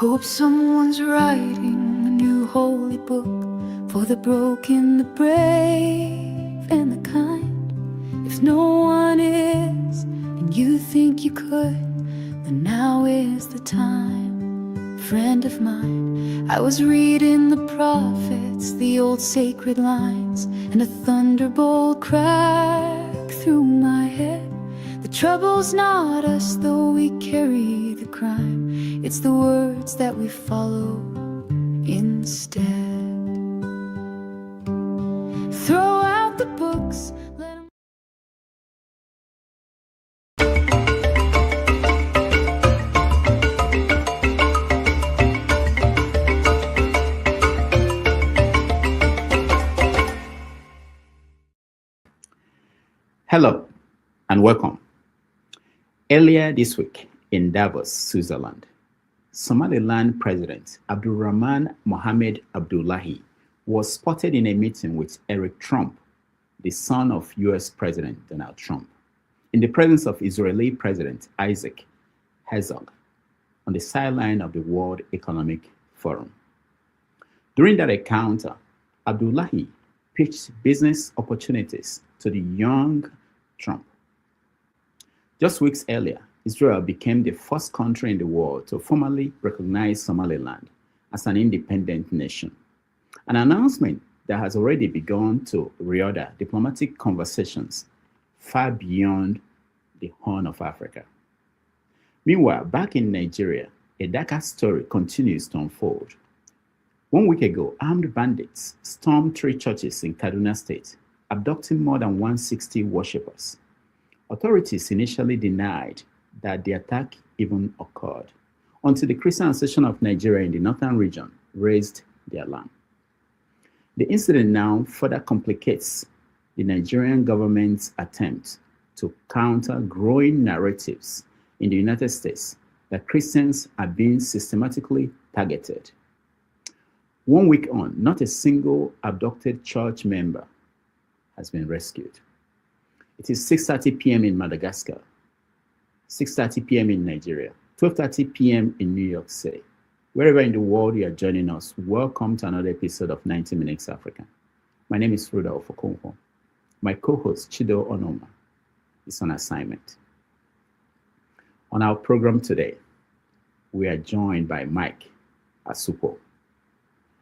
hope someone's writing a new holy book for the broken, the brave, and the kind. If no one is, and you think you could, then now is the time. Friend of mine, I was reading the prophets, the old sacred lines, and a thunderbolt cracked through my head. The trouble's not us, though we carry the crime. It's the words that we follow instead. Throw out the books, let 'em. Hello and welcome. Earlier this week in Davos, Switzerland, Somaliland President Abdulrahman Mohamed Abdullahi was spotted in a meeting with Eric Trump, the son of US President Donald Trump, in the presence of Israeli President Isaac Herzog on the sideline of the World Economic Forum. During that encounter, Abdullahi pitched business opportunities to the young Trump. Just weeks earlier, Israel became the first country in the world to formally recognize Somaliland as an independent nation, an announcement that has already begun to reorder diplomatic conversations far beyond the Horn of Africa. Meanwhile, back in Nigeria, a darker story continues to unfold. 1 week ago, armed bandits stormed 3 churches in Kaduna State, abducting more than 160 worshippers. Authorities initially denied that the attack even occurred, until the Christian Association of Nigeria in the northern region raised the alarm. The incident now further complicates the Nigerian government's attempt to counter growing narratives in the United States that Christians are being systematically targeted. 1 week on, not a single abducted church member has been rescued. It is 6:30 p.m. in Madagascar, 6:30 p.m. in Nigeria, 12:30 p.m. in New York City. Wherever in the world you are joining us, welcome to another episode of 90 Minutes Africa. My name is Rudolph Okonkwo. My co-host, Chido Onoma, is on assignment. On our program today, we are joined by Mike Asukwo,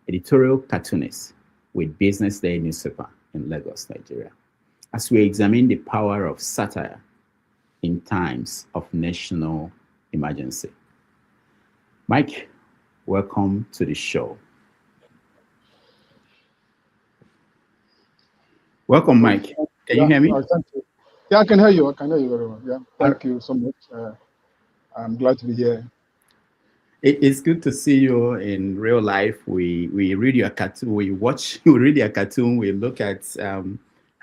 editorial cartoonist with Business Day newspaper in Lagos, Nigeria, as we examine the power of satire in times of national emergency. Mike, welcome to the show. Welcome, Mike. Can you hear me? Thank you. Yeah, I can hear you. I can hear you very well. Yeah, thank you so much. I'm glad to be here. It's good to see you in real life. We read your cartoon, we read your cartoon, we look at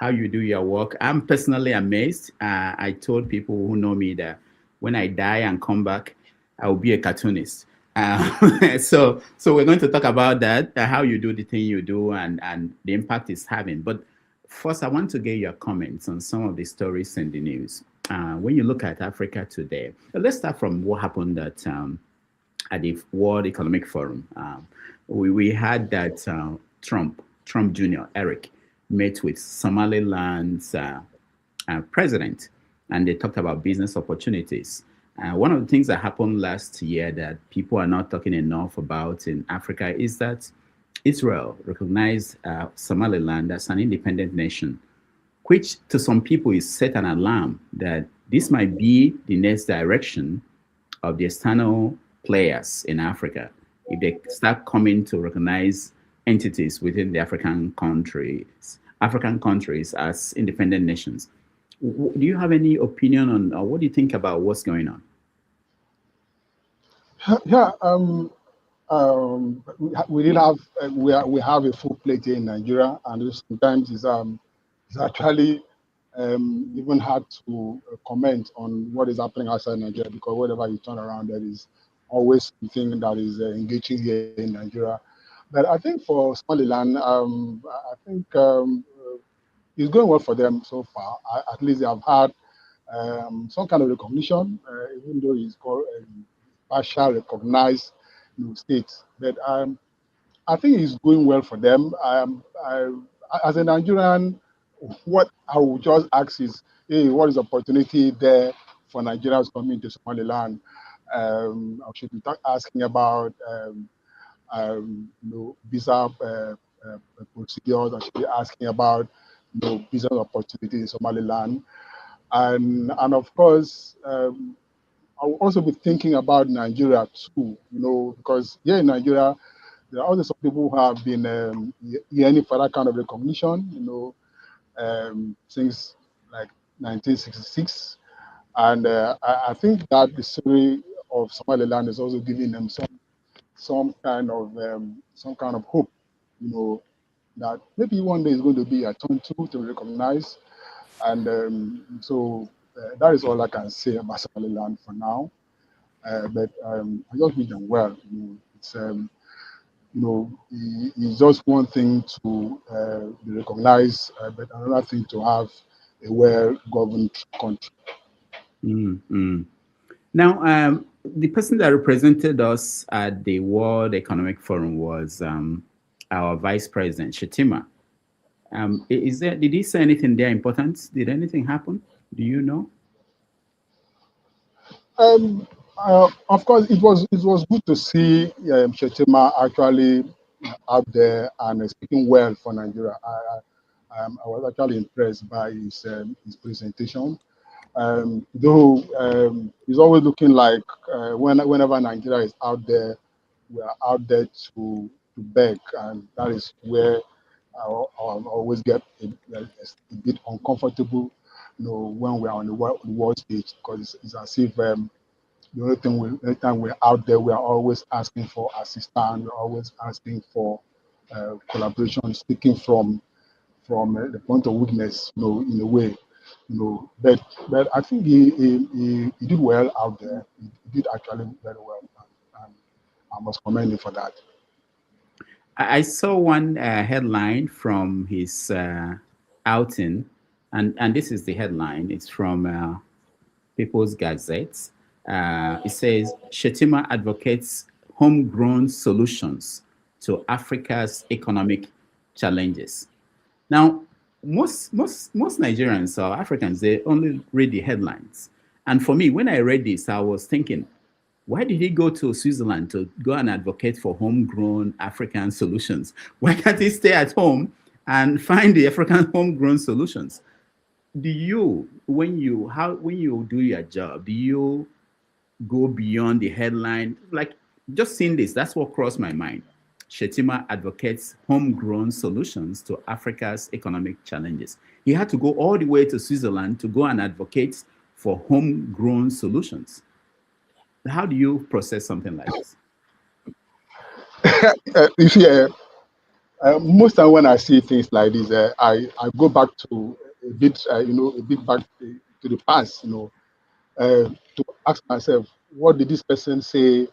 how you do your work. I'm personally amazed. I told people who know me that when I die and come back, I will be a cartoonist. So we're going to talk about that, how you do the thing you do and the impact it's having. But first, I want to get your comments on some of the stories in the news. When you look at Africa today, let's start from what happened at the World Economic Forum. We had that Trump Jr., Eric, met with Somaliland's president, and they talked about business opportunities. One of the things that happened last year that people are not talking enough about in Africa is that Israel recognized Somaliland as an independent nation, which to some people is set an alarm that this might be the next direction of the external players in Africa if they start coming to recognize entities within the African countries as independent nations. Do you have any opinion on, or what do you think about what's going on? Yeah, we did have we have a full plate here in Nigeria, and sometimes it's actually even hard to comment on what is happening outside Nigeria, because wherever you turn around, there is always something that is engaging here in Nigeria. But I think for Somaliland, I think it's going well for them so far. At least they have had some kind of recognition, even though it's called partial recognized states. But I think it's going well for them. As a Nigerian, what I would just ask is, hey, what is opportunity there for Nigerians coming to Somaliland? I should be asking about visa procedures. I should be asking about business opportunity in Somaliland, and of course. I will also be thinking about Nigeria too, because here in Nigeria, there are also some people who have been yearning for that kind of recognition, since like 1966. And I think that the story of Somaliland is also giving them some kind of hope, that maybe one day is going to be a turn to recognize. And so that is all I can say about Somaliland for now. But I just wish them well. It's it's just one thing to be recognized, but another thing to have a well-governed country. Mm. Now, the person that represented us at the World Economic Forum was our Vice President, Shetima. Is there? Did he say anything there important? Did anything happen? Do you know? Of course, it was good to see Shetima actually out there and speaking well for Nigeria. I was actually impressed by his presentation. Though it's always looking like whenever Nigeria is out there, we are out there to beg, and that is where I always get a bit uncomfortable, when we are on the world stage, because it's as if the only thing anytime we're out there, we are always asking for assistance, we're always asking for collaboration, speaking from the point of weakness, in a way, but I think he did well out there. He did actually very well, and I must commend him for that. I saw one headline from his outing, and this is the headline. It's from People's Gazette. It says Shetima advocates homegrown solutions to Africa's economic challenges. Now, most Nigerians or Africans, they only read the headlines. And for me, when I read this, I was thinking, why did he go to Switzerland to go and advocate for homegrown African solutions? Why can't he stay at home and find the African homegrown solutions? Do you, when you do your job, do you go beyond the headline? Like, just seeing this, that's what crossed my mind. Shetima advocates homegrown solutions to Africa's economic challenges. He had to go all the way to Switzerland to go and advocate for homegrown solutions. How do you process something like this? You see, most time when I see things like this, I go back to a bit back to the past, to ask myself, what did this person say,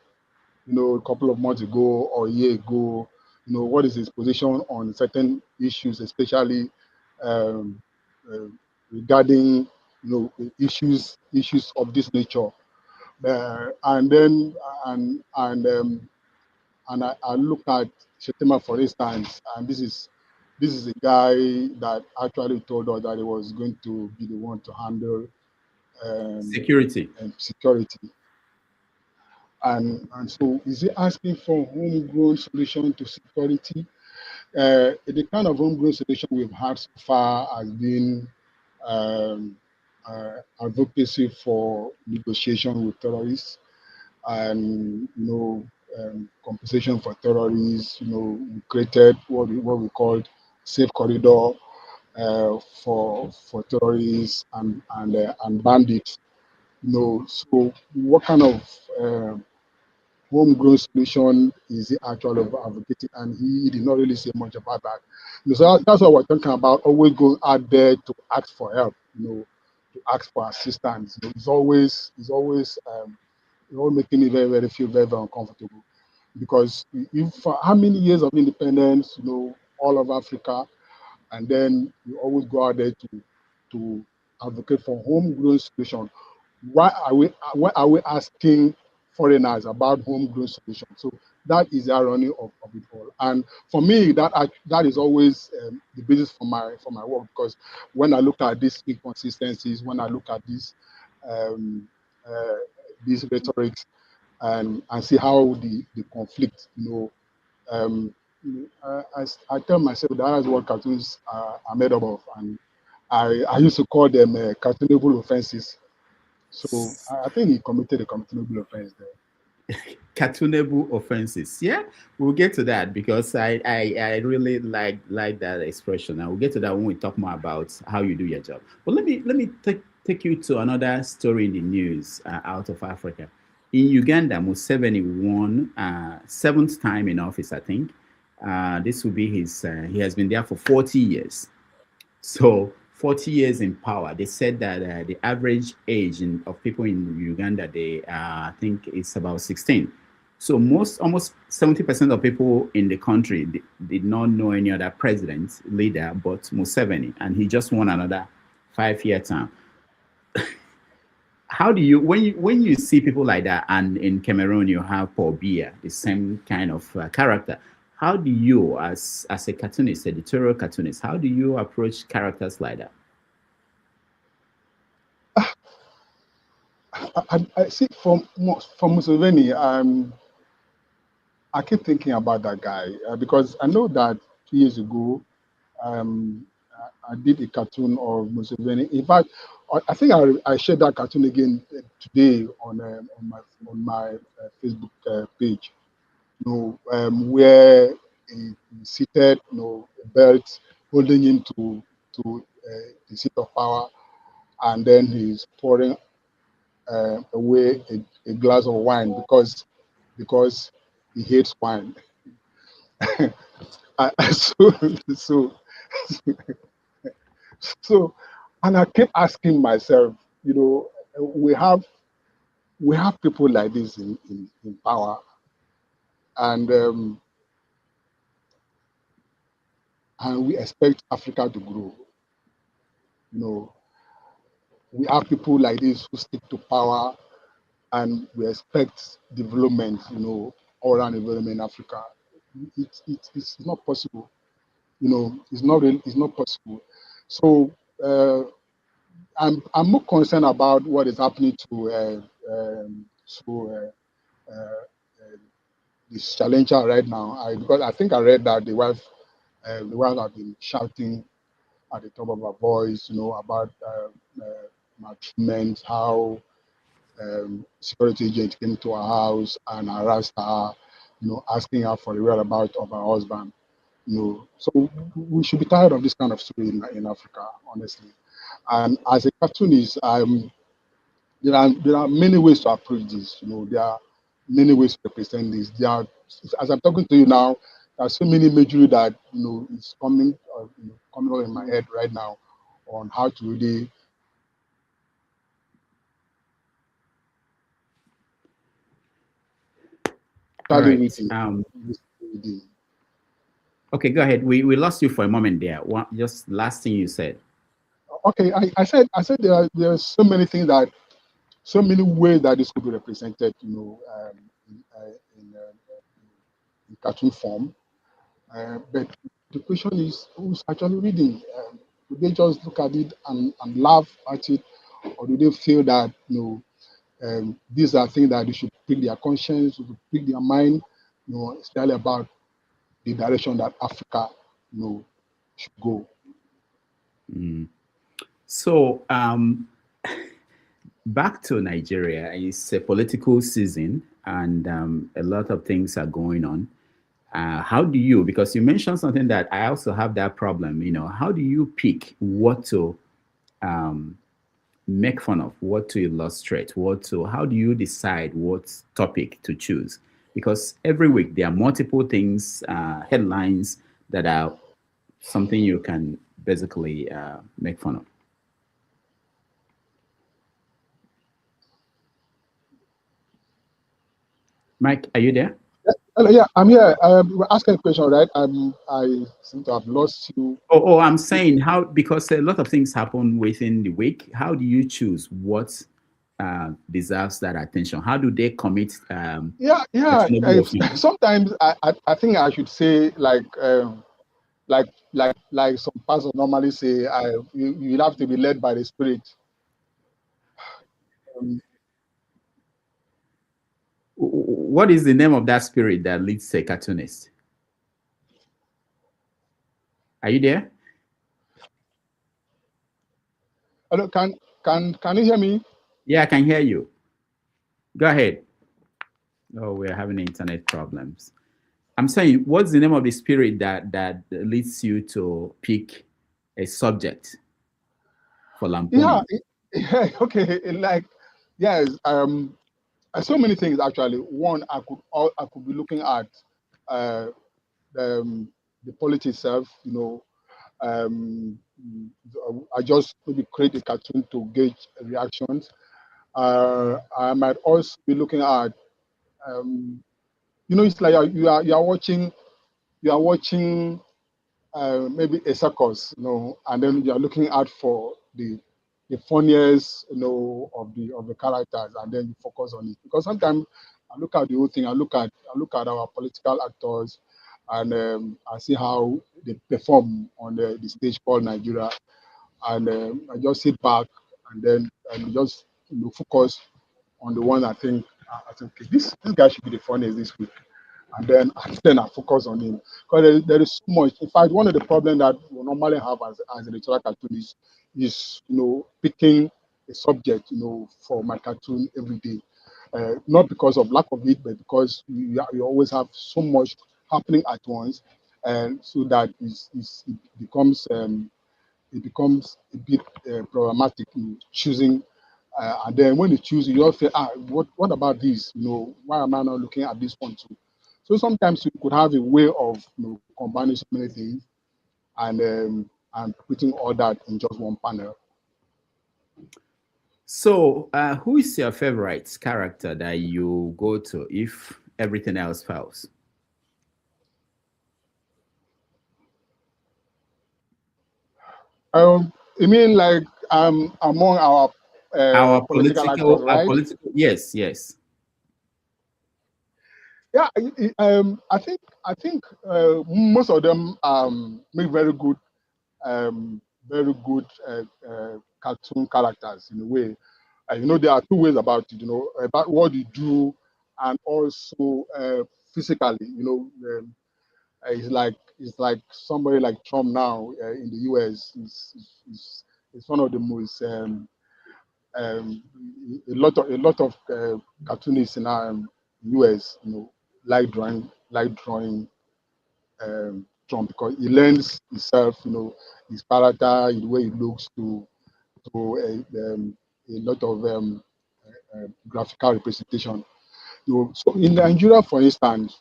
a couple of months ago or a year ago? What is his position on certain issues, especially um, uh, regarding, issues of this nature. And then I look at Shetima, for instance, and this is a guy that actually told us that he was going to be the one to handle um, Security. security. And so, is he asking for homegrown solution to security? The kind of homegrown solution we've had so far has been um, advocacy for negotiation with terrorists, and compensation for terrorists. We created what we called safe corridor for terrorists and bandits. So what kind of homegrown solution is he actually advocating? And he did not really say much about that. So that's what we're talking about. Always going out there to ask for help. To ask for assistance. It's always making me very, very feel very, very uncomfortable, because if how many years of independence, all of Africa, and then you always go out there to advocate for homegrown solution. Why are we asking foreigners, about homegrown solutions. So that is the irony of it all. And for me, that is always the basis for my work, because when I look at these inconsistencies, when I look at um, uh, these rhetorics, and see how the conflict, um, I tell myself that is what cartoons are made up of, and I used to call them cartoonable offenses. So I think he committed a cartoonable offense there. Cartoonable offenses. Yeah, we'll get to that because I really like that expression. And we'll get to that when we talk more about how you do your job. But let me take you to another story in the news out of Africa. In Uganda, Museveni won seventh time in office, I think. This will be his. He has been there for 40 years. So 40 years in power. They said that the average age of people in Uganda, I think it's about 16. So almost 70% of people in the country did not know any other president, leader, but Museveni, and he just won another 5-year term. How do you when you see people like that, and in Cameroon you have Paul Biya, the same kind of character? How do you, as a cartoonist, editorial cartoonist, how do you approach characters like that? I see from Museveni, I keep thinking about that guy because I know that 2 years ago, um, I did a cartoon of Museveni. In fact, I think I shared that cartoon again today on my Facebook page. Where he's seated, a belt holding him to the seat of power, and then he's pouring away a glass of wine because he hates wine. So, so, so, and I keep asking myself, we have people like this in power, and and we expect Africa to grow. You know, we have people like this who stick to power, and we expect development. All around development in Africa. It's not possible. It's not possible. So I'm more concerned about what is happening to this challenger right now. Because I think I read that the wife have been shouting at the top of her voice, about maltreatment, how security agent came to her house and harassed her, asking her for the whereabouts of her husband. So we should be tired of this kind of story in Africa, honestly. And as a cartoonist, there are many ways to approach this. There are many ways to represent this. As I'm talking to you now, there are so many imagery that is coming up in my head right now on how to really All study right. reading. Reading. Okay, go ahead. We lost you for a moment there. Just last thing you said. Okay, I said there are so many ways that this could be represented, in cartoon form. But the question is, who's actually reading? Do they just look at it and laugh at it, or do they feel that these are things that they should pick their conscience, should pick their mind, especially about the direction that Africa, should go. Mm. So back to Nigeria, it's a political season, and a lot of things are going on. How do you, because you mentioned something that I also have that problem, how do you pick what to um, make fun of, what to illustrate, how do you decide what topic to choose? Because every week there are multiple things, headlines that are something you can basically make fun of. Mike, are you there? Hello, yeah, I'm here. You were asking a question, right? I seem to have lost you. I'm saying how, because a lot of things happen within the week. How do you choose what deserves that attention? How do they commit Yeah. actionable offense? Sometimes I think I should say like some pastors normally say, you have to be led by the Spirit. Um, What is the name of that spirit that leads a cartoonist? Are you there? hello, can you hear me? Yeah, I can hear you. Go ahead. Oh, we're having internet problems. I'm saying, what's the name of the spirit that leads you to pick a subject for Yeah, lampooning? yeah, okay. Like, yes, so many things actually. One, I could be looking at uh, the politics itself. Um, I just maybe create a cartoon to gauge reactions. I might also be looking at, it's like you are watching maybe a circus, and then you are looking out for the funniest, of the characters, and then you focus on it. Because sometimes I look at the whole thing. I look at our political actors, and I see how they perform on the stage called Nigeria, and I just sit back and then just focus on the one I think okay, this guy should be the funniest this week, and then I focus on him because there is so much. In fact, one of the problems that we normally have as a editorial cartoonist is picking a subject for my cartoon every day. Not because of lack of it, but because you always have so much happening at once, and so that it becomes a bit problematic in choosing. And then when you choose, you also say, what about this? Why am I not looking at this one too? So sometimes you could have a way of combining so many things and putting all that in just one panel. So, who is your favorite character that you go to if everything else fails? You mean like among our political actors, Our right? political, yes, yes. Yeah, I think most of them make very good cartoon characters in a way. There are two ways about it. About what you do, and also physically. It's like somebody like Trump now in the U.S. is one of the most um, a lot of cartoonists in U.S. like drawing Trump because he lends himself, his character, the way he looks to a lot of graphical representation. So in Nigeria, for instance,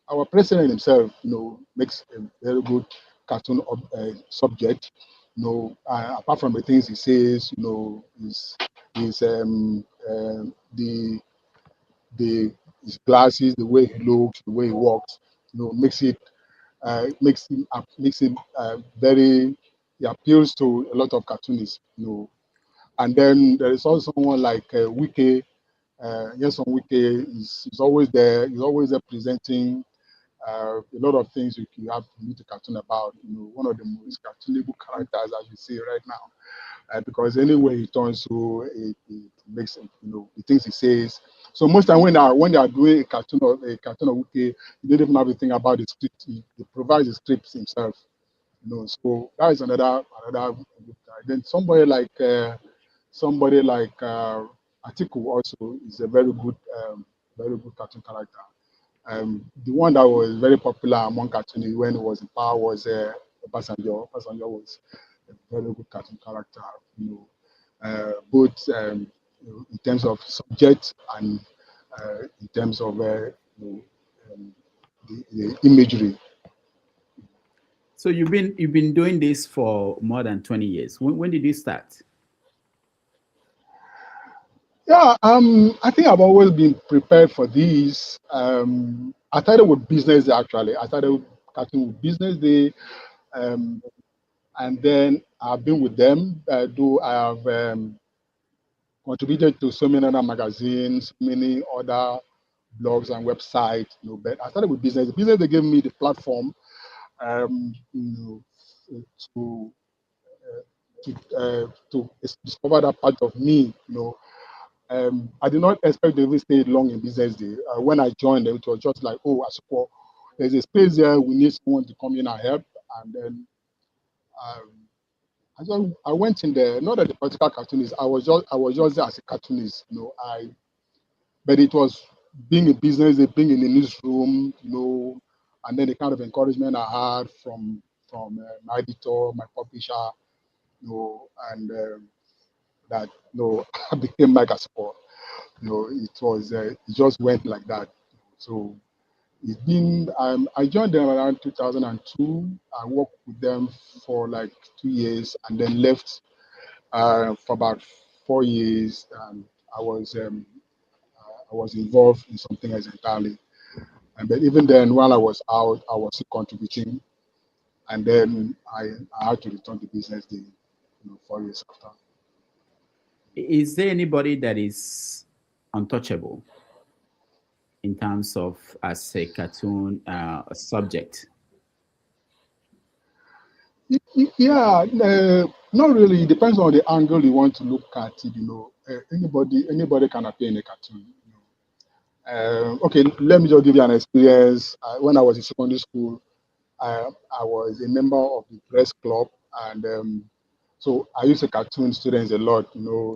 our president himself, makes a very good cartoon subject. Apart from the things he says, the the his glasses, the way he looks, the way he walks, makes him very. He appeals to a lot of cartoonists. And then there is also someone like Wike. Yes, on Wike is always there. He's always there presenting a lot of things you need to cartoon about. One of the most cartoonable characters as you see right now, because anywhere he turns to, it makes the things he says. So most time when they are doing a cartoon of Wiki, you don't even have to think about the script. He provides the script himself. So that is another good guy. Then somebody like Atiku also is a very good cartoon character. The one that was very popular among cartoonists when he was in power was Obasanjo. Obasanjo was a very good cartoon character, both in terms of subject and in terms of um, the imagery. So you've been doing this for more than 20 years. When did you start? Yeah, I think I've always been prepared for this. I started with Business Day actually. I started cartoon with Business Day, um, and then I've been with them. Though I have contributed to so many other magazines, so many other blogs and websites. But I started with business. The business, they gave me the platform to to discover that part of me. I did not expect to even stay long in business day. When I joined, it was just like, oh, Asukwo, there's a space there. We need someone to come in and help. And then I went in there, not as a political cartoonist. I was just there as a cartoonist. But it was being in business, being in the newsroom, and then the kind of encouragement I had from my editor, my publisher, and that I became mega support. It just went like that. So it's been I joined them around 2002. I worked with them for like 2 years and then left for about 4 years. And I was I was involved in something else entirely. And but even then, while I was out, I was still contributing. And then I had to return to business the 4 years after. Is there anybody that is untouchable in terms of as a cartoon subject? Yeah, not really. It depends on the angle you want to look at it. Anybody can appear in a cartoon. Okay, let me just give you an experience. When I was in secondary school, I was a member of the press club, and so I used to cartoon students a lot.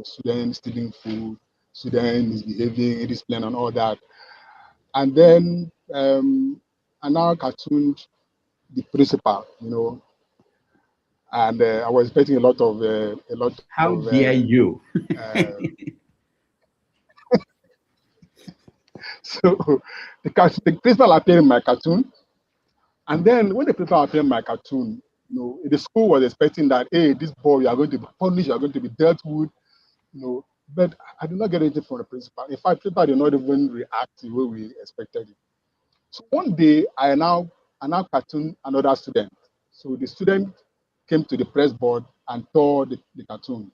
Students stealing food, students misbehaving, discipline, and all that. And then I now cartooned the principal. And I was expecting a lot How of dare you? uh, so the principal appeared in my cartoon, and then when the principal appeared in my cartoon, the school was expecting that, hey, this boy, you are going to be punished, you are going to be dealt with, but I did not get anything from the principal. In fact, principal did not even react the way we expected it. So one day I now cartoon another student. So the student came to the press board and tore the cartoon.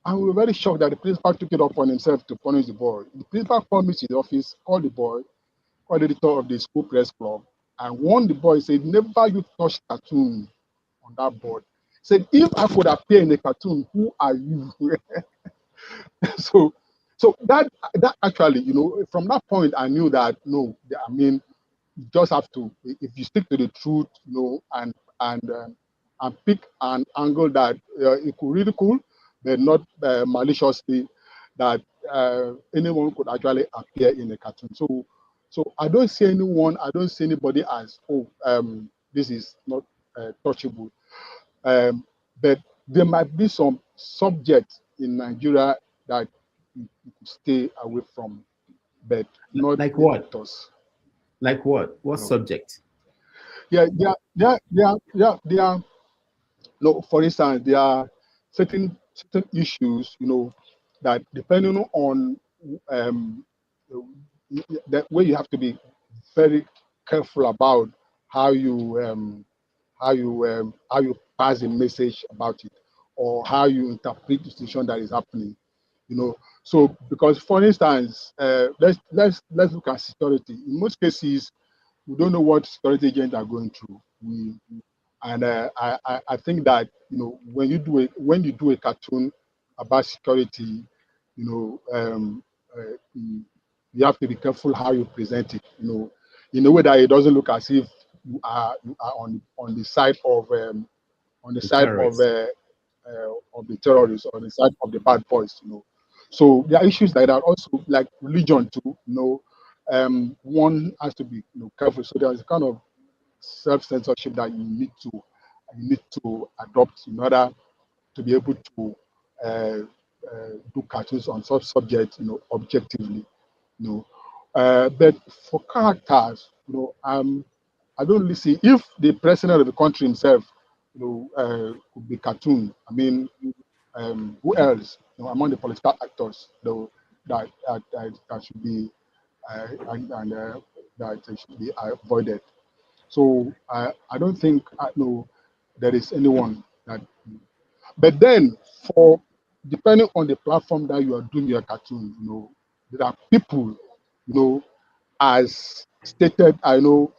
And we were very shocked that the principal took it upon himself to punish the boy. The principal called me to the office, called the boy, called the editor of the school press club, and warned the boy, said, never you touch cartoon on that board. Said, if I could appear in a cartoon, who are you? so that actually, from that point, I knew that, no, I mean, you just have to, if you stick to the truth, and pick an angle that it could ridicule, but not maliciously, that anyone could actually appear in a cartoon. So I don't see anyone, I don't see anybody as, this is not touchable. But there might be some subjects in Nigeria that you could stay away from, but not Like the what? actors. Like what? What No. subject? Yeah, there are. No, for instance, there are certain issues, that depending on um, that way you have to be very careful about how you how you pass a message about it, or how you interpret the situation that is happening. So because for instance, let's look at security. In most cases, we don't know what security agents are going through. And I think that when you do a cartoon about security, you have to be careful how you present it. In a way that it doesn't look as if you are on the side The terrorist. of the terrorists, or the side of the bad boys. So there are issues like that. Also, like religion too. One has to be careful. So there's a kind of self-censorship that you need to adopt in order to be able to uh, do cartoons on such subjects, objectively. But for characters, I don't really see, if the president of the country himself, could be cartoon. I mean, who else, among the political actors, that should be and that should be avoided. So I don't think, no, there is anyone that. But then for depending on the platform that you are doing your cartoon, there are people, as stated, I know,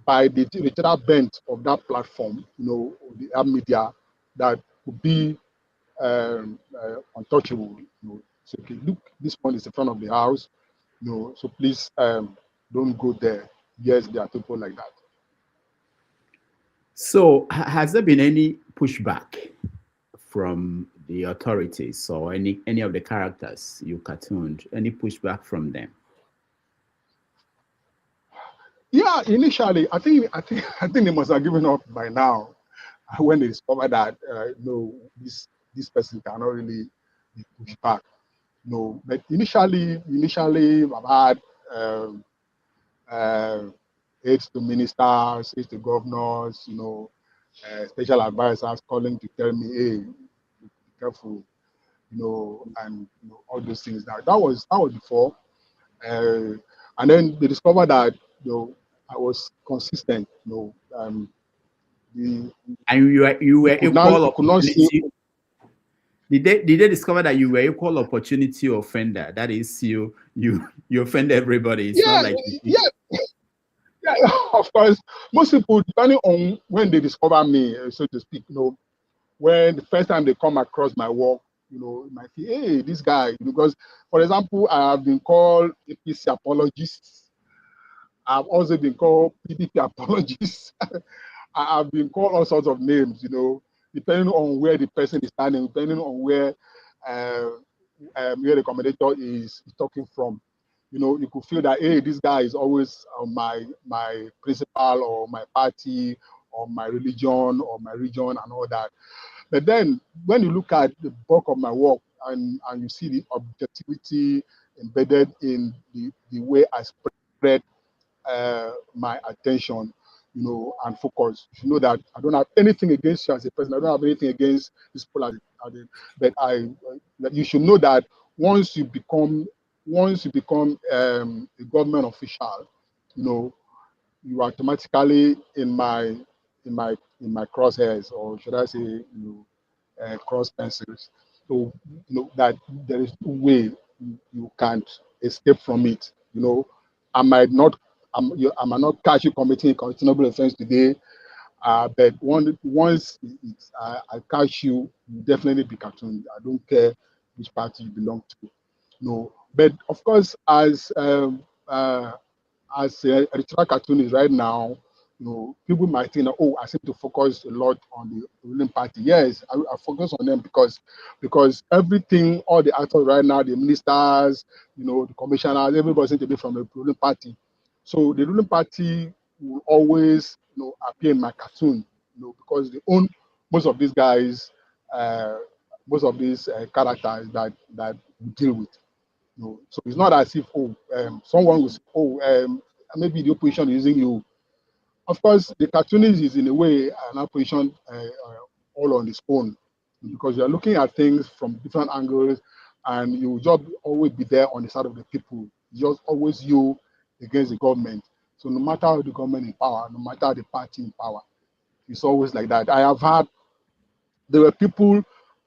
by the editorial bent of that platform, the app media, that would be untouchable. So, okay, look, this one is in front of the house, so please don't go there. Yes, there are people like that. So, has there been any pushback from the authorities or any of the characters you cartooned? Any pushback from them? Yeah, initially, I think they must have given up by now when they discovered that no, this person cannot really be pushed back. No, but initially, I've had uh, aides to ministers, aides to governors, special advisors calling to tell me, hey, be careful, and all those things. That was before, uh, and then they discovered that I was consistent. The, And you were equal you could not see. opportunity. Did they discover that you were equal opportunity offender? That is, you offend everybody. It's not Yeah, like yeah, yeah. Of course, most people, depending on when they discover me, so to speak, when the first time they come across my work, you might say, hey, this guy, because, for example, I have been called APC apologist. I've also been called PDP apologist. I've been called all sorts of names, depending on where the person is standing, depending on uh, where the commentator is talking from. You could feel that, hey, this guy is always on my principal or my party or my religion or my region and all that. But then when you look at the bulk of my work and you see the objectivity embedded in the way I spread my attention, and focus. You know that I don't have anything against you as a person. I don't have anything against this people but that you should know that once you become a government official, you know, you are automatically in my crosshairs, or should I say, cross pencils. So that there is no way you can't escape from it. I might not I might not catch you committing a questionable offense today, but once I catch you, you definitely be cartoon. I don't care which party you belong to. But of course, as a editorial cartoonist right now, people might think, oh, I seem to focus a lot on the ruling party. Yes, I focus on them because everything, all the actors right now, the ministers, the commissioners, everybody seems to be from the ruling party. So the ruling party will always, appear in my cartoon, because they own most of these guys, uh, most of these characters that we deal with. So it's not as if someone will say, maybe the opposition is using you. Of course, the cartoonist is in a way an opposition all on its own, because you're looking at things from different angles, and you will just always be there on the side of the people. It's just always you against the government. So no matter the government in power, no matter the party in power, it's always like that. There were people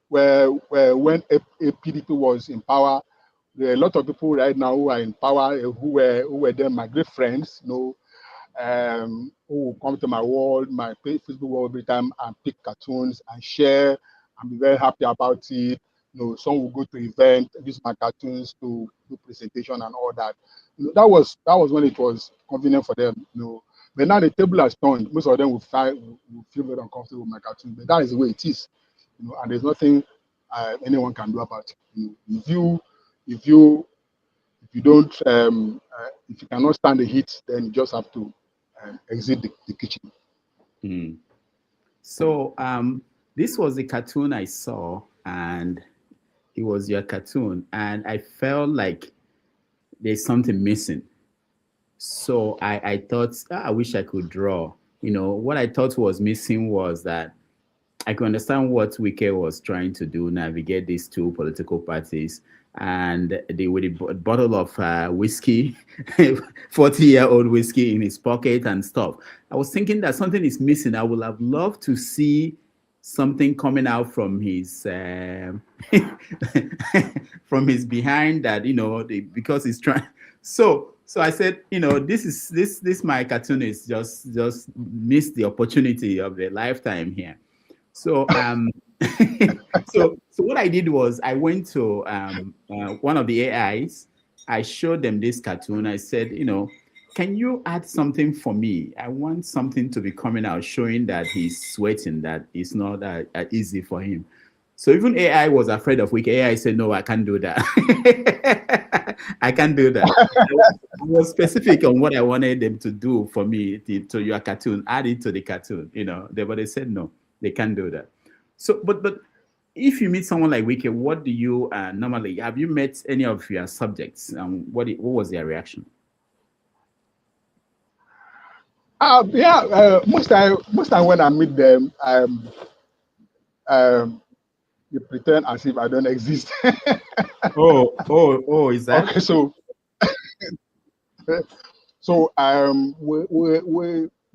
where when a PDP was in power, there are a lot of people right now who are in power, who were then my great friends, who will come to my wall, my Facebook wall every time, and pick cartoons and share and be very happy about it. Some will go to event, use my cartoons to do presentation and all that. That was when it was convenient for them. But now the table has turned. Most of them will feel very uncomfortable with my cartoons. But that is the way it is. And there's nothing anyone can do about it. If you don't if you cannot stand the heat, then you just have to exit the kitchen. Hmm. So, this was the cartoon I saw, and it was your cartoon, and I felt like there's something missing. So I thought, I wish I could draw. What I thought was missing was that I can understand what Wike was trying to do, navigate these two political parties, and they with a bottle of whiskey, 40-year-old whiskey in his pocket and stuff. I was thinking that something is missing. I would have loved to see something coming out from his from his behind that, because he's trying. So I said, this my cartoonist just missed the opportunity of a lifetime here. So so what I did was I went to one of the AIs. I showed them this cartoon. I said, can you add something for me? I want something to be coming out showing that he's sweating, that it's not easy for him. So even AI was afraid of weak. AI said, no, I can't do that. I can't do that. I was specific on what I wanted them to do for me to your cartoon, add it to the cartoon, but they said no, they can't do that. So, but if you meet someone like Wiki, what do you normally, have you met any of your subjects? What was their reaction? Yeah, most time when I meet them, they pretend as if I don't exist. Oh, is that? Okay, so there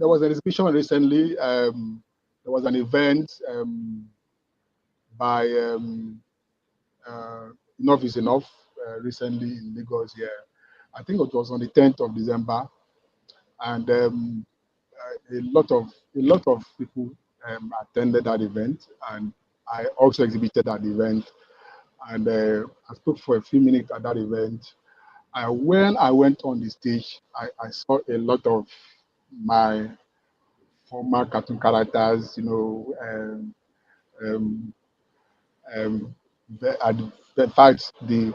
was an exhibition recently. There was an event by Enough is Enough recently in Lagos here. I think it was on the 10th of December, and a lot of people attended that event, and I also exhibited at the event, and I spoke for a few minutes at that event. When I went on the stage, I saw a lot of my former cartoon characters, um, um, the fact the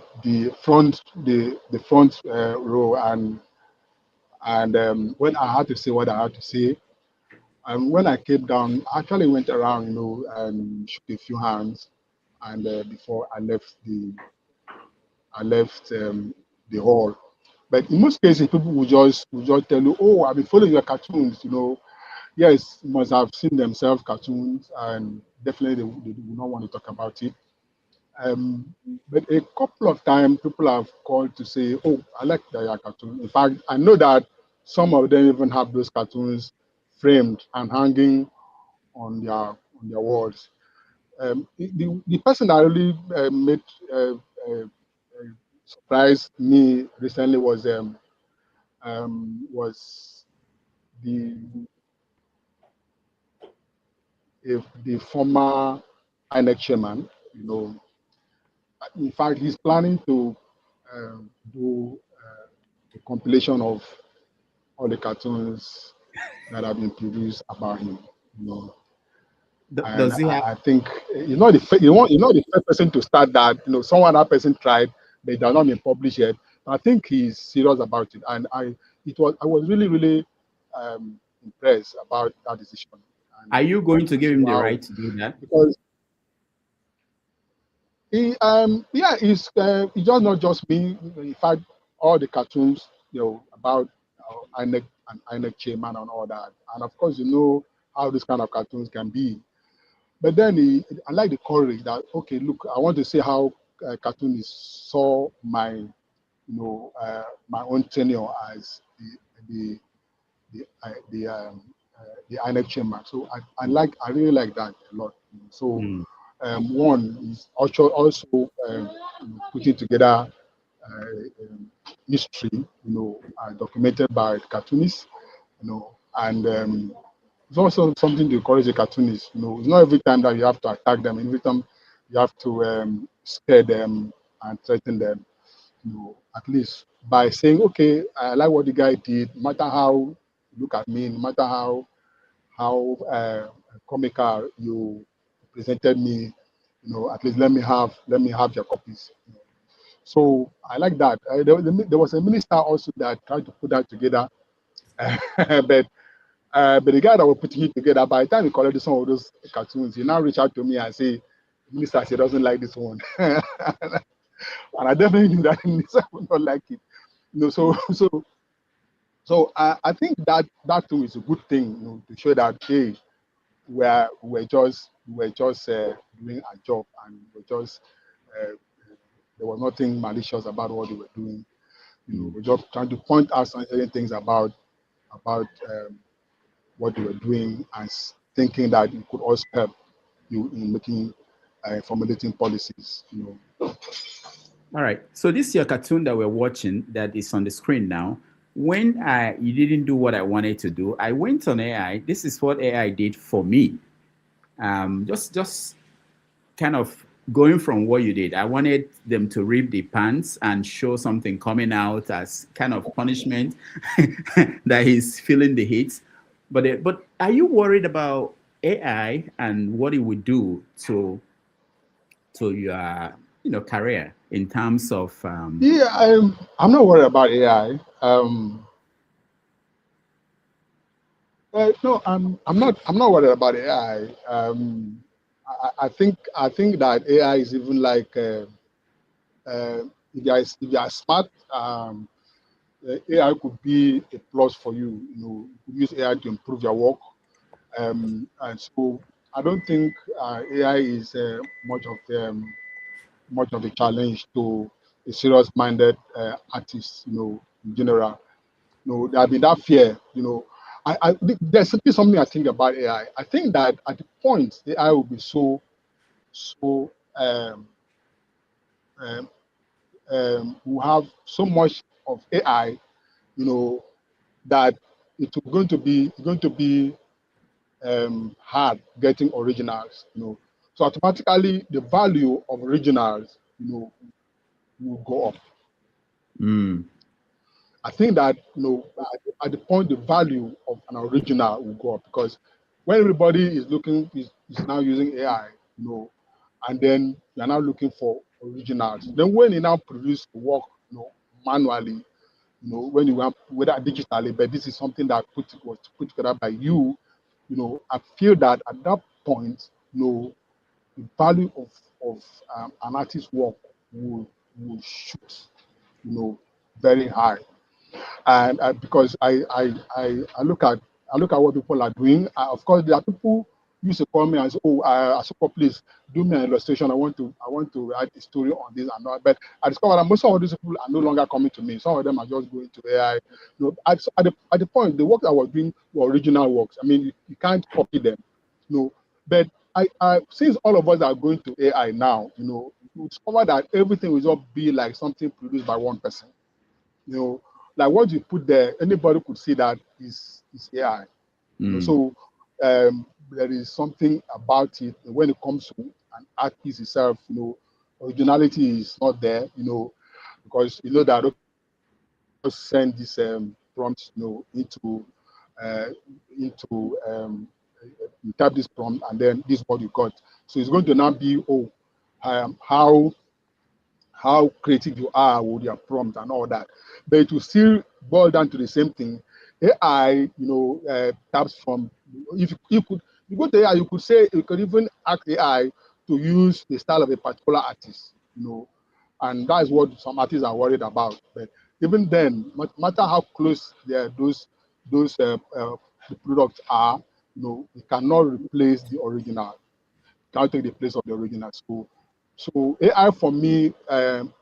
front row, and when I had to say what I had to say, and when I came down, I actually went around, and shook a few hands, and before I left the hall. But in most cases, people will just tell you, "Oh, I've been following your cartoons." Yes, must have seen themselves cartoons, and definitely they do not want to talk about it. But a couple of times, people have called to say, "Oh, I like your cartoon." In fact, I know that some of them even have those cartoons framed and hanging on their walls. The person that really made surprised me recently was the the former INEC chairman. In fact, he's planning to do a compilation of all the cartoons that have been produced about him. You know, and Does he have? I think you're not the first person to start that. That person tried, but it has not been published yet. I think he's serious about it, and I was really really impressed about that decision. And Are you going to I give said, him the wow, right to do that? because it's just not just me. In fact, all the cartoons, about INEC and INEC chairman and all that. And of course, how this kind of cartoons can be. But then I like the courage that, okay, look, I want to see how cartoonists saw my own tenure as the the INEC chairman. So I really like that a lot. So Mm. one is also putting together history, documented by cartoonists, and it's also something to encourage the cartoonists. It's not every time that you have to attack them. Every time you have to scare them and threaten them. At least by saying, okay, I like what the guy did, no matter how you look at me, no matter how comical you presented me, at least let me have your copies. So I like that. There was a minister also that tried to put that together, but the guy that was putting it together, by the time he collected some of those cartoons, he now reached out to me and say, "Minister, he doesn't like this one," and I definitely knew that the minister would not like it. So I think that too is a good thing, to show that, hey, we're just doing our job, and uh, there was nothing malicious about what they were doing. Mm. We're just trying to point out some certain things about what they were doing, and thinking that it could also help you in making formulating policies. All right. So this is your cartoon that we're watching that is on the screen now. When you didn't do what I wanted to do, I went on AI. This is what AI did for me. Just kind of going from what you did. I wanted them to rip the pants and show something coming out as kind of punishment that he's feeling the heat. But are you worried about AI and what it would do to your career in terms of Yeah, I'm not worried about AI. No, I'm not worried about AI. I think that AI is even like if you are smart, AI could be a plus for you. You could use AI to improve your work. And so I don't think AI is much of a challenge to a serious-minded artist. In general. There been that fear. There's simply something I think about AI. I think that at the point AI will be so um, we have so much of AI, that it's going to be hard getting originals. So automatically the value of originals, will go up. mm, I think that at the point the value of an original will go up, because when everybody is now using AI, and then you're now looking for originals. Then when you now produce the work, manually, when you have whether digitally, but this is something that was put together by you, I feel that at that point, the value of an artist's work will shoot, you know, very high. And because I look at what people are doing. Of course, there are people who used to call me and say, "Oh, Asukwo, please do me an illustration. I want to write a story on this and that." But I discovered that most of these people are no longer coming to me. Some of them are just going to AI. At the point, the work that I was doing were original works. I mean, you can't copy them. But since all of us are going to AI now, you discover that everything will just be like something produced by one person. you know, like what you put there, anybody could see that is AI. mm. So there is something about it when it comes to an art piece itself. Originality is not there. Because that okay, just send this prompt, uh, into you type this prompt and then this is what you got. So it's going to now be how creative you are with your prompt and all that. But it will still boil down to the same thing. AI, taps from, if you could, you go to AI, you could say, you could even ask AI to use the style of a particular artist, and that is what some artists are worried about. But even then, no matter how close those the products are, it cannot replace the original, can't take the place of the original. So AI for me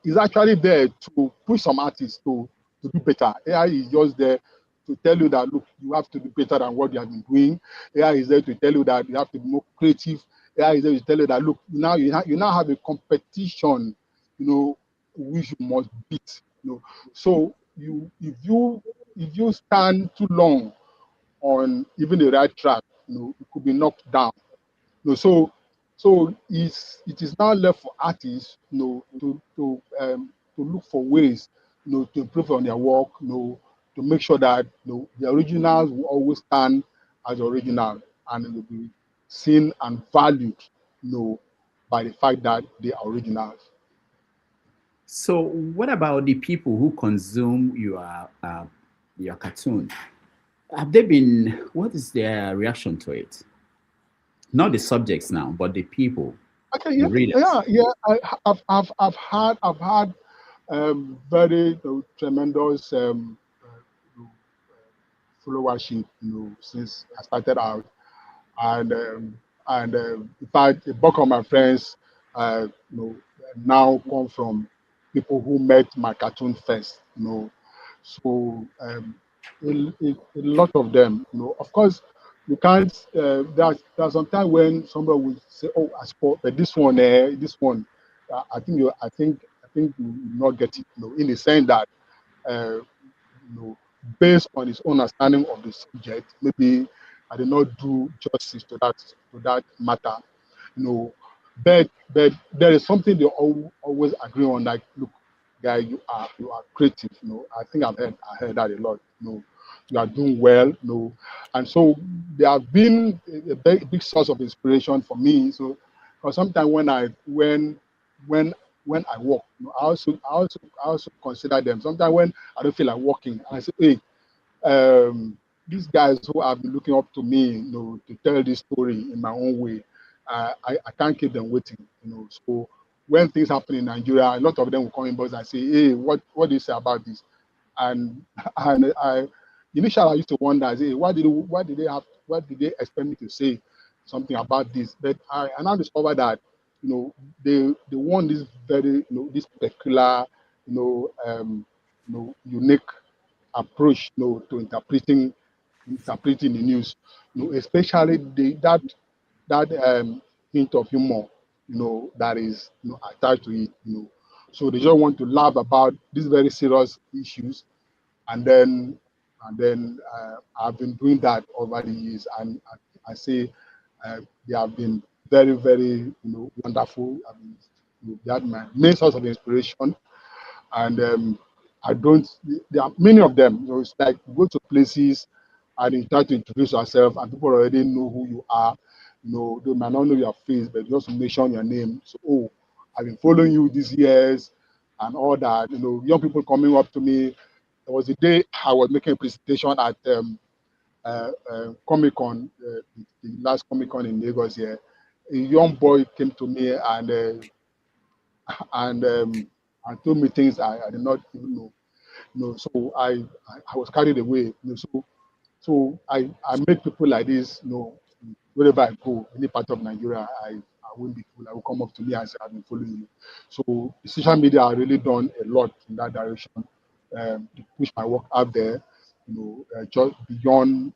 is actually there to push some artists to do better. AI is just there to tell you that look, you have to do better than what you have been doing. AI is there to tell you that you have to be more creative. AI is there to tell you that look, now you now have a competition, which you must beat. So if you stand too long on even the right track, it could be knocked down. No, so it is now left for artists, to look for ways, to improve on their work, to make sure that the originals will always stand as original, and it will be seen and valued, by the fact that they are originals. So what about the people who consume your cartoon? Have they been? What is their reaction to it? Not the subjects now, but the people, Okay, the yeah, readers. yeah. I've had very tremendous followership, since I started out, and in fact, the bulk of my friends, now come from people who met my cartoon first. So a lot of them, of course. you can't. There's some time when somebody will say, "Oh, I sport, but this one, I think you will not get it." In the sense that, uh, based on his own understanding of the subject, maybe I did not do justice to that matter. you know, but there is something they always agree on. Like, look, guy, you are creative. I think I heard that a lot. You are doing well. And so they have been a big source of inspiration for me. So, because sometimes when when I work, I also consider them. Sometimes when I don't feel like working, I say, hey, these guys who have been looking up to me, to tell this story in my own way, I can't keep them waiting. So when things happen in Nigeria, a lot of them will come in box and say, "Hey, what do you say about this?" And and I initially I used to wonder, I say, "Hey, what did they expect me to say something about this?" But I now discover that they want this very this peculiar unique approach to interpreting the news, especially that hint of humor, that is attached to it. So they just want to laugh about these very serious issues, and then I've been doing that over the years, and I say they have been very, very wonderful. I mean, they had my main source of inspiration, and I don't. There are many of them. It's like you go to places and you try to introduce yourself, and people already know who you are. They might not know your face, but just mention your name. So, oh, I've been following you these years, and all that. Young people coming up to me. There was a day I was making a presentation at Comic Con, the last Comic Con in Lagos here. A young boy came to me and told me things I did not even know. So I was carried away. So I make people like this. Wherever I go, any part of Nigeria, I won't be fooled. I will come up to me and say, "I've been following you." So social media have really done a lot in that direction, to push my work out there. Just beyond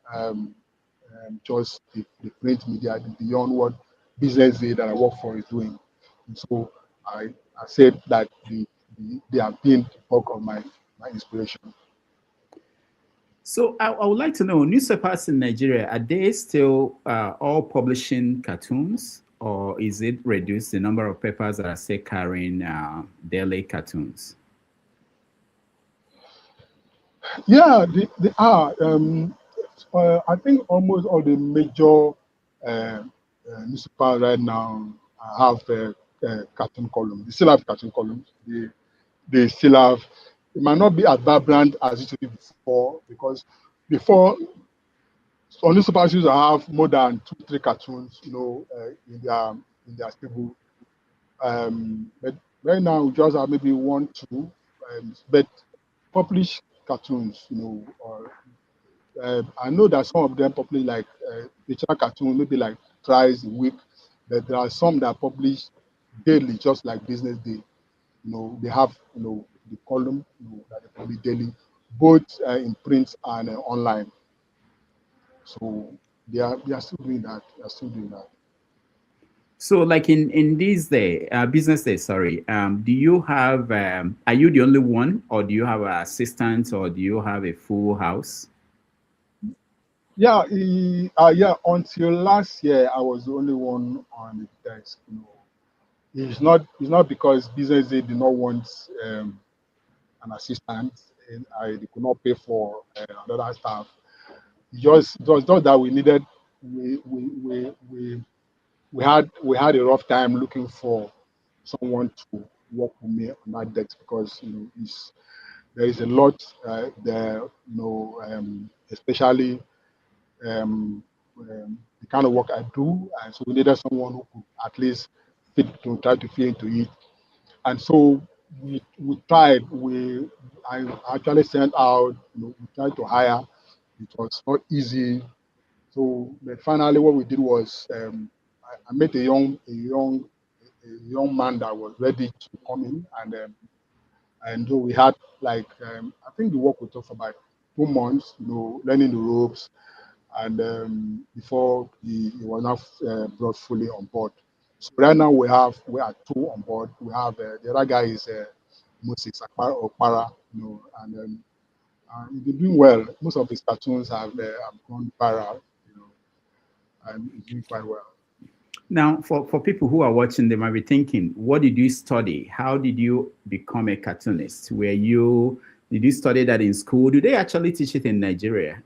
just the print media, beyond what business day that I work for is doing. And so I said that they have been the bulk of my inspiration. So I would like to know, newspapers in Nigeria, are they still all publishing cartoons, or is it reduced the number of papers that are still carrying daily cartoons? Yeah, they are. I think almost all the major newspapers right now have cartoon columns. They still have cartoon columns. They still have. It might not be as vibrant as it used to be before, because before some newspapers used to have more than two, three cartoons, in their stable. But right now we just have maybe one, two, but published cartoons, or I know that some of them publish like picture cartoon, maybe like thrice a week, but there are some that publish daily, just like Business Day. They have the column that they publish daily, both in print and online. So they are still doing that. They are still doing that. So, like in these business days, sorry, do you have are you the only one, or do you have an assistant, or do you have a full house? Yeah, yeah. Until last year, I was the only one on the desk. It's not because Business Day did not want an assistant, and they could not pay for another staff. It was just that we needed we we we we we had a rough time looking for someone to work with me on that desk, because there is a lot there, especially the kind of work I do, and so we needed someone who could at least try to fit into it. And so we tried. I actually sent out. We tried to hire. It was not easy. So, but finally, what we did was, I met a young man that was ready to come in, and so we had, like, I think the work we took for about 2 months, learning the ropes, and before he was not brought fully on board. So right now we are two on board. We have the other guy is Moses Okpara, and he's been doing well. Most of his cartoons have gone viral, and he's doing quite well. Now, for people who are watching, they might be thinking, what did you study? How did you become a cartoonist? Did you study that in school? Do they actually teach it in Nigeria?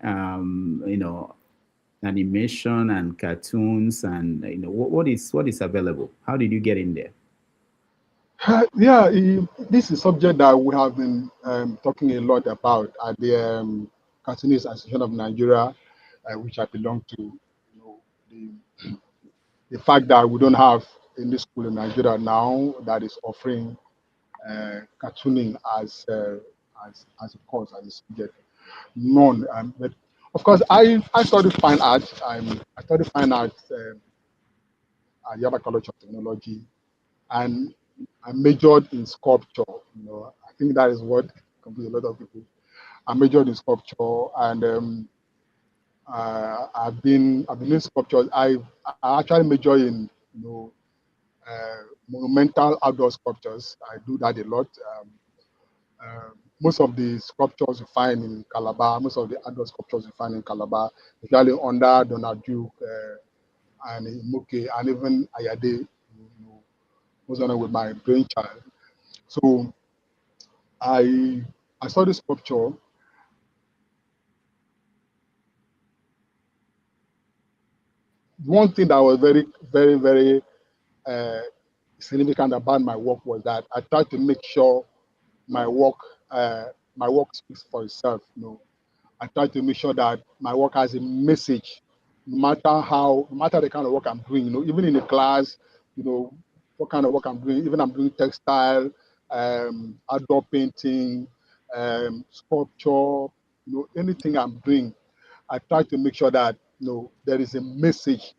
Animation and cartoons, and what is available? How did you get in there? Yeah, this is a subject that we have been talking a lot about at the Cartoonist Association of Nigeria, which I belong to. The fact that we don't have any school in Nigeria now that is offering cartooning as a course, as a subject. None. But of course, I studied fine art. I studied fine art at Yaba College of Technology, and I majored in sculpture. I think that is what confuses a lot of people. I majored in sculpture, and I've been in sculpture. I actually major in monumental outdoor sculptures. I do that a lot. Most of the sculptures you find in Calabar, most of the outdoor sculptures you find in Calabar, especially under Donald Duke and Imoke and even Ayade, was on with my brainchild. So I saw the sculpture. One thing that was very, very, very uh, significant about my work was that I tried to make sure my work uh, my work speaks for itself. I try to make sure that my work has a message, no matter the kind of work I'm doing. Even in a class, what kind of work I'm doing. Even I'm doing textile, outdoor painting, sculpture. Anything I'm doing, I try to make sure that there is a message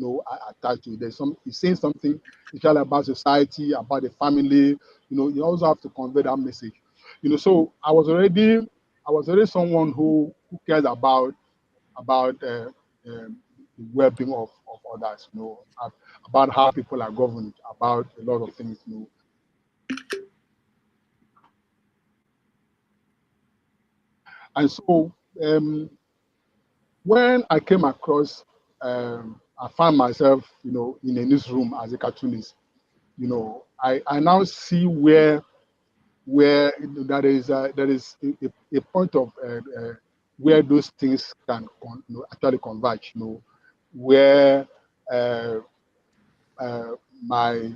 attached to it. It's saying something, it's all about society, about the family. You also have to convey that message. So I was already someone who cares about the well-being of others. About how people are governed, about a lot of things. And so when I came across, I found myself, in a newsroom as a cartoonist. I now see where there is a point of where those things can actually converge. Where uh, my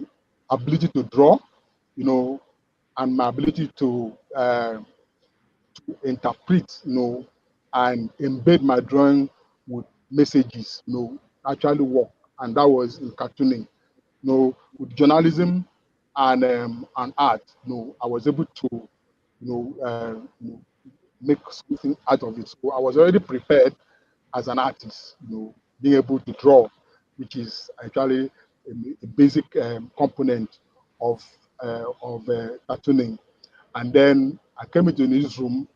ability to draw, and my ability to interpret, and embed my drawing with messages, actually work. And that was in cartooning. With journalism and art, I was able to, make something out of it. So I was already prepared as an artist, being able to draw, which is actually a basic component of cartooning. And then I came into the newsroom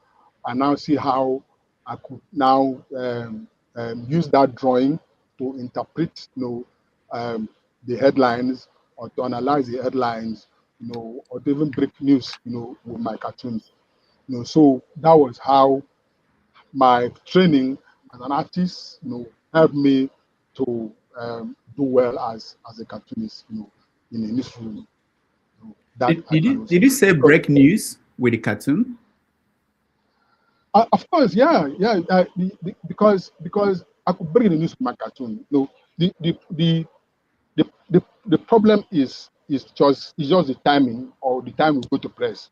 and now see how I could now use that drawing to interpret, the headlines, or to analyze the headlines, or to even break news, with my cartoons. So that was how my training as an artist, helped me to do well as a cartoonist, in a newsroom. That Did, I did can you also did you say. say break news with the cartoon? Of course, yeah, yeah. Because I could bring the news to my cartoon. The problem is just the timing, or the time we go to press.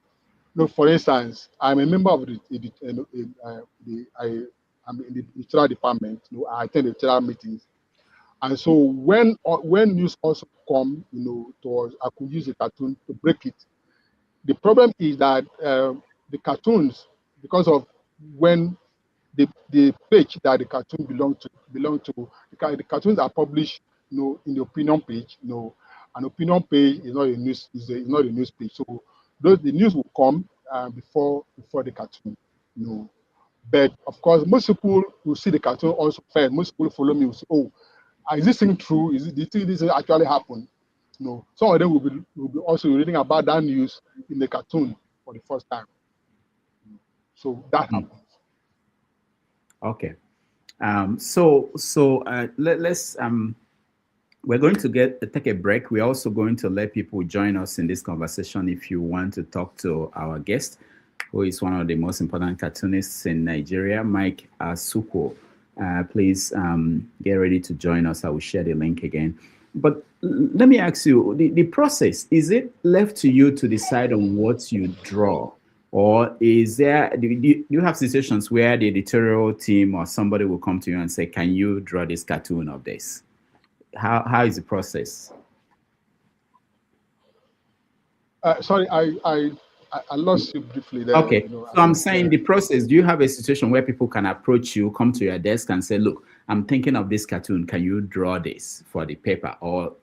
For instance, I'm a member of I'm in the editorial department. I attend the editorial meetings, and so when news also come, to us, I could use a cartoon to break it. The problem is that the cartoons, because of when the page that the cartoon belong to the cartoons are published, in the opinion page. An opinion page is not a news is not a news page. So the news will come before the cartoon. you know But of course, most people will see the cartoon also first. Most people follow me will say, "Oh, is this thing true? Do you think this actually happened?" No. Some of them will be also reading about that news in the cartoon for the first time. So that Mm. happens. Okay. Let's we're going to take a break. We're also going to let people join us in this conversation. If you want to talk to our guest, who is one of the most important cartoonists in Nigeria, Mike Asukwo, please get ready to join us. I will share the link again. But let me ask you, the process, is it left to you to decide on what you draw? Or do you have situations where the editorial team or somebody will come to you and say, can you draw this cartoon of this? How is the process? Sorry, I lost you briefly there. Okay, I so I'm think saying the process. Do you have a situation where people can approach you, come to your desk, and say, "Look, I'm thinking of this cartoon. Can you draw this for the paper?" Or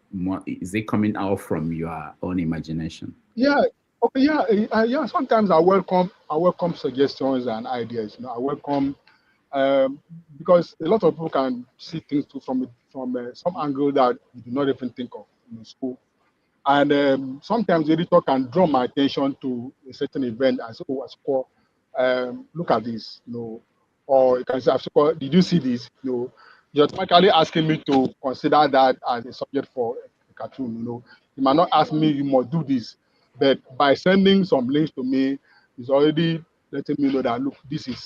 is it coming out from your own imagination? yeah. Okay, yeah. Sometimes I welcome suggestions and ideas. I welcome um, because a lot of people can see things too from some angle that you do not even think of in school. And sometimes the editor can draw my attention to a certain event and say, "Oh, Asukwo, look at this," or you can say, "Asukwo, did you see this?" You're automatically asking me to consider that as a subject for a cartoon. You might not ask me, "You must do this," but by sending some links to me, it's already letting me know that, look, this is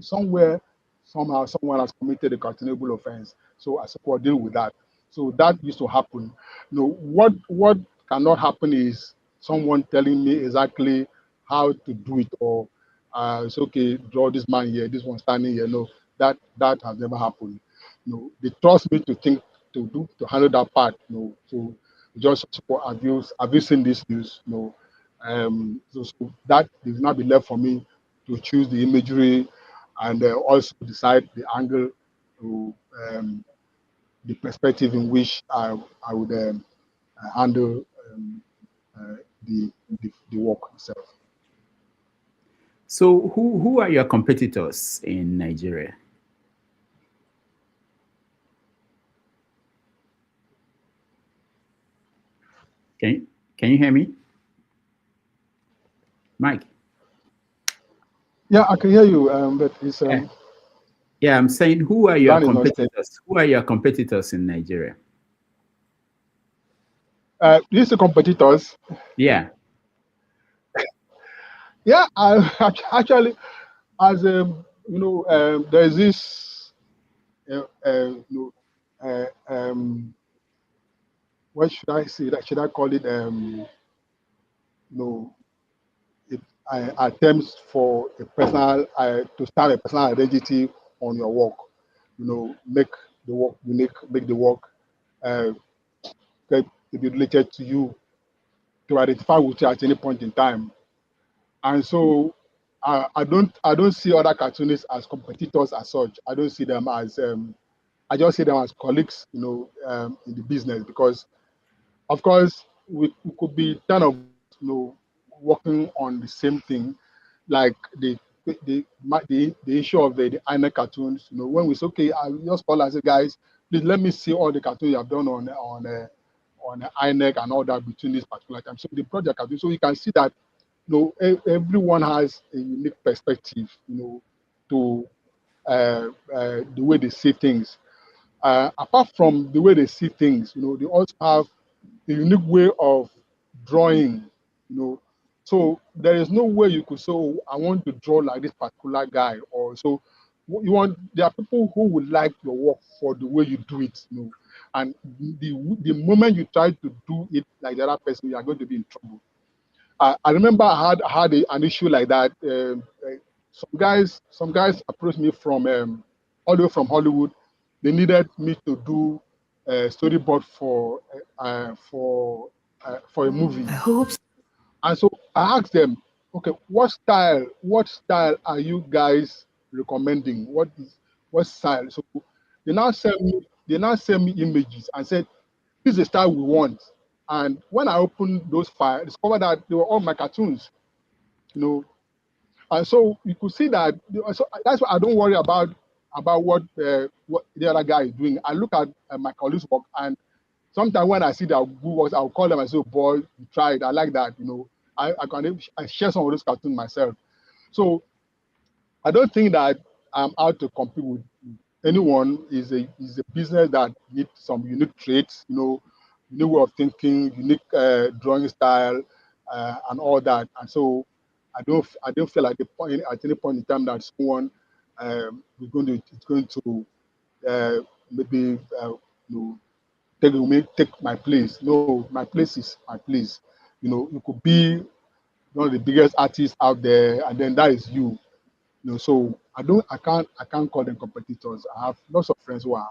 somewhere, somehow, someone has committed a cartoonable offense. So Asukwo, deal with that. So that used to happen. What cannot happen is someone telling me exactly how to do it, or it's okay, draw this man here, this one standing here. No, that has never happened. They trust me to think to handle that part. So just support. Have you seen this news? No. So that will not be left for me to choose the imagery and also decide the angle, to, the perspective in which I would handle uh, the work itself. So, who are your competitors in Nigeria? Can can you hear me, Mike? Yeah, I can hear you, but his Yeah. Yeah, I'm saying, who are your line is not steady. competitors? Who are your competitors in Nigeria? These two competitors, Yeah. yeah, actually, as there's this, you know, what should I say? Should I call it? You know, it, attempts for a personal to start a personal identity on your work. Make the work unique, make the work uh, get to be related to you, to identify with you at any point in time. And so I don't see other cartoonists as competitors as such. I don't see them as I just see them as colleagues, in the business, because of course we could be kind of working on the same thing, like the issue of the INEC cartoons. When we say, okay, I just call and say, guys, please let me see all the cartoons you have done on INEC and all that between this particular time. So the project cartoon, so you can see that everyone has a unique perspective, to the way they see things. Apart from the way they see things, they also have a unique way of drawing, you know. So there is no way you could say, "Oh, I want to draw like this particular guy," or so. You want. There are people who would like your work for the way you do it, and the moment you try to do it like the other person, you are going to be in trouble. I remember I had an issue like that. Some guys approached me from all the way from Hollywood. They needed me to do a storyboard for a movie, I hope so. and so I asked them, okay, what style are you guys recommending? What style? So they now send me images and said, this is the style we want. And when I opened those files, I discovered that they were all my cartoons. You know, And so you could see that. So that's why I don't worry about what the other guy is doing. I look at my colleagues' work, and sometimes when I see their good works, I'll call them and say, "Oh, boy, you tried. I like that." I share some of those cartoons myself. So I don't think that I'm out to compete with anyone. Is a business that needs some unique traits, unique way of thinking, unique drawing style, and all that. And so I don't feel like at any point in time that someone is going to maybe take my place. No, my place is my place. You could be one of the biggest artists out there, and then that is you. So I can't call them competitors. I have lots of friends who are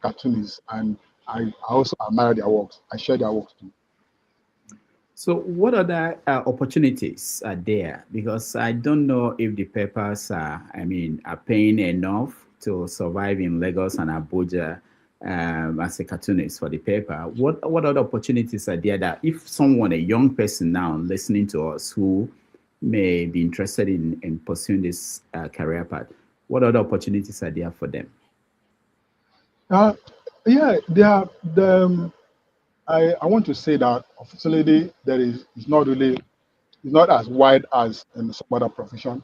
cartoonists, and I also admire their works. I share their works too. So, what other opportunities are there? Because I don't know if the papers are paying enough to survive in Lagos and Abuja as a cartoonist for the paper. What other opportunities are there that if someone, a young person now listening to us who may be interested in pursuing this career path, what other opportunities are there for them? Yeah, there are I want to say that officially there is it's not as wide as in some other profession,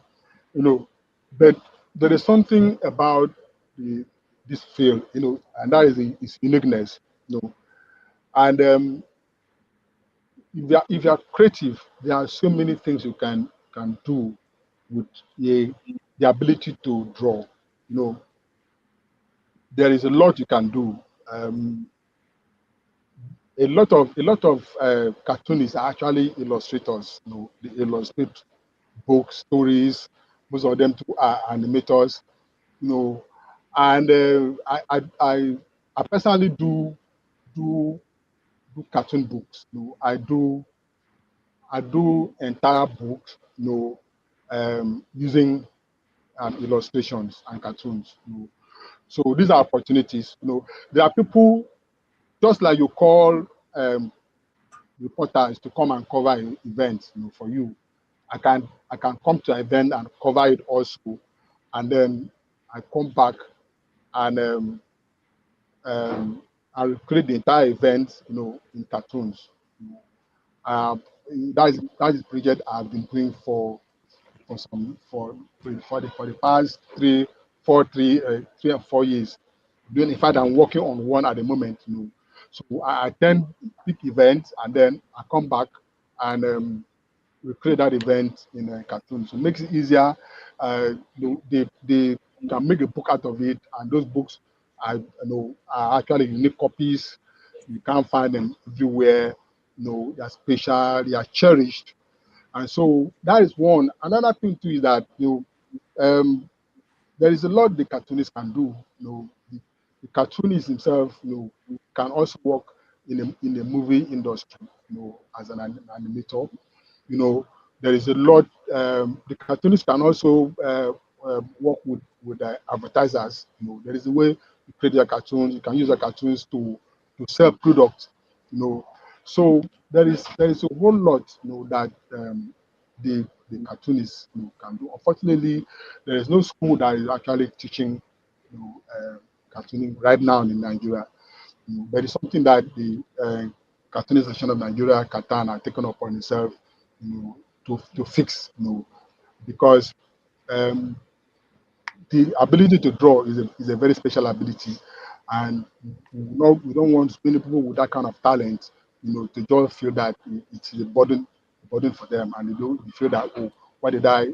you know, but there is something about the this field, and that is its uniqueness, and if you are creative, there are so many things you can do with the ability to draw. You know, there is a lot you can do. Um, a lot of cartoonists are actually illustrators. They illustrate books, stories. Most of them too are animators. You know, and I personally do do cartoon books. I do entire books. Using illustrations and cartoons. So these are opportunities. There are people just like you call um, reporters to come and cover events, for you. I can come to an event and cover it also, and then I come back and I'll create the entire event, in cartoons. Um, that is project I've been doing for the past 3 and 4 years. In fact, I'm working on one at the moment. So I attend big events and then I come back and we create that event in a cartoon. So it makes it easier. They can make a book out of it, and those books are actually unique copies. You can't find them everywhere. They are special. They are cherished, and so that is one. Another thing too is that um, there is a lot the cartoonist can do. The cartoonist himself, can also work in the movie industry, as an animator. You know, there is a lot. The cartoonist can also work with advertisers. There is a way you create your cartoons. You can use your cartoons to sell products. You know, so there is a whole lot that the cartoonist can do. Unfortunately, there is no school that is actually teaching cartooning right now in Nigeria. But it's something that the Cartoonist Association of Nigeria, Catan, are taken upon itself, to fix, because um, the ability to draw is a very special ability, and we don't want many people with that kind of talent, to just feel that it's a burden for them, and they feel that, oh, why did I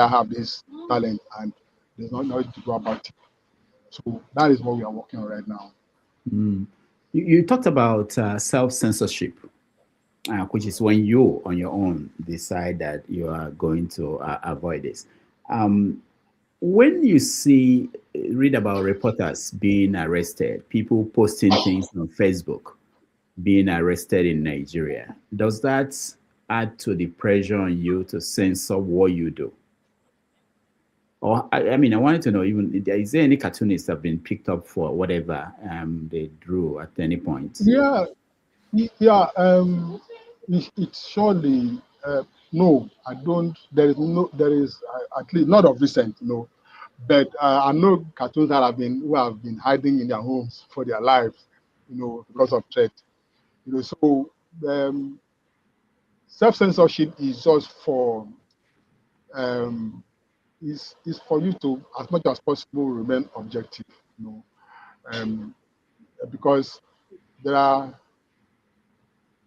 have this talent, and there's not nothing to do about it. So that is what we are working on right now. Mm. You talked about self censorship, which is when you on your own decide that you are going to avoid this. Um, when you read about reporters being arrested, people posting things on Facebook being arrested in Nigeria, does that add to the pressure on you to censor what you do? Or I wanted to know, even is there any cartoonists that have been picked up for whatever they drew at any point? Yeah, yeah. It's surely. No, I don't. There is at least not of recent, but I know cartoons that who have been hiding in their homes for their lives, because of threat. So um, self-censorship is just for um, is for you to, as much as possible, remain objective. Um, because there are,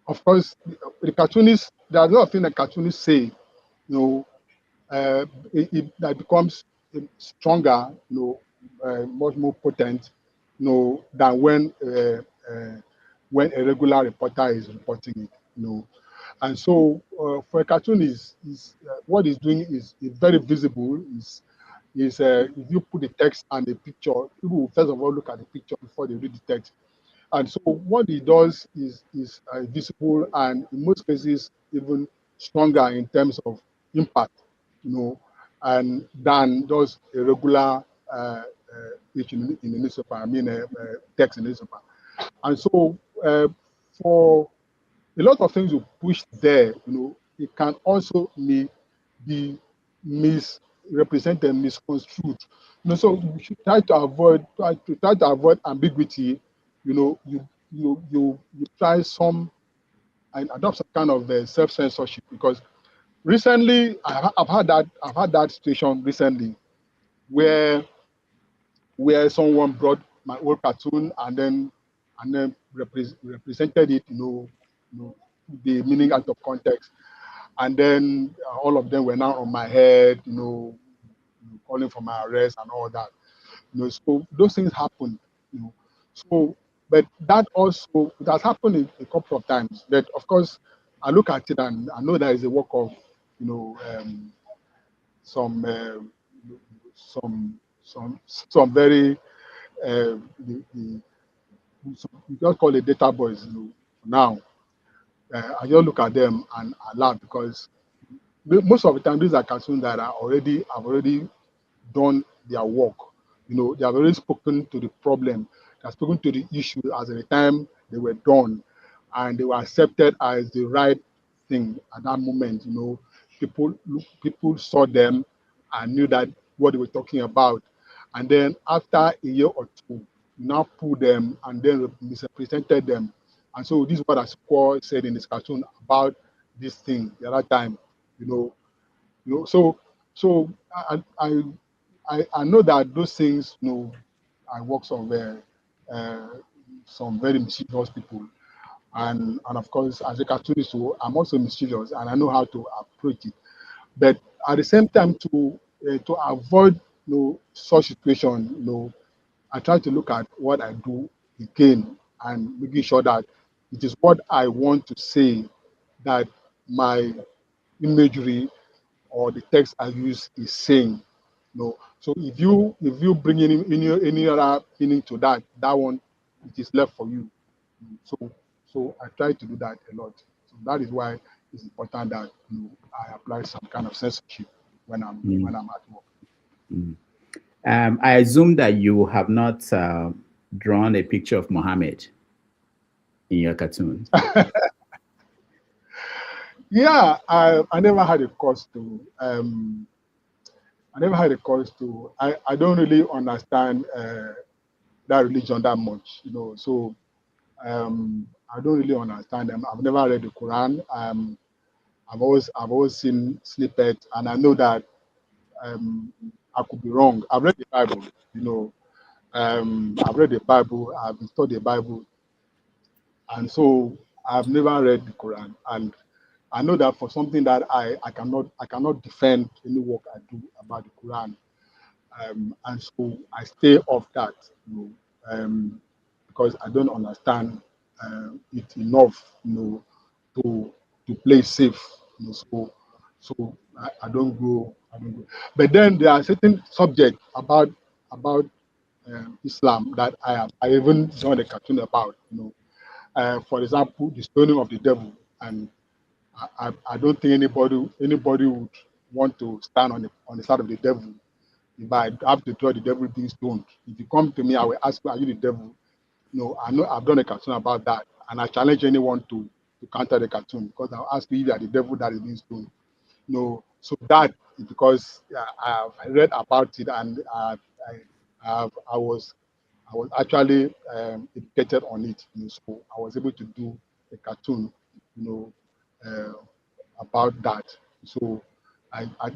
of course, the cartoonists. There are a lot of things that cartoonists say. That becomes stronger, much more potent, than when a regular reporter is reporting it. And so for a cartoonist, is what he's doing is very visible. Is If you put the text and the picture, people will first of all look at the picture before they read the text. And so what he does is visible, and in most cases even stronger in terms of impact, and than does a regular page in the newspaper. I mean, text in the newspaper. And so for a lot of things you push there, it can also be misrepresented, misconstrued. So you should try to avoid ambiguity. You try some and adopt some kind of self-censorship, because recently I've had that situation recently where someone brought my old cartoon and then represented it, the meaning out of context, and then all of them were now on my head, calling for my arrest and all that. So those things happen, So, but that also, it has happened a couple of times. But of course, I look at it and I know there is a work of, some some very we just call it data boys, now. I just look at them and I laugh, because most of the time these are cartoons that have already done their work. They have already spoken to the problem, they have spoken to the issue as at the time they were done, and they were accepted as the right thing at that moment. People saw them and knew that what they were talking about. And then after a year or two, you now pull them and then misrepresented them. And so this is what Asukwo said in his cartoon about this thing the other time. You know, so I know that those things, are works of some very mischievous people, and of course, as a cartoonist, too, I'm also mischievous, and I know how to approach it. But at the same time, to avoid such situation, I try to look at what I do again and making sure that it is what I want to say, that my imagery or the text I use is saying. So if you bring any other meaning to that one, it is left for you. So I try to do that a lot. So that is why it's important that I apply some kind of censorship when I'm at work. Mm. I assume that you have not drawn a picture of Mohammed in your cartoons. Yeah, I never had a cause to. I never had a cause to. I don't really understand that religion that much, So I don't really understand them. I've never read the Quran. I've always seen snippets, and I know that I could be wrong. I've read the Bible, I've read the Bible. I've studied the Bible, and so I've never read the Quran. And I know that for something that I cannot defend any work I do about the Quran, and so I stay off that, because I don't understand it enough, to play safe. So I don't go. I don't go. But then there are certain subjects about Islam that I even done a cartoon about. For example, the stoning of the devil, and I don't think anybody would want to stand on the side of the devil. If I have to draw the devil being stoned, if you come to me, I will ask you, are you the devil? I know I've done a cartoon about that, and I challenge anyone to counter the cartoon, because I'll ask you if you are the devil that is being stoned. So that is because I have read about it, and I was actually educated on it. So I was able to do a cartoon, you know, about that. So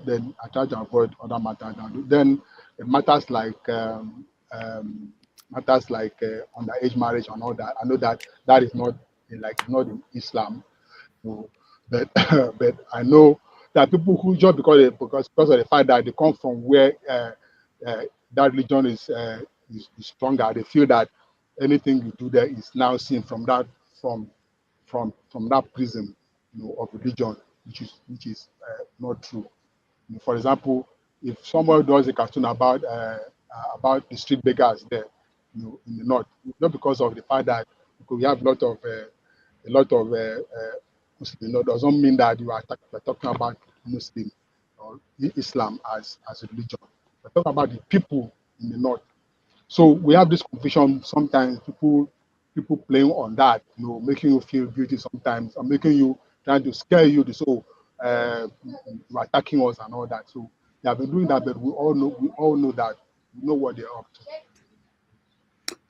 then I try to avoid other matters. Then matters like underage marriage and all that. I know that that is not not in Islam, so, but but I know that people who just because of the fact that they come from where that religion is stronger, they feel that anything you do there is now seen from from from that prism, of religion, which is not true. For example, if someone does a cartoon about the street beggars there, in the north, not because of the fact that because we have a lot of Muslim, doesn't mean that you're talking about Muslim or Islam as a religion. We're talking about the people in the north. So we have this confusion sometimes. People playing on that, making you feel guilty sometimes, or making you trying to scare you. So you're attacking us and all that. So they have been doing that, but we all know that we know what they're up to.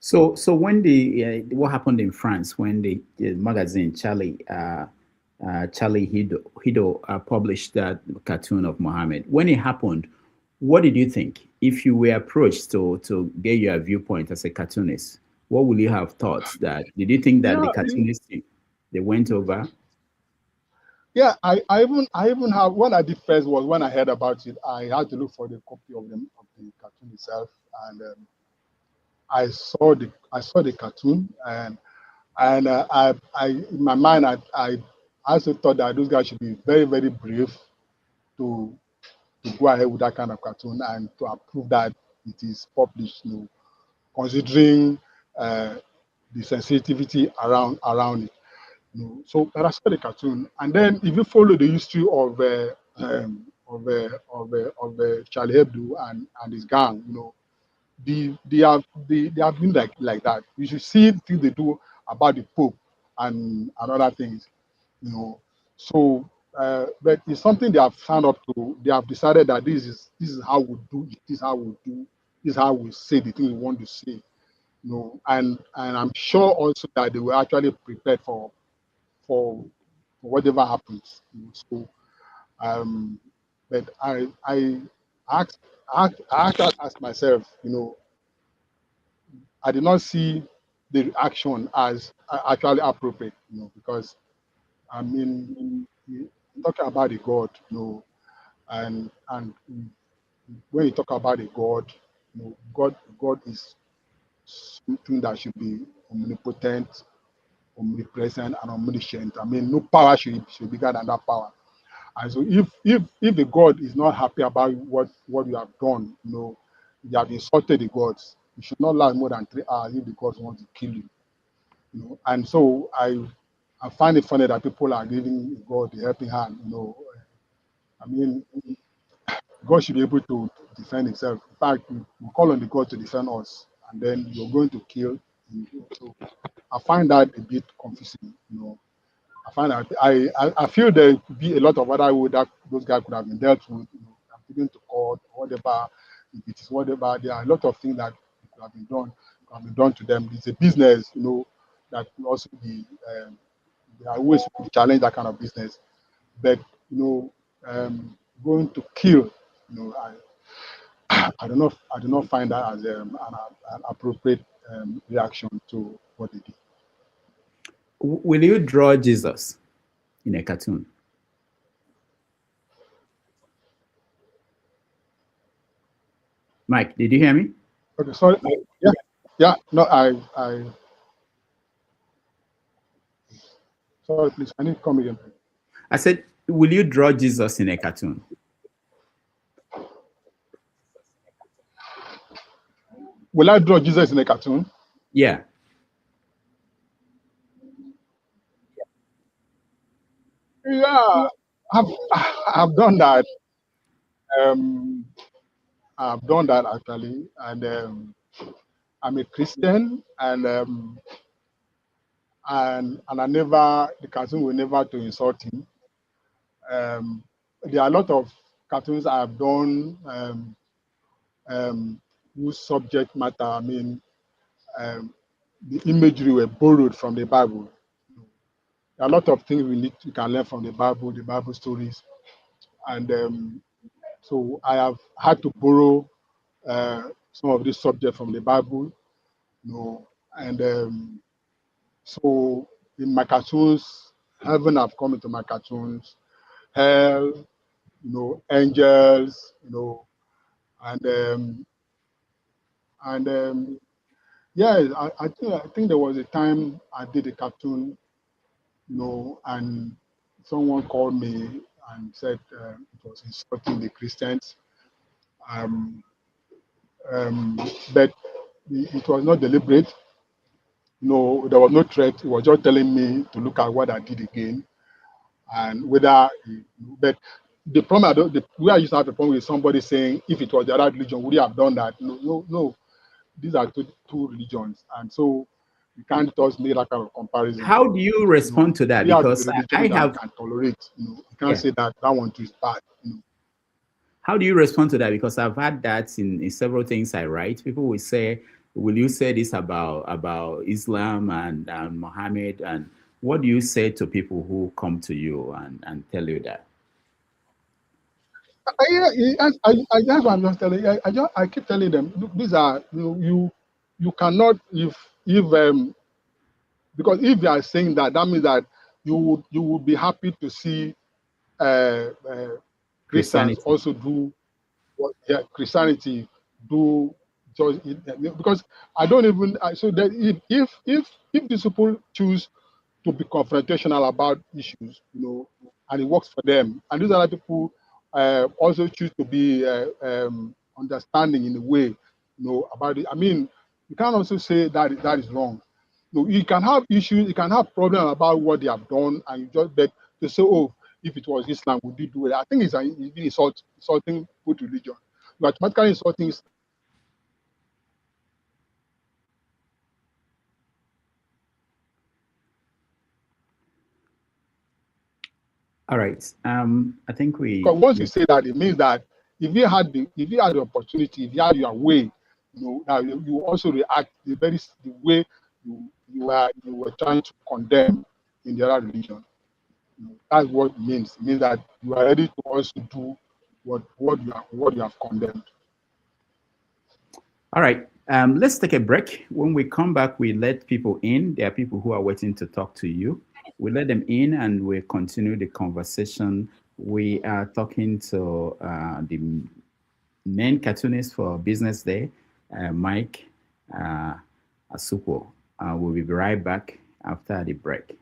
So when the what happened in France when the magazine Charlie Hido published that cartoon of Mohammed, when it happened, what did you think? If you were approached to get your viewpoint as a cartoonist, what would you have thought? That did you think that Yeah, the cartoonists they went over? yeah. I even have what I did first was when I heard about it, I had to look for the copy of the cartoon itself, and I saw the cartoon, and I in my mind I also thought that those guys should be very very brave to go ahead with that kind of cartoon and to approve that it is published, considering uh, the sensitivity around it. So but I saw the cartoon, and then if you follow the history of Charlie Hebdo and his gang, they have been like that. You should see things they do about the Pope and other things, you know. So, but it's something they have signed up to. They have decided that this is how we do it. This is how we do. This is how we say the thing we want to say. And I'm sure also that they were actually prepared for whatever happens. So, um, but I asked I asked myself, I did not see the reaction as actually appropriate, because I mean, you talking about a God, and when you talk about a God, God is something that should be omnipotent, omnipresent, and omniscient. I mean, no power should be greater than that power. And so, if the God is not happy about what you have done, you have insulted the gods. You should not last more than 3 hours if the gods want to kill you. And so I find it funny that people are giving God the helping hand. I mean, God should be able to defend himself. In fact, we call on the God to defend us, and then you're going to kill him. So I find that a bit confusing. I find that I feel there could be a lot of other way that those guys could have been dealt with, taken to court, or whatever. If it is whatever, there are a lot of things that could have been done to them. It's a business, that could also be. There are always challenge that kind of business, but you know, going to kill, I do not find that as an appropriate reaction to what they did. Will you draw Jesus in a cartoon? Mike, did you hear me? Okay, sorry. Yeah, yeah. No, I. Sorry, please. I need to come again. I said, will you draw Jesus in a cartoon? Will I draw Jesus in a cartoon? Yeah. Yeah, I've I've done that. Um, I've done that actually, and I'm a Christian, and I never the cartoon will never to insult him. Um, there are a lot of cartoons I have done whose subject matter, I mean, the imagery were borrowed from the Bible. There are a lot of things we can learn from the Bible stories, and so I have had to borrow some of this subject from the Bible, and so in my cartoons, heaven have come into my cartoons, hell, angels, and yeah, I think there was a time I did a cartoon, and someone called me and said it was insulting the Christians, um, but it was not deliberate. There was no threat. It was just telling me to look at what I did again, and whether. But the problem, the way I used to have a problem with somebody saying, if it was the other religion, would you have done that? No, no, no. These are two religions, and so you can't just make that kind of comparison. How do you respond to that? We have Because the I religion that have. we can tolerate. You can't say that one too is bad. How do you respond to that? Because I've had that in several things I write. People will say, "Will you say this about Islam and Muhammad?" And what do you say to people who come to you and tell you that? That's what I'm just telling you. I keep telling them, look, these are you cannot if because if you are saying that, that means that you would be happy to see uh, uh, Christians Christianity. also do what Christianity do just because I don't even so that if these people choose to be confrontational about issues, and it works for them, and these other people also choose to be understanding in a way, about it. I mean, you can't also say that that is wrong. You can have issues, you can have problems about what they have done, and you just but to say, oh, if it was Islam, would you do it? I think it's insulting good religion. You automatically insulting. All right. I think Because once you say that, it means that if you had the opportunity, if you had your way, now you also react the way you were trying to condemn in the other religion. That's what it means. It means that you are ready to also do what you have condemned. All right. Let's take a break. When we come back, we let people in. There are people who are waiting to talk to you. We let them in and we continue the conversation. We are talking to the main cartoonist for Business Day, Mike Asukwo. We'll be right back after the break.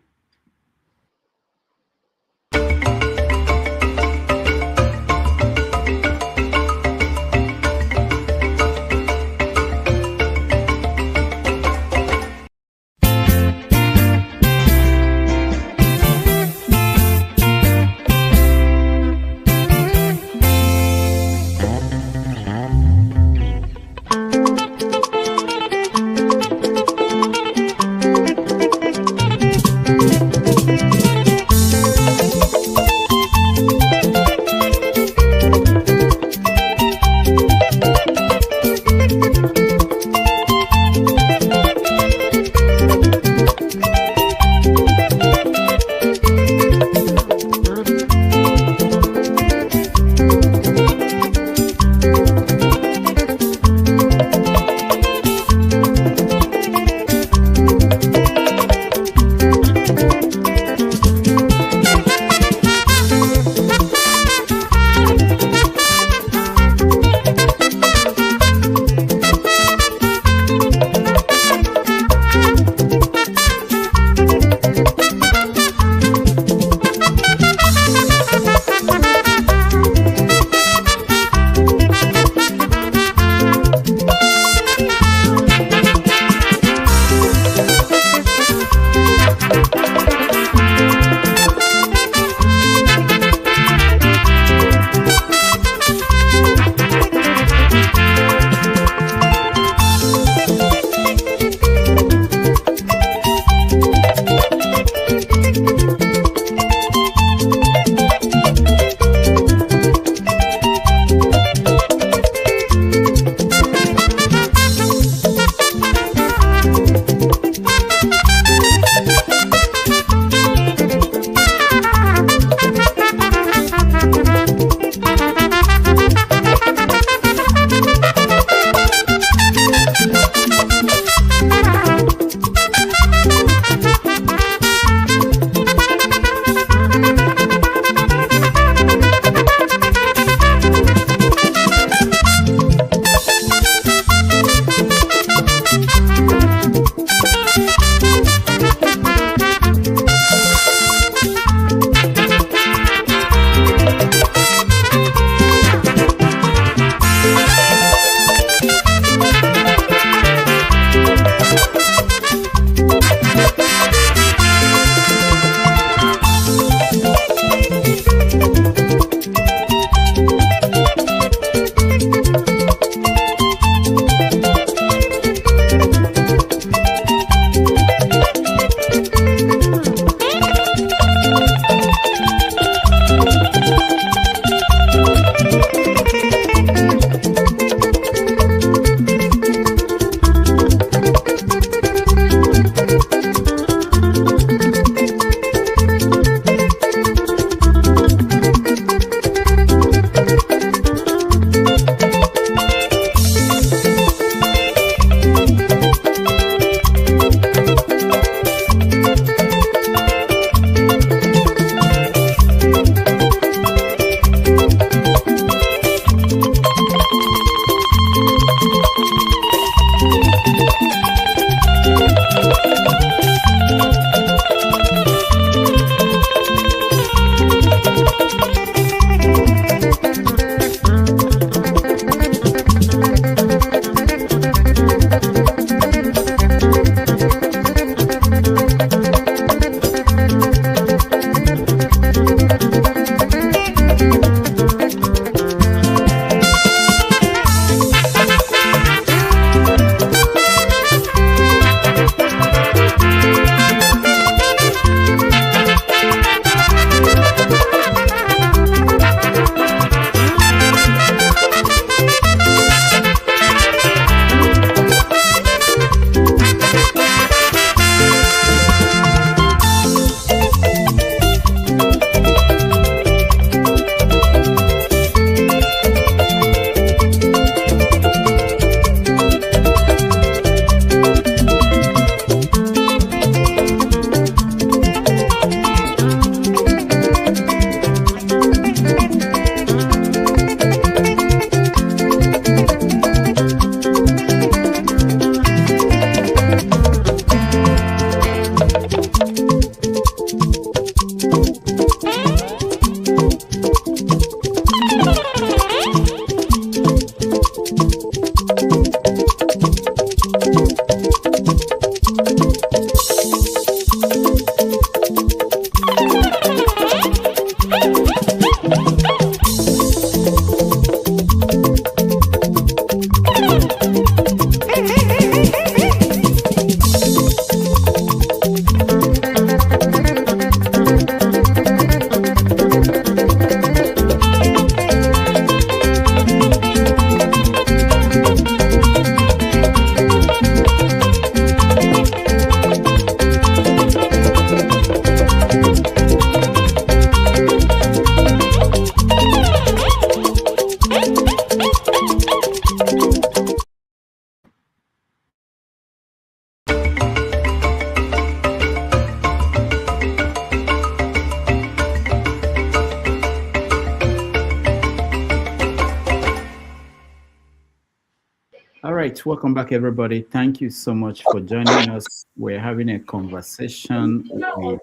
All right, welcome back, everybody. Thank you so much for joining us. We're having a conversation with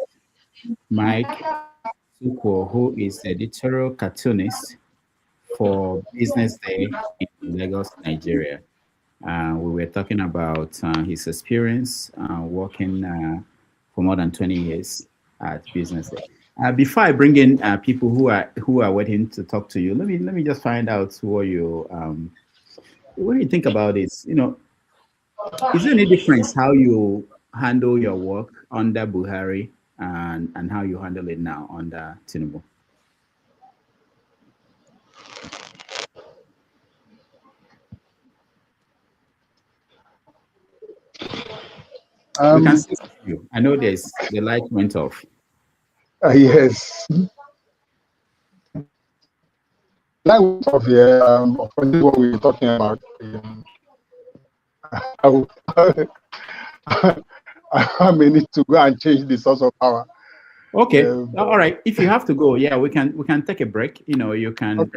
Mike Asukwo, who is editorial cartoonist for Business Day in Lagos, Nigeria. We were talking about his experience working for more than 20 years at Business Day. Before I bring in people who are waiting to talk to you, let me just find out what do you think about this? Is there any difference how you handle your work under Buhari and how you handle it now under Tinubu? We can see you. I know the light went off. Yes. Light went off here. Of course, this is what we were talking about. I may need to go and change the source of power. Okay. All right. If you have to go, yeah, we can take a break. You can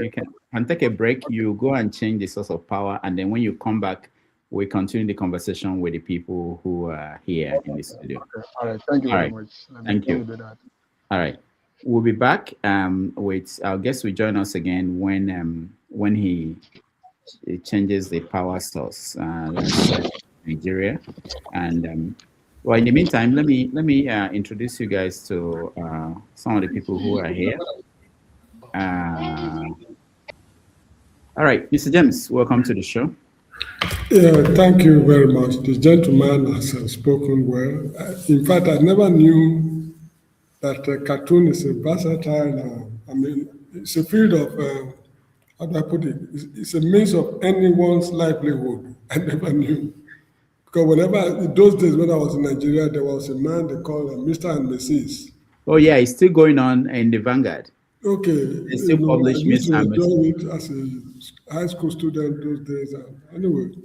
take a break. You go and change the source of power, and then when you come back, we continue the conversation with the people who are here in the studio. Okay. All right. Thank you very much. Thank you. All right. We'll be back with our guest will join us again when he changes the power source. That's Nigeria. And well, in the meantime, let me introduce you guys to some of the people who are here. All right, Mr. James, welcome to the show. Yeah, thank you very much. The gentleman has spoken well. In fact, I never knew that cartoon is a versatile. I mean, it's a field of how do I put it? It's a means of anyone's livelihood. I never knew. Because whenever, in those days when I was in Nigeria, there was a man they called Mr. and Mrs. Oh, yeah, it's still going on in the Vanguard. Okay. They still publish I used to Mr. and enjoy Mrs. it as a high school student those days. Anyway,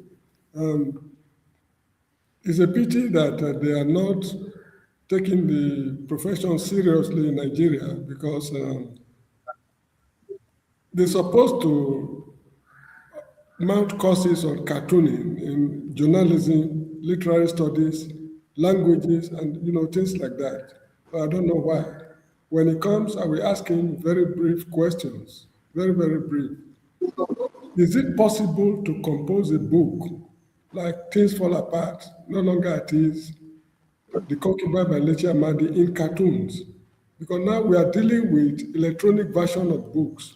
it's a pity that they are not taking the profession seriously in Nigeria because they're supposed to mount courses on cartooning in journalism, literary studies, languages, and things like that. But I don't know why. When it comes, I will ask him very brief questions, very, very brief. Is it possible to compose a book like Things Fall Apart, No Longer At Ease, The Concubine by Lechi Amadi in cartoons? Because now we are dealing with electronic version of books.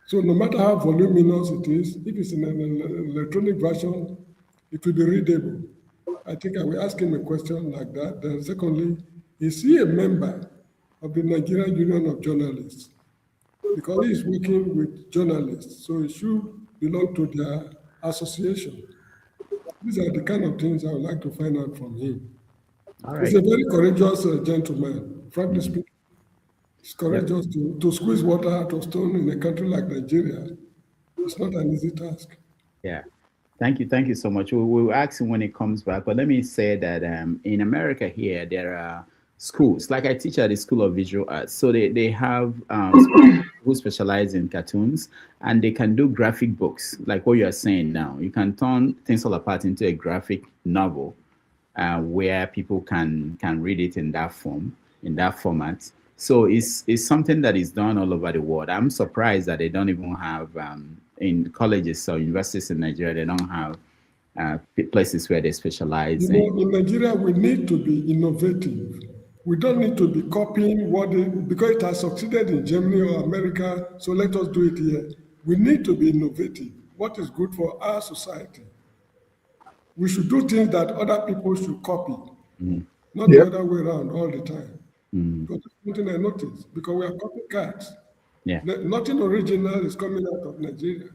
So no matter how voluminous it is, if it's in an electronic version, it will be readable. I think I will ask him a question like that. Then secondly, is he a member of the Nigerian Union of Journalists, because he is working with journalists, so it should belong to their association. These are the kind of things I would like to find out from him. All He's right. a very courageous gentleman, frankly speaking. He's courageous to squeeze water out of stone in a country like Nigeria. It's not an easy task. Yeah. Thank you so much. We'll ask him when he comes back. But let me say that in America here, there are schools. Like I teach at the School of Visual Arts. So they have who specialize in cartoons, and they can do graphic books, like what you are saying now. You can turn Things Fall Apart into a graphic novel where people can read it in that form, in that format. So it's something that is done all over the world. I'm surprised that they don't even have in colleges or universities in Nigeria. They don't have places where they specialize You know, in Nigeria, we need to be innovative. We don't need to be copying because it has succeeded in Germany or America, so let us do it here. We need to be innovative. What is good for our society? We should do things that other people should copy, not the other way around all the time. Because that's something I noticed, because we are copycats. Yeah. Nothing original is coming out of Nigeria.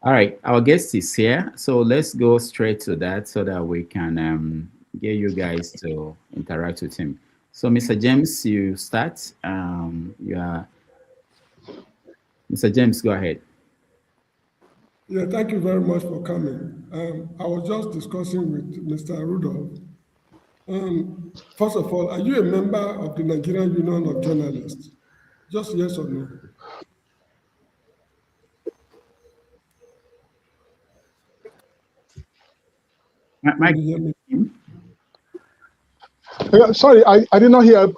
All right, our guest is here, so let's go straight to that so that we can get you guys to interact with him. So, Mr. James, you start. Mr. James, go ahead. Yeah, thank you very much for coming. I was just discussing with Mr. Rudolph. First of all, are you a member of the Nigerian Union of Journalists? Just yes or no? Mike, Can you hear me? Sorry, I did not hear.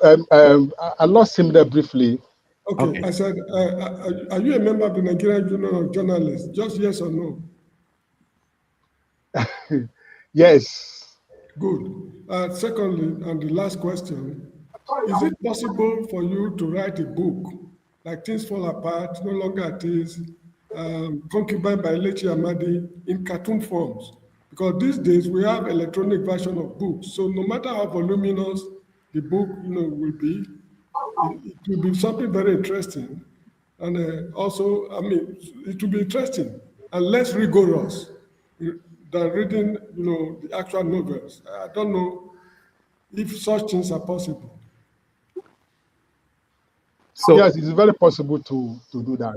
I lost him there briefly. Okay, I said, are you a member of the Nigerian Union of Journalists? Just yes or no? Yes. Good. Secondly, and the last question, is it possible for you to write a book like Things Fall Apart, No Longer It Is, Concubine by Lechi Amadi in cartoon forms? Because these days we have electronic version of books. So no matter how voluminous the book will be, it will be something very interesting. And also, I mean, it will be interesting and less rigorous than reading, the actual novels. I don't know if such things are possible. so Yes, it's very possible to do that.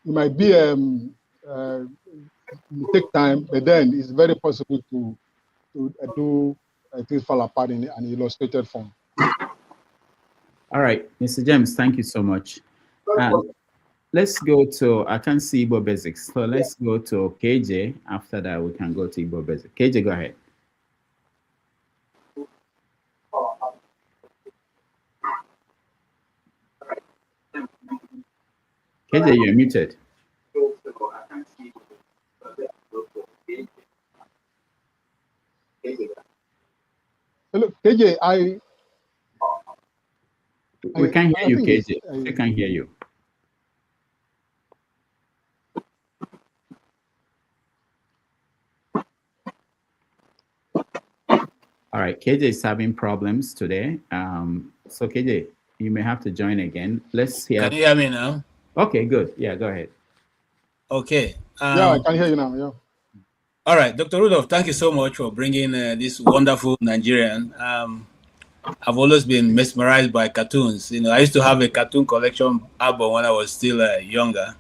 It might be take time, but then it's very possible to do Things Fall Apart in an illustrated form. all right, Mr. James, thank you so much. Let's go to, I can see Igbo Basics. So let's go to KJ. After that, we can go to Igbo Basics. KJ, go ahead. KJ, you're muted. Look, KJ, We can't hear you, think KJ. We can't hear you. All right, KJ is having problems today. So KJ, you may have to join again. Let's hear. Can you hear me now? Okay, good. Yeah, go ahead. Okay. Yeah, I can hear you now. Yeah. All right, Dr. Rudolph, thank you so much for bringing this wonderful Nigerian. I've always been mesmerized by cartoons. I used to have a cartoon collection album when I was still younger.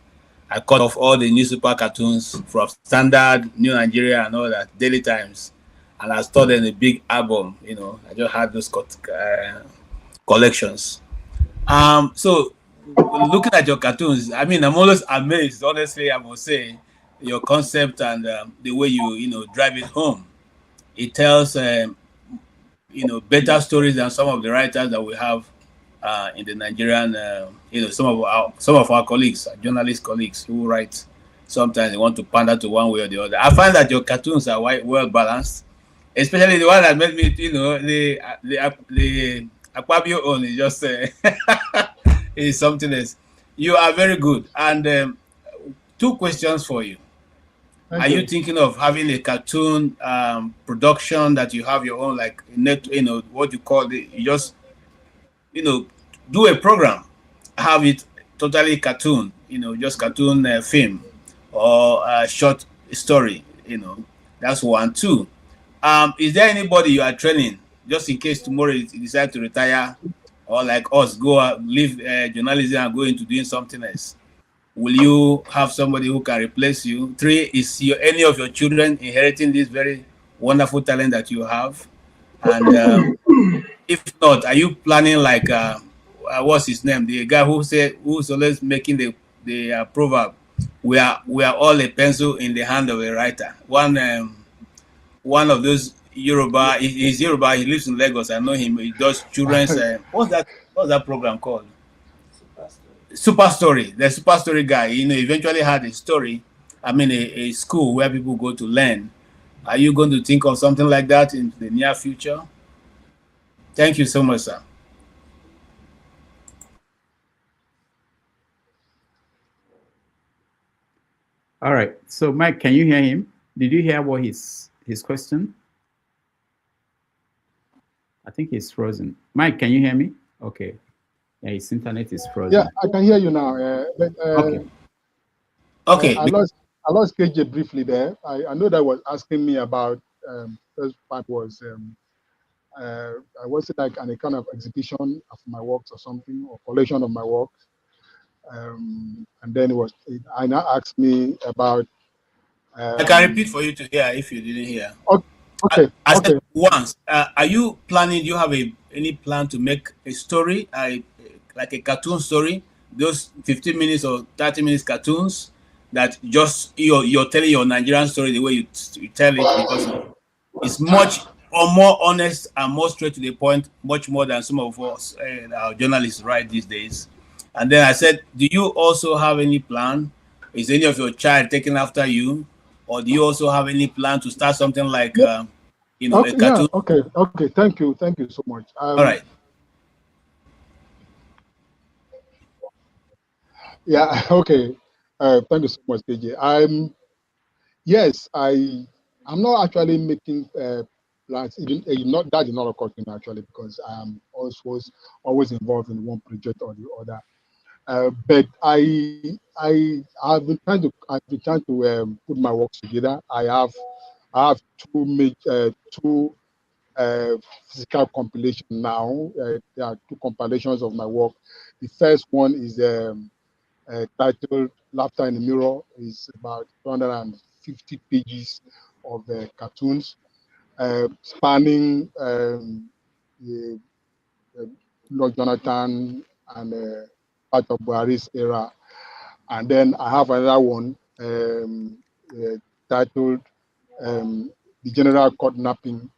I cut off all the newspaper cartoons from Standard, New Nigeria, and all that, Daily Times, and I stored in a big album. I just had those collections. So looking at your cartoons, I mean, I'm always amazed. Honestly, I must say, your concept and the way you drive it home. It tells better stories than some of the writers that we have in the Nigerian. Some of our colleagues, journalist colleagues, who write. Sometimes they want to pander to one way or the other. I find that your cartoons are well balanced, especially the one that made me, the Aquabio on is just is something else. You are very good. And two questions for you. Are you thinking of having a cartoon production that you have your own, like what you call it? You just do a program, have it totally cartoon, just cartoon film or a short story. That's one. Two, is there anybody you are training just in case tomorrow you decide to retire, or like us go leave journalism and go into doing something else? Will you have somebody who can replace you? Three, is any of your children inheriting this very wonderful talent that you have? And if not, are you planning like what's his name? The guy who's always making the proverb, we are all a pencil in the hand of a writer. One of those Yoruba, he's Yoruba. He lives in Lagos. I know him. He does children's. What's that program called? Super Story. The Super Story guy. Eventually had a story. I mean, a school where people go to learn. Are you going to think of something like that in the near future? Thank you so much, sir. All right. So, Mike, can you hear him? Did you hear what his question? I think he's frozen. Mike, can you hear me? Okay. Yeah, his internet is frozen. Yeah, I can hear you now. Okay. Okay. I lost KJ briefly there. I know that was asking me about first part was was it like a kind of exhibition of my works or something, or collection of my works? And then I now asked me about. I can repeat for you to hear if you didn't hear. Okay, I said okay. once. Are you planning? Do you have any plan to make a story, like a cartoon story? Those 15 minutes or 30 minutes cartoons that just you're telling your Nigerian story the way you tell it, because it's much or more honest and more straight to the point, much more than some of us our journalists write these days. And then I said, do you also have any plan? Is any of your child taken after you, or do you also have any plan to start something like a Okay, yeah, cartoon? okay. Thank you so much. All right. Yeah, okay. Thank you so much, KJ. Yes, I'm not actually making plans. Not that did not occur to me actually, because I'm always involved in one project or the other. But I've been trying to put my works together. I have two physical compilation now. There are two compilations of my work. The first one is titled "Laughter in the Mirror." Is about 250 pages of cartoons spanning the Lord Jonathan and part of Buhari's era. And then I have another one titled The General Kidnapping.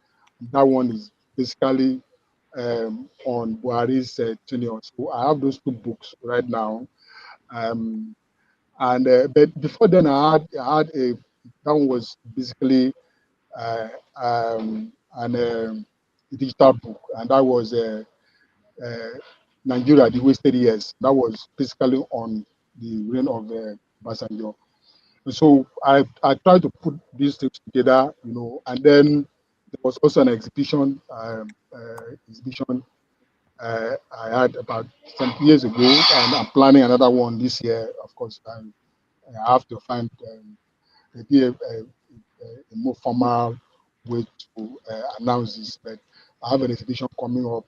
That one is basically on Buhari's tenure. So I have those two books right now. Um, and but before then, I had that one was basically uh, an digital book, and that was uh, Nigeria, the Wasted Years. That was basically on the reign of Basanjo. So I tried to put these things together, and then there was also an exhibition I had about some years ago, and I'm planning another one this year. Of course, I have to find maybe a more formal way to announce this, but I have an exhibition coming up,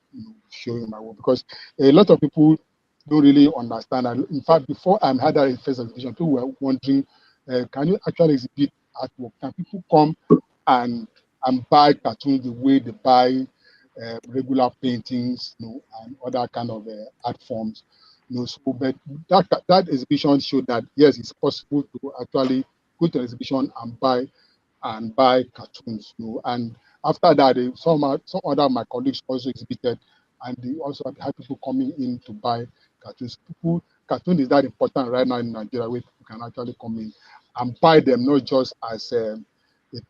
showing my work, because a lot of people don't really understand. And in fact, before I had that first exhibition, people were wondering, can you actually exhibit artwork? Can people come and buy cartoons the way they buy regular paintings, and other kind of art forms? So, but that exhibition showed that yes, it's possible to actually go to an exhibition and buy cartoons. And after that, some other of my colleagues also exhibited, and they also had people coming in to buy cartoons. Cartoon is that important right now in Nigeria, where people can actually come in and buy them, not just as a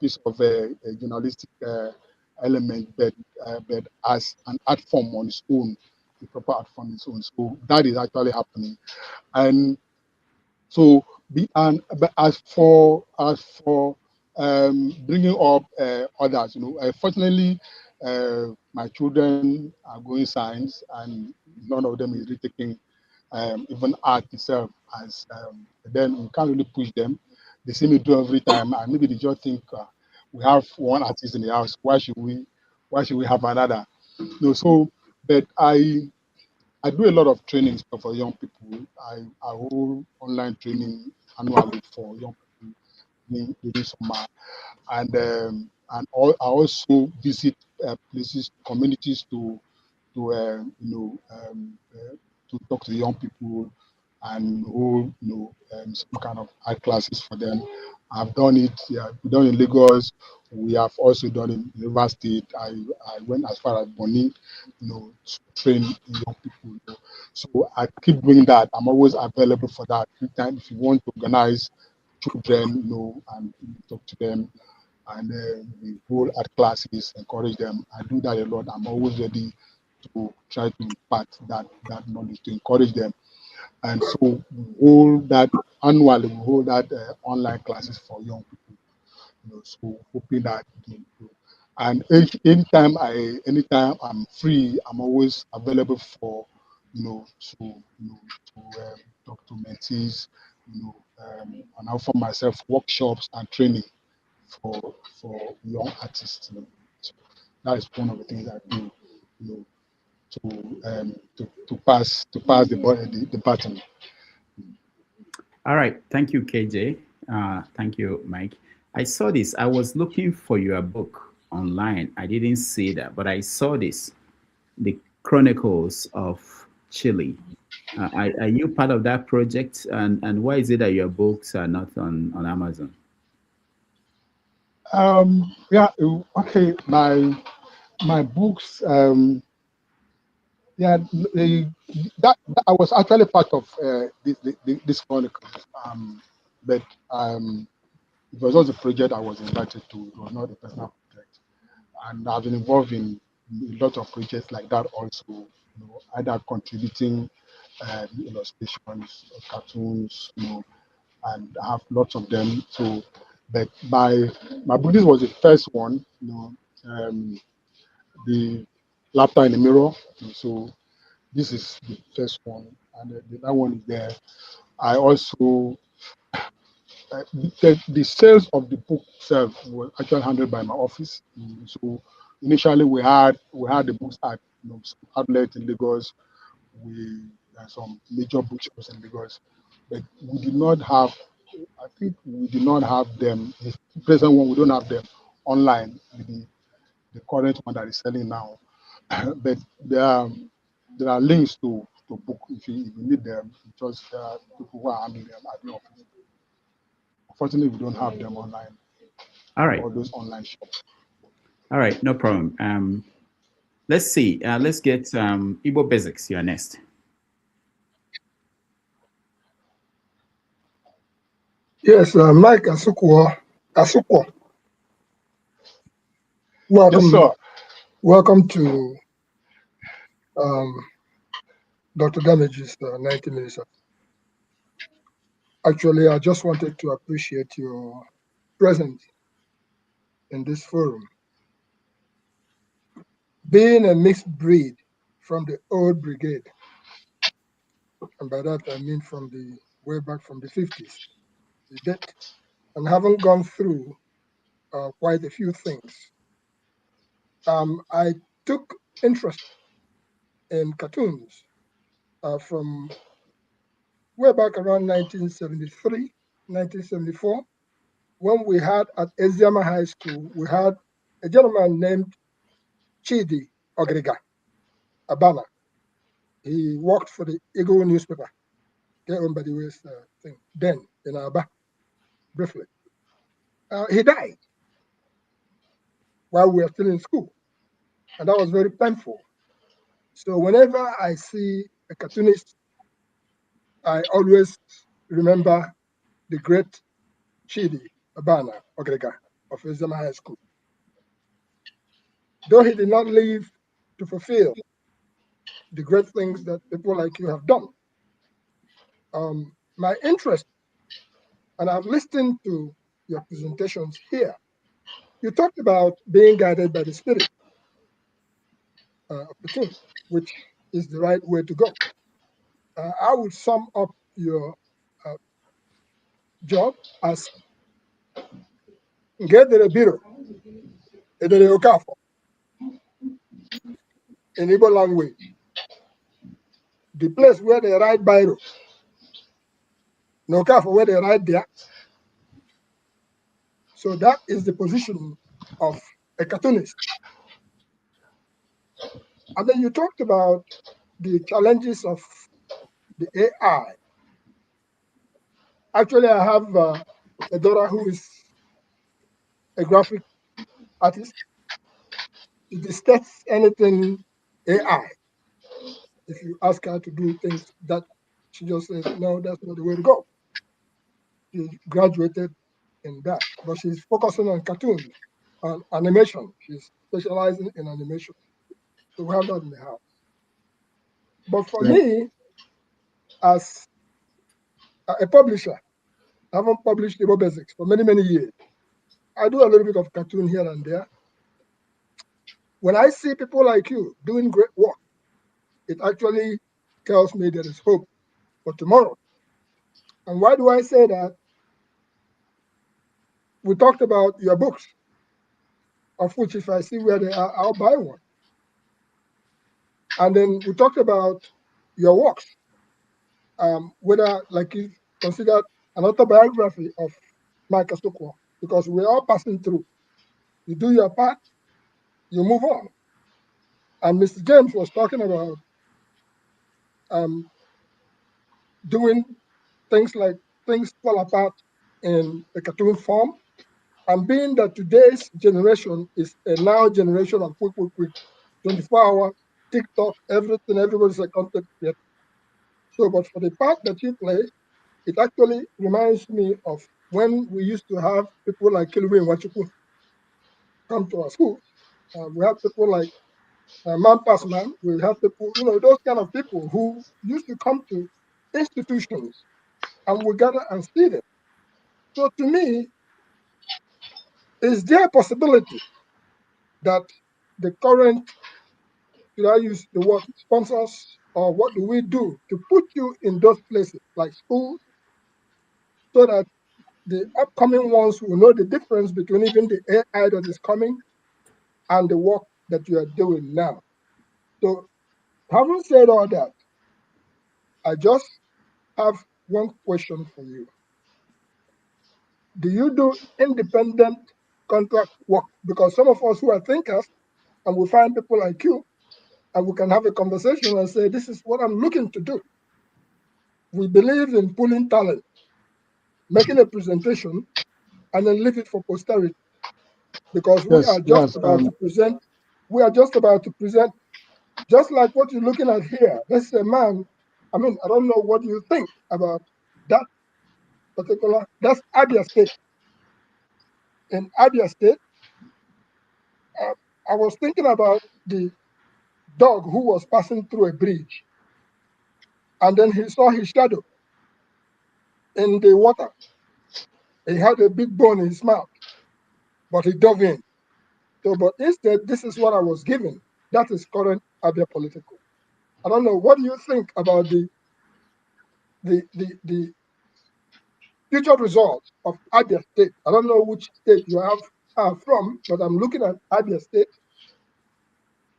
piece of a journalistic element, but as an art form on its own, a proper art form on its own. So that is actually happening. And so but as for bringing up others, fortunately, My children are going science, and none of them is really taking even art itself as. Then we can't really push them. They see me do every time, and maybe they just think we have one artist in the house. Why should we? Why should we have another? No, so but I do a lot of trainings for young people. I hold online training annually for young people during summer, and I also visit places, communities to talk to the young people and hold some kind of art classes for them. I've done it. Yeah, we've done in Lagos. We have also done in River State. I went as far as Bonny, to train young people. So I keep doing that. I'm always available for that. Anytime if you want to organize children, and talk to them, and we hold art classes, encourage them. I do that a lot. I'm always ready to try to impart that knowledge to encourage them. And so we hold that annually. We hold that online classes for young people. So hoping that and anytime I'm free, I'm always available for to talk to mentees, and offer myself workshops and training for young artists. So that is one of the things I do, to pass the baton. All right. Thank you, KJ. Thank you, Mike. I saw this. I was looking for your book online. I didn't see that, but I saw this, The Chronicles of Chile. Are you part of that project? And why is it that your books are not on Amazon? Yeah, okay. My books. Yeah, that I was actually part of this chronicle, but it was also a project I was invited to. It was not a personal project, and I've been involved in a lot of projects like that also. Either contributing illustrations, cartoons, and I have lots of them. So, but my book, this was the first one. The laughter in the mirror. So this is the first one, and the other one is there. I also the sales of the book itself was actually handled by my office. So initially we had the books at some outlet in Lagos. We some major bookshops in Lagos, but we did not have. I think we did not have them. The present one we don't have them online with the current one that is selling now. But there are links to book if you need them. Just people who are handling them at the office. Unfortunately, we don't have them online. All right. All those online shops. All right. No problem. Let's see. Let's get Igbo Basics. You're next. Yes, Mike Asukwo. Asukwo. Yes, Welcome, sir. welcome to um, Dr. Damage's 90 minutes. Actually, I just wanted to appreciate your presence in this forum. Being a mixed breed from the old brigade, and by that I mean from the way back from the 50s, the debt, and having gone through quite a few things, I took interest in cartoons from way back around 1973, 1974, when we had at Eziama High School, we had a gentleman named Chidi Ogrega Abana. He worked for the Eagle newspaper, owned by the West thing, then in Aba, briefly. He died while we were still in school, and that was very painful. So whenever I see a cartoonist, I always remember the great Chidi Abana Ogrega of Eziama High School. Though he did not live to fulfill the great things that people like you have done, my interest, and I've listened to your presentations here, you talked about being guided by the Spirit. cartoon, which is the right way to go. I would sum up your job as get the biro, the okafo in Igbo language, the place where they write biro, no okafo where they write there. So that is the position of a cartoonist. And then you talked about the challenges of the AI. Actually, I have a daughter who is a graphic artist. She detests anything AI. If you ask her to do things that she just says, no, that's not the way to go. She graduated in that, but she's focusing on cartoons, on animation. She's specializing in animation. So we have that in the house. But for me, as a publisher, I haven't published Igbo Basics for many, many years. I do a little bit of cartoon here and there. When I see people like you doing great work, it actually tells me there is hope for tomorrow. And why do I say that? We talked about your books, of which if I see where they are, I'll buy one. And then we talked about your works, whether like you consider an autobiography of Mike Asukwo, because we're all passing through. You do your part, you move on. And Mr. James was talking about doing things like things fall apart in a cartoon form. And being that today's generation is a now generation of quick, 24-hour, TikTok, everything, everybody's a content creator. So, but for the part that you play, it actually reminds me of when we used to have people like Kilwe and Wachuku come to our school. We have people like Man Passman, we have people, those kind of people who used to come to institutions and we gather and see them. So to me, is there a possibility that the current, should I use the word sponsors, or what do we do to put you in those places like schools so that the upcoming ones will know the difference between even the AI that is coming and the work that you are doing now? So having said all that, I just have one question for you. Do you do independent contract work? Because some of us who are thinkers, and we find people like you, and we can have a conversation and say, this is what I'm looking to do. We believe in pulling talent, making a presentation, and then leave it for posterity. Because we are just about to present, just like what you're looking at here. This is a man, I don't know what you think about that particular, that's Abia State. In Abia State, I was thinking about the dog who was passing through a bridge, and then he saw his shadow in the water. He had a big bone in his mouth, but he dove in. So, but instead, this is what I was given. That is current Abia political. I don't know. What do you think about the future results of Abia State? I don't know which state you are from, but I'm looking at Abia State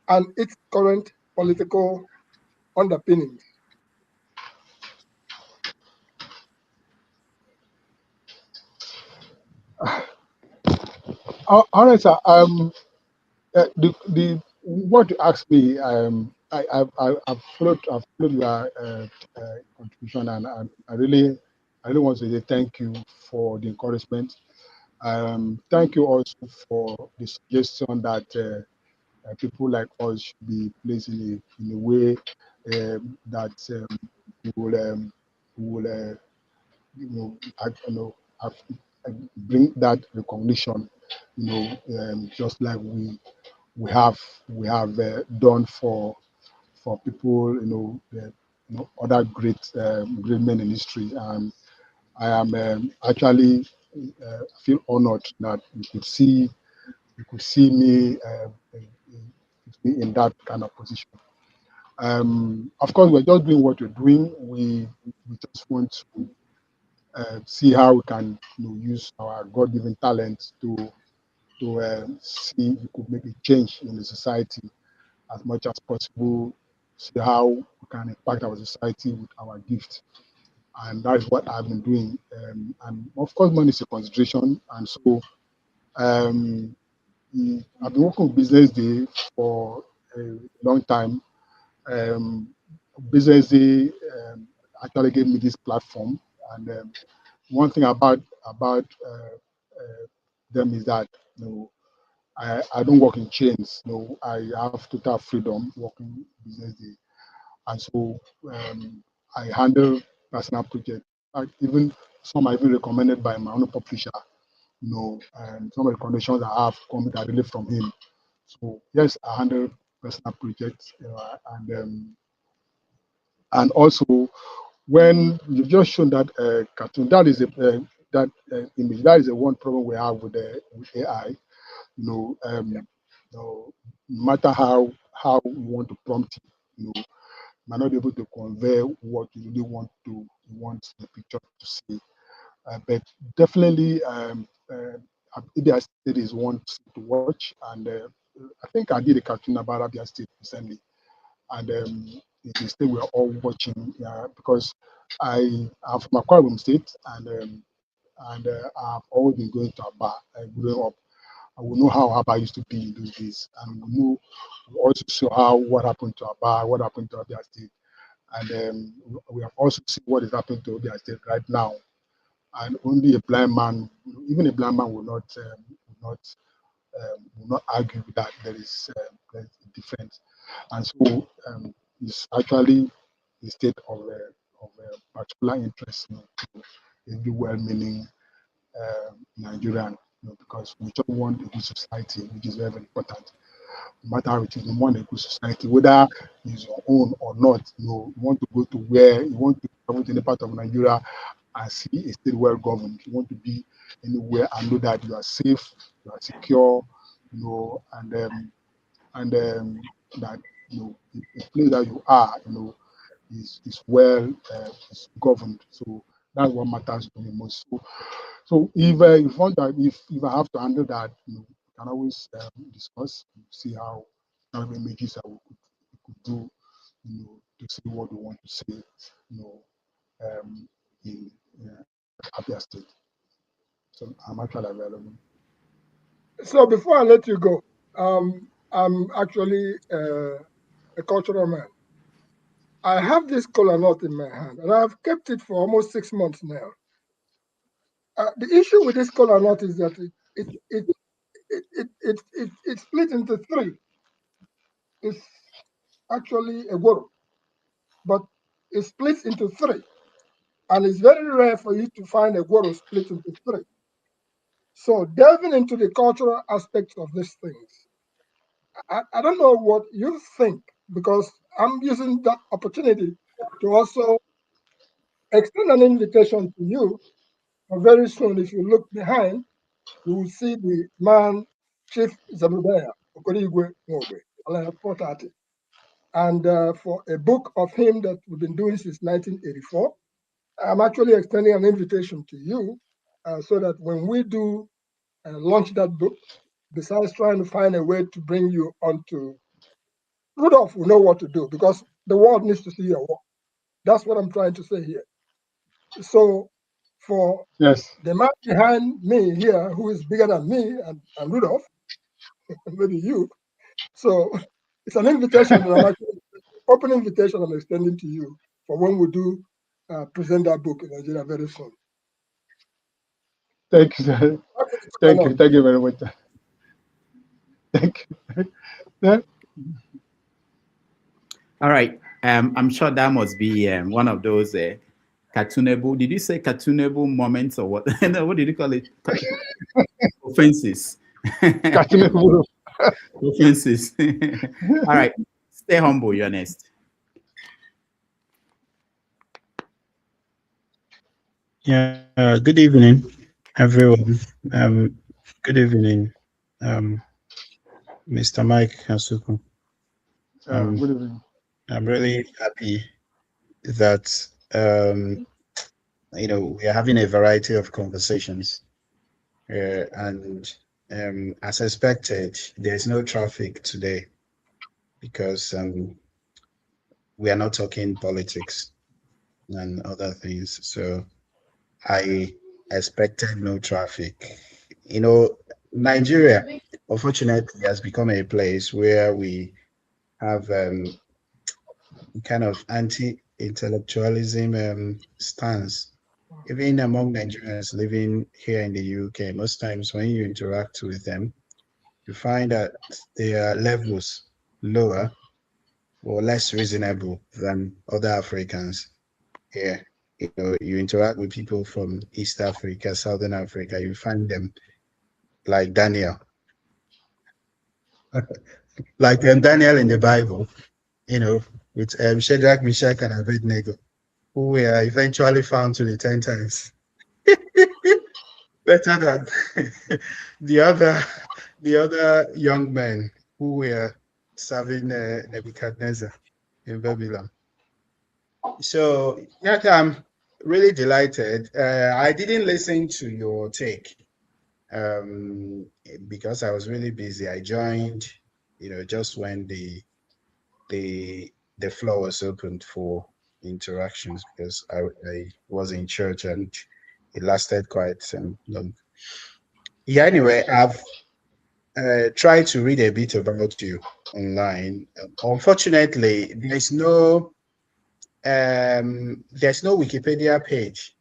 and its current political underpinnings. All right, sir. The what you asked me, I've followed your contribution, and I really want to say thank you for the encouragement. Thank you also for the suggestion that people like us should be placed in a way that we will bring that recognition, just like we have done for people, other great men in history. And I am actually feel honored that you could see me be in that kind of position. Of course, we're just doing what we're doing. We just want to see how we can use our God-given talent to see if we could make a change in the society as much as possible. See how we can impact our society with our gift, and that is what I've been doing. And of course, money is a consideration, and so I've been working with Business Day for a long time. Business Day actually gave me this platform, and one thing about them is that I don't work in chains. I have total freedom working Business Day, and so I handle personal projects. Even some are even recommended by my own publisher. And some of the conditions I have come directly from him. So yes, I handle personal projects, and also when you've just shown that cartoon, that is that image. That is the one problem we have with AI. No matter how you want to prompt it, might not be able to convey what you really want the picture to see. But definitely, Abia State is one to watch, and I think I did a cartoon about Abia State recently, and it is still we're all watching because I'm from Akwa Ibom State, and I've always been going to Aba growing up. I will know how Aba used to be in those days, and we also saw what happened to Aba, what happened to Abia State, and we have also seen what is happening to Abia State right now. And only a blind man, even a blind man, will not argue with that. There's a difference, and so it's actually a state of particular interest to every well-meaning Nigerian, because we just want a good society, which is very, very important. No matter how it is, we want a good society, whether it's your own or not. You want to go to where you want to travel to any part of Nigeria and see a state well governed. You want to be anywhere and know that you are safe, you are secure, and that the place that you are, is well is governed. So that's what matters to me most. So if I have to handle that, we can always discuss, see how kind of images that we could do, to see what we want to say, in Abia State. So I'm actually available. So before I let you go, I'm actually a cultural man. I have this kola nut in my hand, and I've kept it for almost 6 months now. The issue with this kola nut is that it split into three. It's actually a guru, but it splits into three, and it's very rare for you to find a guru split into three. So delving into the cultural aspects of these things, I don't know what you think, because I'm using that opportunity to also extend an invitation to you. Very soon, if you look behind, you will see the man, Chief Zabudaya, Okorigwe Ngogwe, 430. And for a book of him that we've been doing since 1984, I'm actually extending an invitation to you so that when we do launch that book, besides trying to find a way to bring you onto, Rudolph will know what to do, because the world needs to see your work. That's what I'm trying to say here. So for Yes. the man behind me here, who is bigger than me and Rudolph, maybe you. So it's an invitation that I'm actually, open invitation I'm extending to you for when we do present that book in Nigeria very soon. Thank you, sir. Thank you very much. Thank you. Yeah. All right. I'm sure that must be one of those cartoonable. Did you say cartoonable moments or what? No, what did you call it? Offenses. Offenses. All right. Stay humble. You're next. Yeah. Good evening, everyone. Good evening, Mr. Mike Asukwo. Um, Good evening. I'm really happy that we are having a variety of conversations, and as expected, there's no traffic today because we are not talking politics and other things. So I expected no traffic. You know, Nigeria, unfortunately, has become a place where we have kind of anti-intellectualism stance. Even among Nigerians living here in the UK, most times when you interact with them, you find that their levels lower or less reasonable than other Africans here. You interact with people from East Africa, Southern Africa, you find them like Daniel, like Daniel in the Bible, you know, with Shadrach, Meshach, and Abednego, who were eventually found to be 10 times better than the other young men who were serving Nebuchadnezzar in Babylon. So, yeah, I'm really delighted. I didn't listen to your take um, because I was really busy. I joined, just when the floor was opened for interactions because I was in church and it lasted quite long. Yeah, anyway, I've tried to read a bit about you online. Unfortunately, there's no Wikipedia page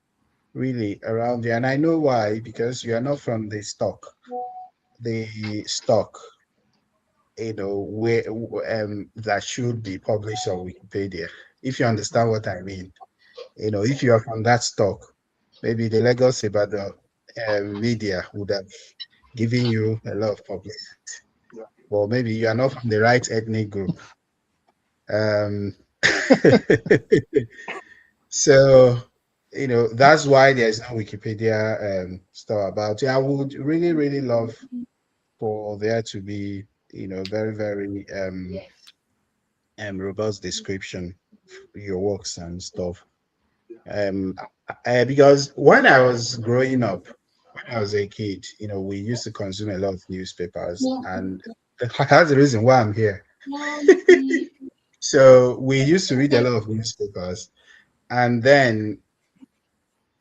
really around there, and I know why, because you are not from the stock, where that should be published on Wikipedia. If you understand what I mean, if you are from that stock, maybe the Lagos about the media would have given you a lot of publicity. Well, maybe you are not from the right ethnic group. Um, so, that's why there's no Wikipedia stuff about it. I would really, really love for there to be, very, very robust description of your works and stuff. Um, because when I was growing up, when I was a kid, we used to consume a lot of newspapers, and that's the reason why I'm here. So we used to read a lot of newspapers, and then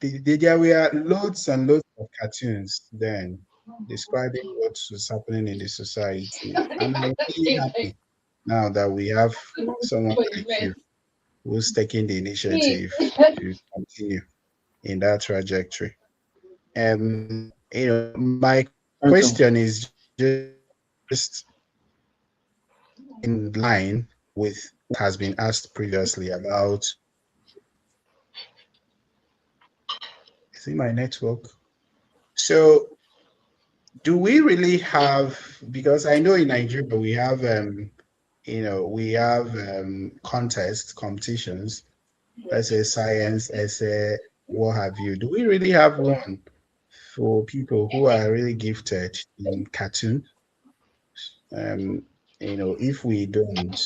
there were loads and loads of cartoons then describing what was happening in the society. And I'm really happy now that we have someone like you who's taking the initiative to continue in that trajectory. My Thank you. question is just in line with what has been asked previously about, is it my network? So do we really have, because I know in Nigeria we have contests, competitions, let's say science, essay, what have you. Do we really have one for people who are really gifted in cartoon? If we don't,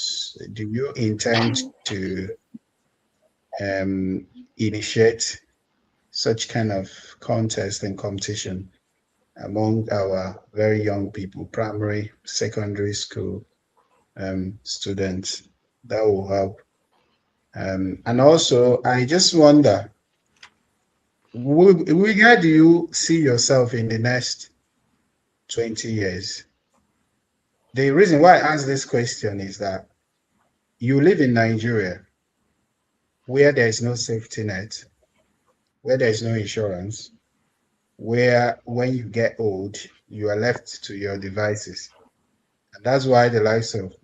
do you intend to initiate such kind of contest and competition among our very young people, primary, secondary school students? That will help. And also, I just wonder, where do you see yourself in the next 20 years? The reason why I ask this question is that you live in Nigeria, where there is no safety net, where there is no insurance, where when you get old, you are left to your devices. And that's why the likes of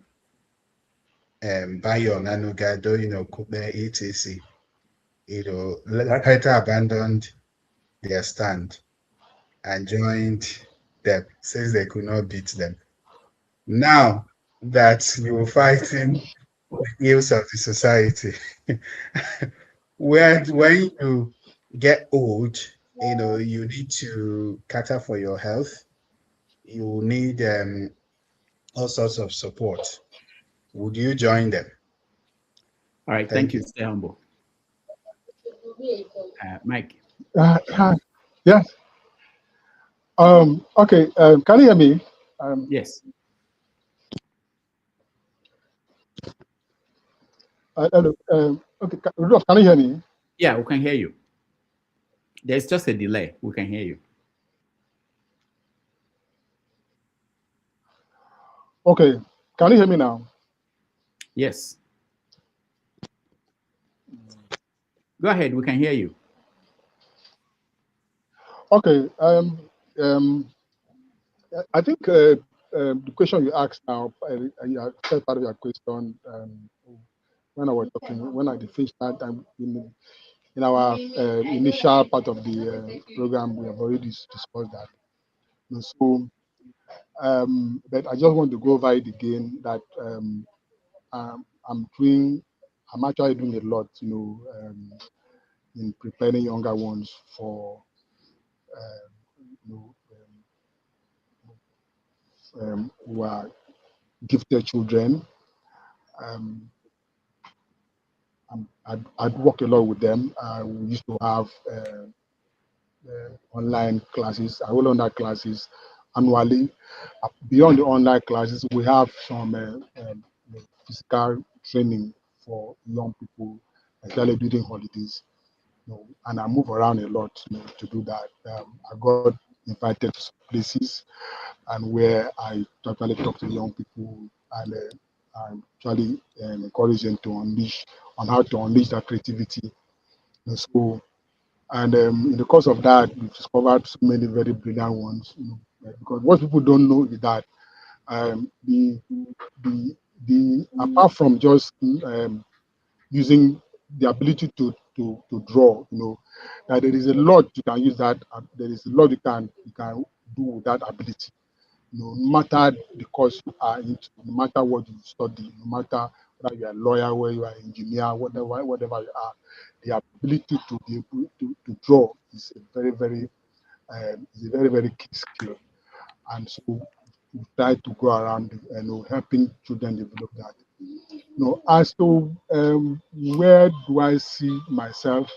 Bayo, Nanugado, Kube, etc., later abandoned their stand and joined them since they could not beat them. Now that you're fighting the ills of the society, when you get old, you need to cater for your health. You need all sorts of support. would you join them? All right, thank Thank you. you. Stay humble. Mike. Hi. Yes. Okay. Can you hear me? Yes. Hello. Okay. Rudolph, can you hear me? Yeah, we can hear you. There's just a delay. We can hear you. Okay. Can you hear me now? Yes. Go ahead. We can hear you. Okay. I think the question you asked now, first part of your question, when I was talking, when I finished that, in our initial part of the program, we have already discussed that. So, but I just want to go over it again. That I'm actually doing a lot, in preparing younger ones for, you know, who are gifted children. Um, I'd work a lot with them. We used to have online classes. I will online classes annually. Beyond the online classes, we have some physical training for young people, especially during holidays. And I move around a lot, to do that. I got invited to some places and where I totally talk to young people and I actually encourage them to unleash on how to unleash their creativity in school. And in the course of that, we've discovered so many very brilliant ones. Because what people don't know is that um, the the apart from just using the ability to draw, that there is a lot you can use that. There is a lot you can do with that ability. No matter the course you are into, no matter what you study, no matter whether you are a lawyer, whether you are an engineer, whatever you are, the ability to be able to draw is a very, very key skill. And so we try to go around, helping children develop that. As to where do I see myself,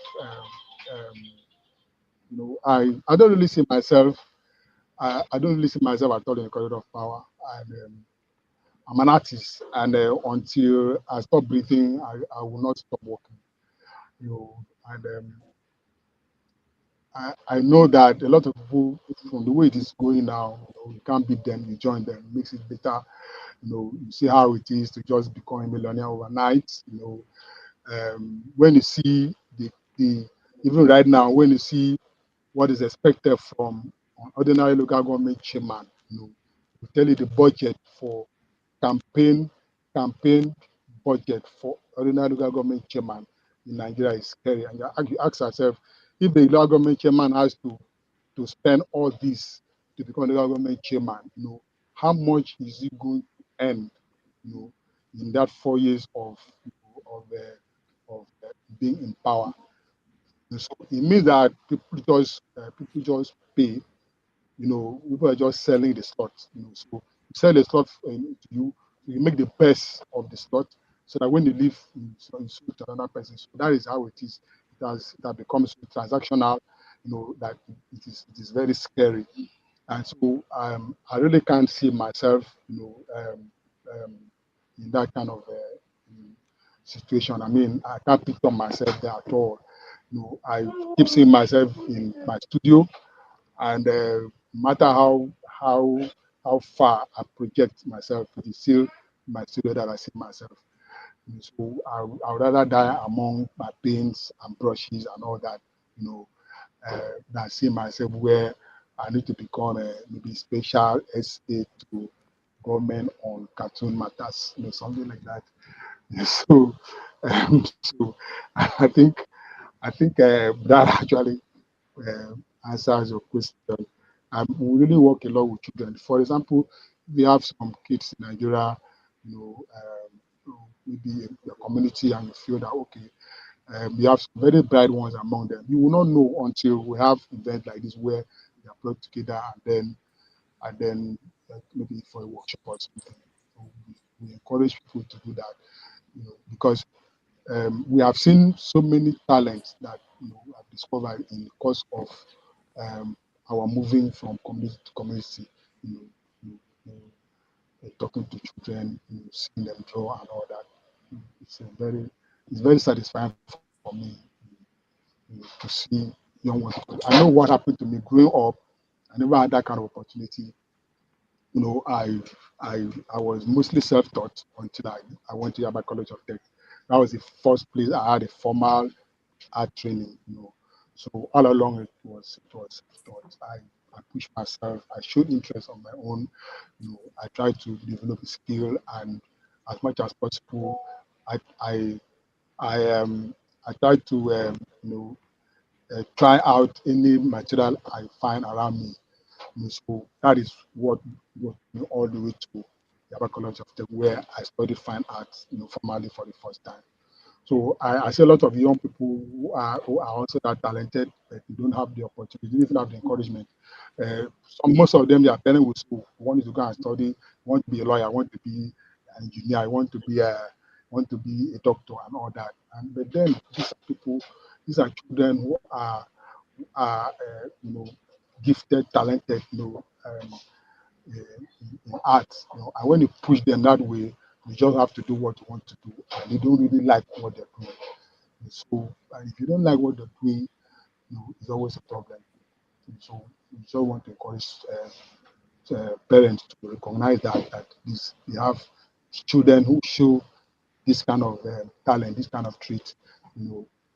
I don't really see myself. I don't really see myself at all in the corridor of power. And I'm an artist, and until I stop breathing, I will not stop working. And I know that a lot of people, from the way it is going now, you can't beat them, you join them, makes it better. You see how it is to just become a millionaire overnight. When you see the even right now, when you see what is expected from an ordinary local government chairman, to tell you the budget for campaign campaign budget for ordinary local government chairman in Nigeria is scary. And you ask yourself, if the local government chairman has to spend all this to become the local government chairman, how much is he going to earn, in that 4 years of being in power? And so it means that people just pay. People are just selling the slot. So you sell the slot to you, you make the best of the slot, so that when you leave, you sell to another person. So that is how it is. It has become so transactional. That it is very scary. And so I really can't see myself, in that kind of situation. I mean, I can't picture myself there at all. I keep seeing myself in my studio, and no matter how far I project myself, it is still my studio that I see myself. So I would rather die among my paints and brushes and all that, than see myself where I need to become maybe special SA to government on cartoon matters, something like that. So I think that actually uh, answers your question. We really work a lot with children. For example, we have some kids in Nigeria, maybe in your community, and you feel that okay, we have some very bright ones among them. You will not know until we have events like this where they are brought together and then maybe for a workshop or something. we encourage people to do that, because we have seen so many talents that we have discovered in the course of our moving from community to community, you know, you talking to children, seeing them draw and all that. It's very satisfying for me, to see young ones. I know what happened to me growing up. I never had that kind of opportunity. You know, I was mostly self-taught until I went to Yaba College of Tech. That was the first place I had a formal art training. So all along it was taught. I pushed myself. I showed interest on my own. I tried to develop a skill, and as much as possible, I I I I tried to try out any material I find around me. So that is what got me all the way to Yaba College of Tech, where I studied fine arts, formally for the first time. So I see a lot of young people who are also that talented, but they don't have the opportunity, they don't have the encouragement. Most of them, they are parents with school. Want to go and study, want to be a lawyer, want to be an engineer, want to be a doctor and all that. And but then these are children who are gifted, talented, in art. And when you push them that way, you just have to do what you want to do, and they don't really like what they're doing. So, and if you don't like what they're doing, it's always a problem. So, we just want to encourage parents to recognize that they have children who show this kind of talent, this kind of trait.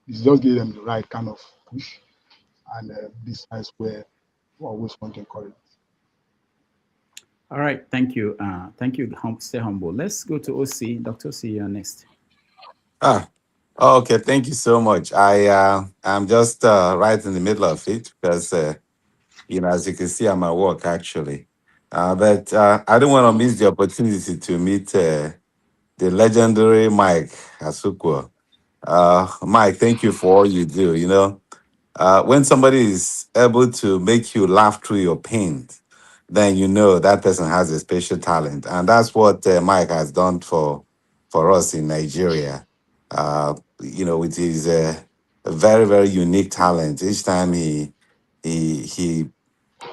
It's just give them the right kind of push, and this is where we always want to encourage. All right, thank you. Thank you. Stay humble. Let's go to OC. Dr. OC, you're next. Ah, okay. Thank you so much. I'm just right in the middle of it because as you can see, I'm at work actually. But I don't want to miss the opportunity to meet the legendary Mike Asukwo. Mike, thank you for all you do. When somebody is able to make you laugh through your pain, then you know that person has a special talent, and that's what Mike has done for us in Nigeria. With his very very unique talent. Each time he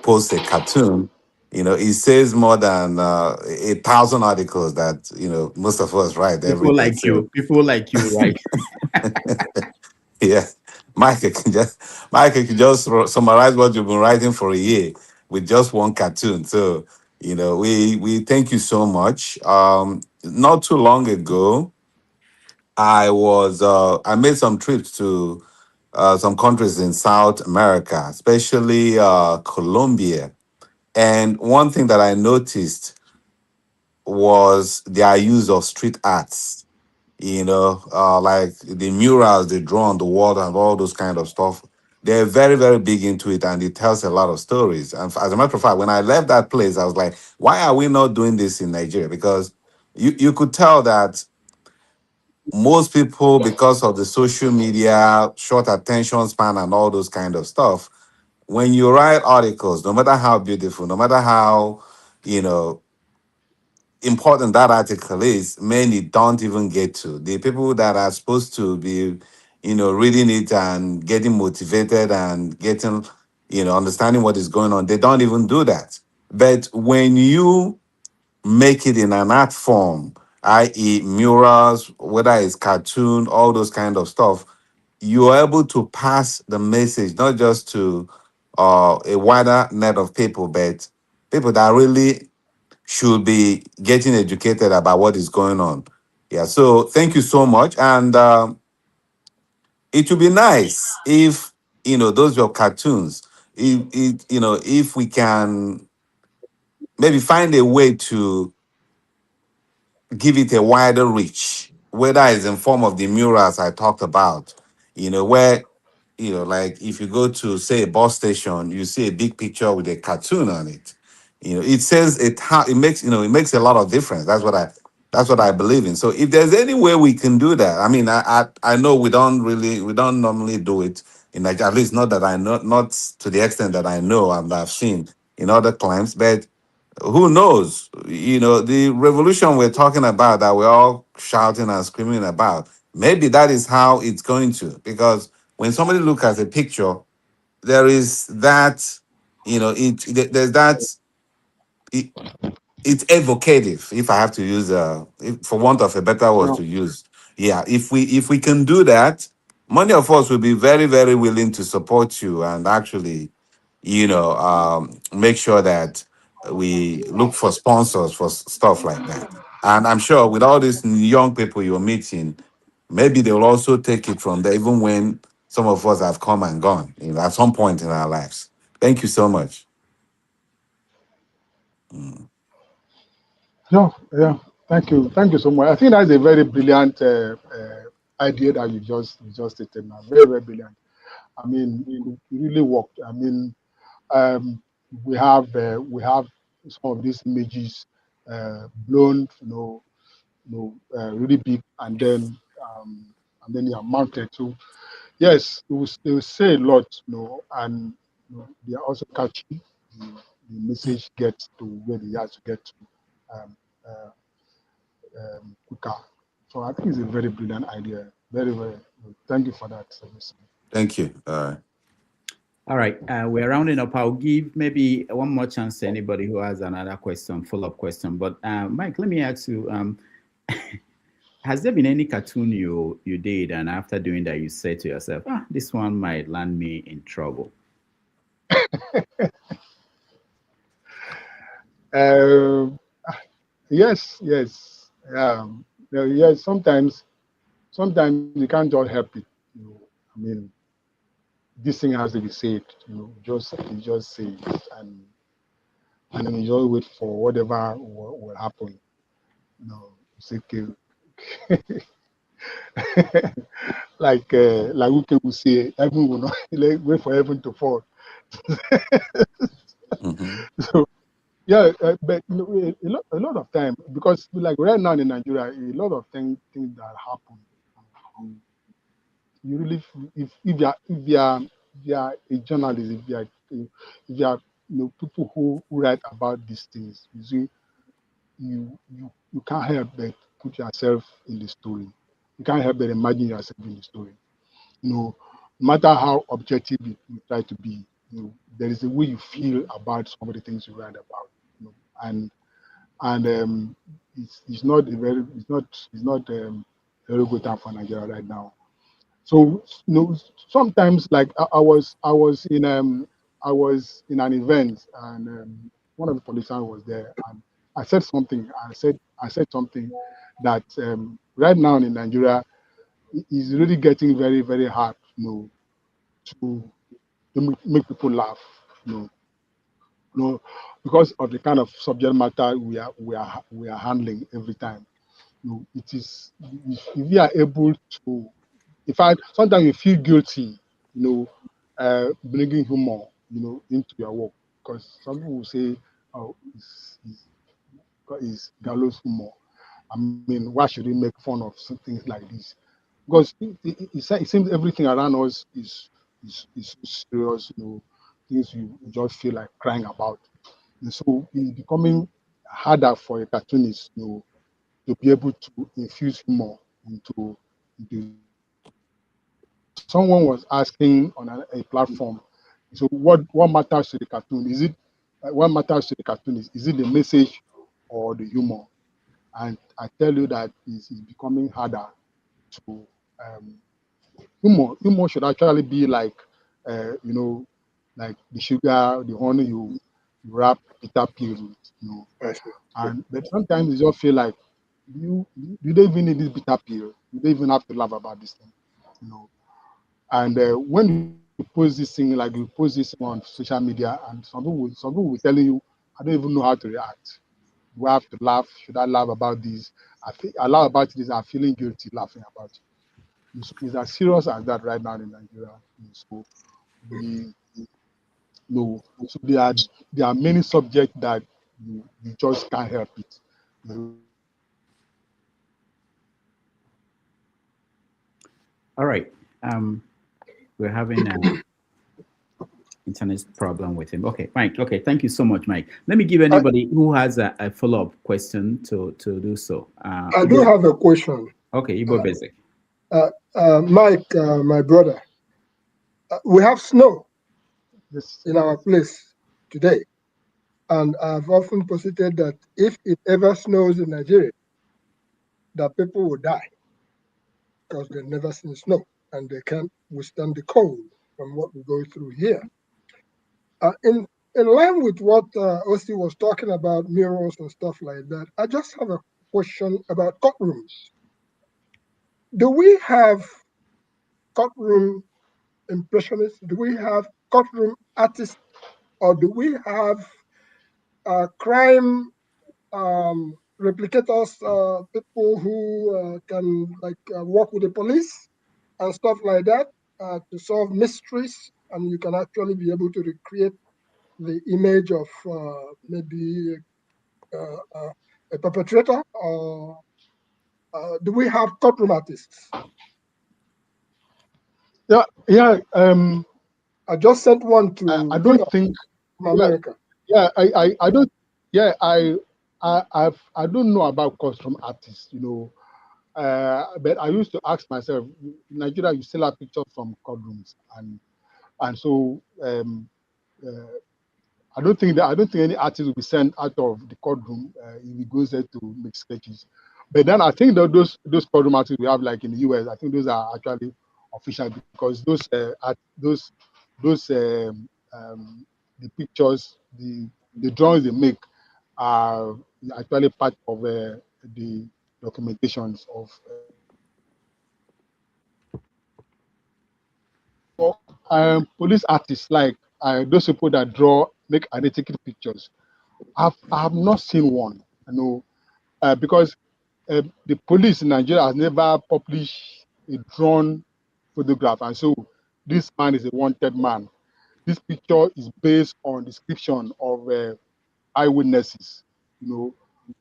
posts a cartoon, he says more than 1,000 articles that most of us write every day. So People like you, right? yeah, Michael can just summarize what you've been writing for a year with just one cartoon. So we thank you so much. Not too long ago, I made some trips to some countries in South America, especially Colombia. And one thing that I noticed was their use of street arts, like the murals they draw on the wall and all those kind of stuff. They're very, very big into it, and it tells a lot of stories. And as a matter of fact, when I left that place, I was like, why are we not doing this in Nigeria? Because you could tell that most people, because of the social media, short attention span, and all those kind of stuff, when you write articles, no matter how beautiful, no matter how, you know, important that article is, many don't even get to. The people that are supposed to be, reading it and getting motivated and getting, understanding what is going on, they don't even do that. But when you make it in an art form, i.e., murals, whether it's cartoon, all those kind of stuff, you're able to pass the message not just to a wider net of people, but people that really should be getting educated about what is going on. Yeah, so thank you so much. And it would be nice if, those were cartoons. If we can maybe find a way to give it a wider reach, whether it's in form of the murals I talked about, where, like if you go to, say, a bus station, you see a big picture with a cartoon on it. It says it makes, it makes a lot of difference. That's what I believe in. So if there's any way we can do that, I mean, I know we don't normally do it in Nigeria, at least not that I know, not to the extent that I know and I've seen in other climes, but who knows? The revolution we're talking about, that we're all shouting and screaming about, maybe that is how it's going to. Because when somebody looks at a picture, there is that, there's that. It's evocative, if I have to use for want of a better word Yeah. to use. Yeah, if we can do that, many of us will be very, very willing to support you, and actually, make sure that we look for sponsors for stuff like that. And I'm sure with all these young people you're meeting, maybe they will also take it from there, even when some of us have come and gone, at some point in our lives. Thank you so much. Yeah, yeah. Thank you so much. I think that's a very brilliant idea that you just stated now. Very, very brilliant. I mean, it really worked. I mean, um, we have some of these images blown, really big, and then they are mounted. So yes, it will say a lot, and they are also catchy. The message gets to where they have to get to um, uh, quicker. So I think it's a very brilliant idea. Very, very good. Thank you for that. Service. Thank you. All right, we're rounding up. I'll give maybe one more chance to anybody who has another question, follow-up question. But Mike, let me ask you: has there been any cartoon you did, and after doing that, you said to yourself, this one might land me in trouble? Um, yes, yes, yes. Sometimes you can't just help it. I mean, this thing has to be said. You just say it, and then you just wait for whatever will happen. It's okay. like we will say, heaven will not like, wait for heaven to fall. Mhm. So yeah, but a lot of time, because like right now in Nigeria, a lot of things that happen. um, You really, if you are a journalist, if you are people who write about these things, you see, you can't help but put yourself in the story. You can't help but imagine yourself in the story. No matter how objective you try to be, there is a way you feel about some of the things you write about. And it's not a very good time for Nigeria right now. So sometimes, like I was in an event, and one of the politicians was there, and I said something. I said something that right now in Nigeria is really getting very, very hard, to make people laugh, you know, because of the kind of subject matter we are handling every time. It is, if you are able to, in fact, sometimes you feel guilty, bringing humor, into your work, because some people will say, "Oh, it's gallows humor." I mean, why should we make fun of some things like this? Because it seems everything around us is so serious, things you just feel like crying about. And so it's becoming harder for a cartoonist, to be able to infuse humor into someone was asking on a platform. So what matters to the cartoon? What matters to the cartoon is it the message or the humor? And I tell you that it's becoming harder to um, humor should actually be like uh, you know like the sugar, the honey you wrap bitter pill with, Yes. and but sometimes you just feel like you don't even need this bitter pill. You don't even have to laugh about this thing, you know. And when you post this thing, like you post this thing on social media, and some people will telling you, I don't even know how to react. Do I have to laugh? Should I laugh about this? I laugh about this. I'm feeling guilty laughing about it. It's as serious as that right now in Nigeria. So we know. So there are many subjects that you just can't help it. You All right. We're having internet problem with him. Okay, Mike. Okay, thank you so much, Mike. Let me give anybody who has a follow-up question to do so. I do have a question. Okay, Igbo Basic. Mike, my brother, we have snow in our place today. And I've often posited that if it ever snows in Nigeria, that people will die because they've never seen snow and they can't withstand the cold from what we go through here. In line with what Osi was talking about, mirrors and stuff like that, I just have a question about courtrooms. Do we have courtroom impressionists? Do we have courtroom artists? Or do we have crime replicators, people who can work with the police and stuff like that to solve mysteries, and you can actually be able to recreate the image of maybe a perpetrator? Or do we have courtroom artists? Yeah. I just sent one to. I don't think from America. Yeah, I don't. Yeah, I don't know about costume artists, but I used to ask myself, in Nigeria, you still have pictures from courtrooms, and so I don't think any artist will be sent out of the courtroom if he goes there to make sketches. But then I think that those courtroom artists we have, like in the US, I think those are actually official, because those the pictures, the drawings they make are actually part of the documentations of. Police artists, like those people that make identical pictures. I have not seen one. Because the police in Nigeria has never published a drawn photograph, and so this man is a wanted man. This picture is based on description of eyewitnesses,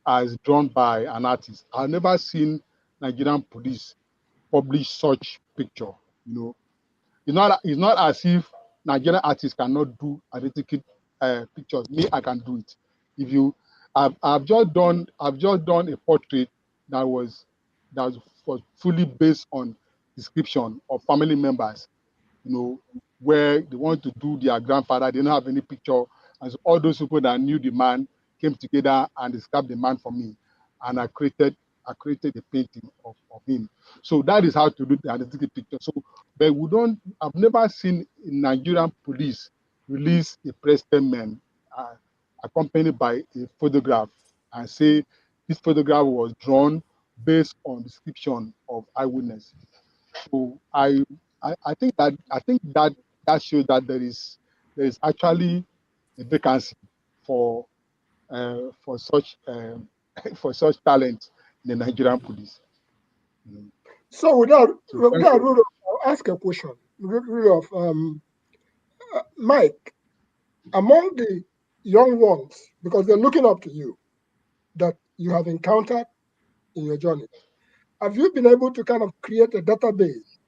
as drawn by an artist. I've never seen Nigerian police publish such picture. It's not as if Nigerian artists cannot do identical pictures. Me, I can do it. If you, I've just done a portrait that was fully based on description of family members, where they want to do their grandfather, they don't have any picture, and so all those people that knew the man came together and described the man for me, and I created a painting of him. So that is how to do the identity picture. So, but I've never seen Nigerian police release a press statement accompanied by a photograph and say this photograph was drawn based on description of eyewitness. So I think that shows that there is actually a vacancy for such for such talent in the Nigerian police. So without Rudolph, I'll ask a question. Rudolph, Mike, among the young ones, because they're looking up to you, that you have encountered in your journey, have you been able to kind of create a database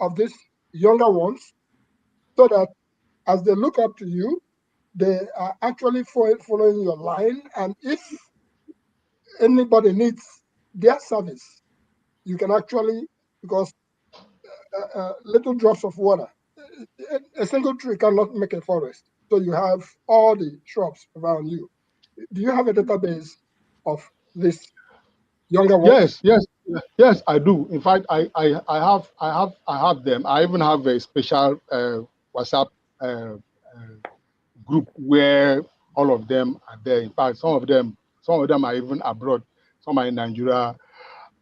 of these younger ones so that as they look up to you, they are actually following your line? And if anybody needs their service, you can actually, because little drops of water, a single tree cannot make a forest. So you have all the shrubs around you. Do you have a database of this younger ones? Yes, I do. In fact, I have them. I even have a special WhatsApp group where all of them are there. In fact, some of them are even abroad. Some are in Nigeria,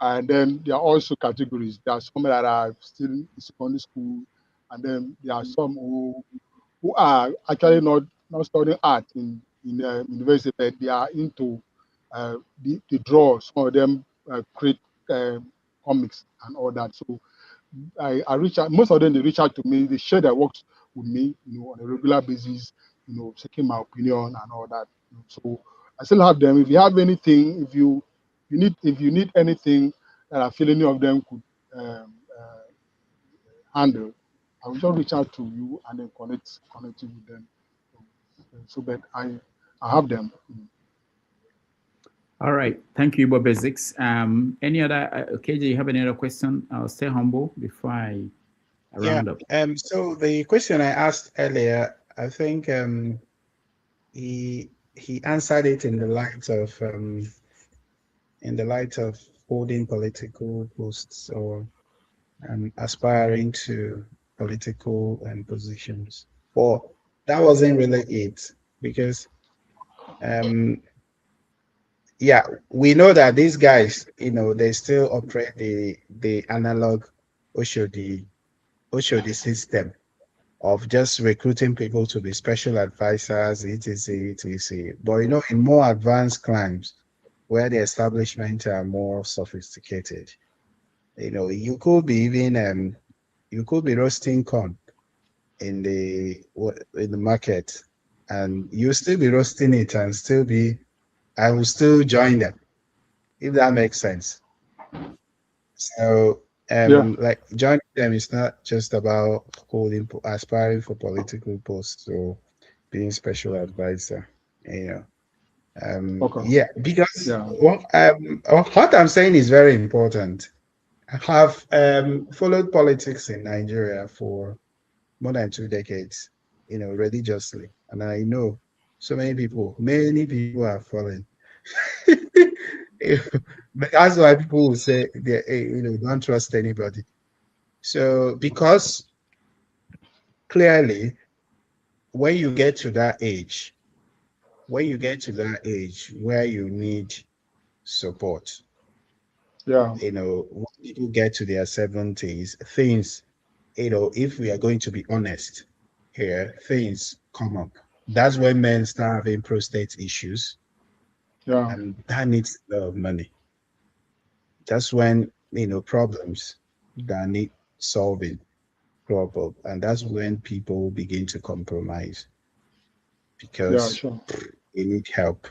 and then there are also categories. There are some that are still in secondary school, and then there are some who are actually not studying art in university, but they are into the draw. Some of them create comics and all that. So I reach out. Most of them, they reach out to me. They share their works with me, on a regular basis. Seeking my opinion and all that. So I still have them. If you have anything, if you need anything that I feel any of them could handle, I will just reach out to you and then connect you with them. So that I have them. All right. Thank you, Bob Basics. Any other, KJ, you have any other question? I'll stay humble before I Yeah. round up. So the question I asked earlier, I think he answered it in the light of holding political posts or aspiring to political positions. But that wasn't really it because um yeah, we know that these guys, they still operate the analog Oshodi Oshodi system of just recruiting people to be special advisors, etc., etc. But in more advanced climes where the establishment are more sophisticated, you could be even you could be roasting corn in the market, and you still be roasting it and still be I will still join them if that makes sense. So Yeah. like joining them is not just about aspiring for political posts or being special advisor, you know. Okay. Yeah, because Yeah. what I'm saying is very important. I have followed politics in Nigeria for more than 2 decades, religiously. And I know many people are fallen. But that's why people will say don't trust anybody. So because clearly when you get to that age, where you need support, Yeah. when people get to their 70s, things, if we are going to be honest here, things come up. That's when men start having prostate issues, Yeah. and that needs a lot of money. That's when, problems that need solving crop up. And that's when people begin to compromise Yeah. because Sure. they need help.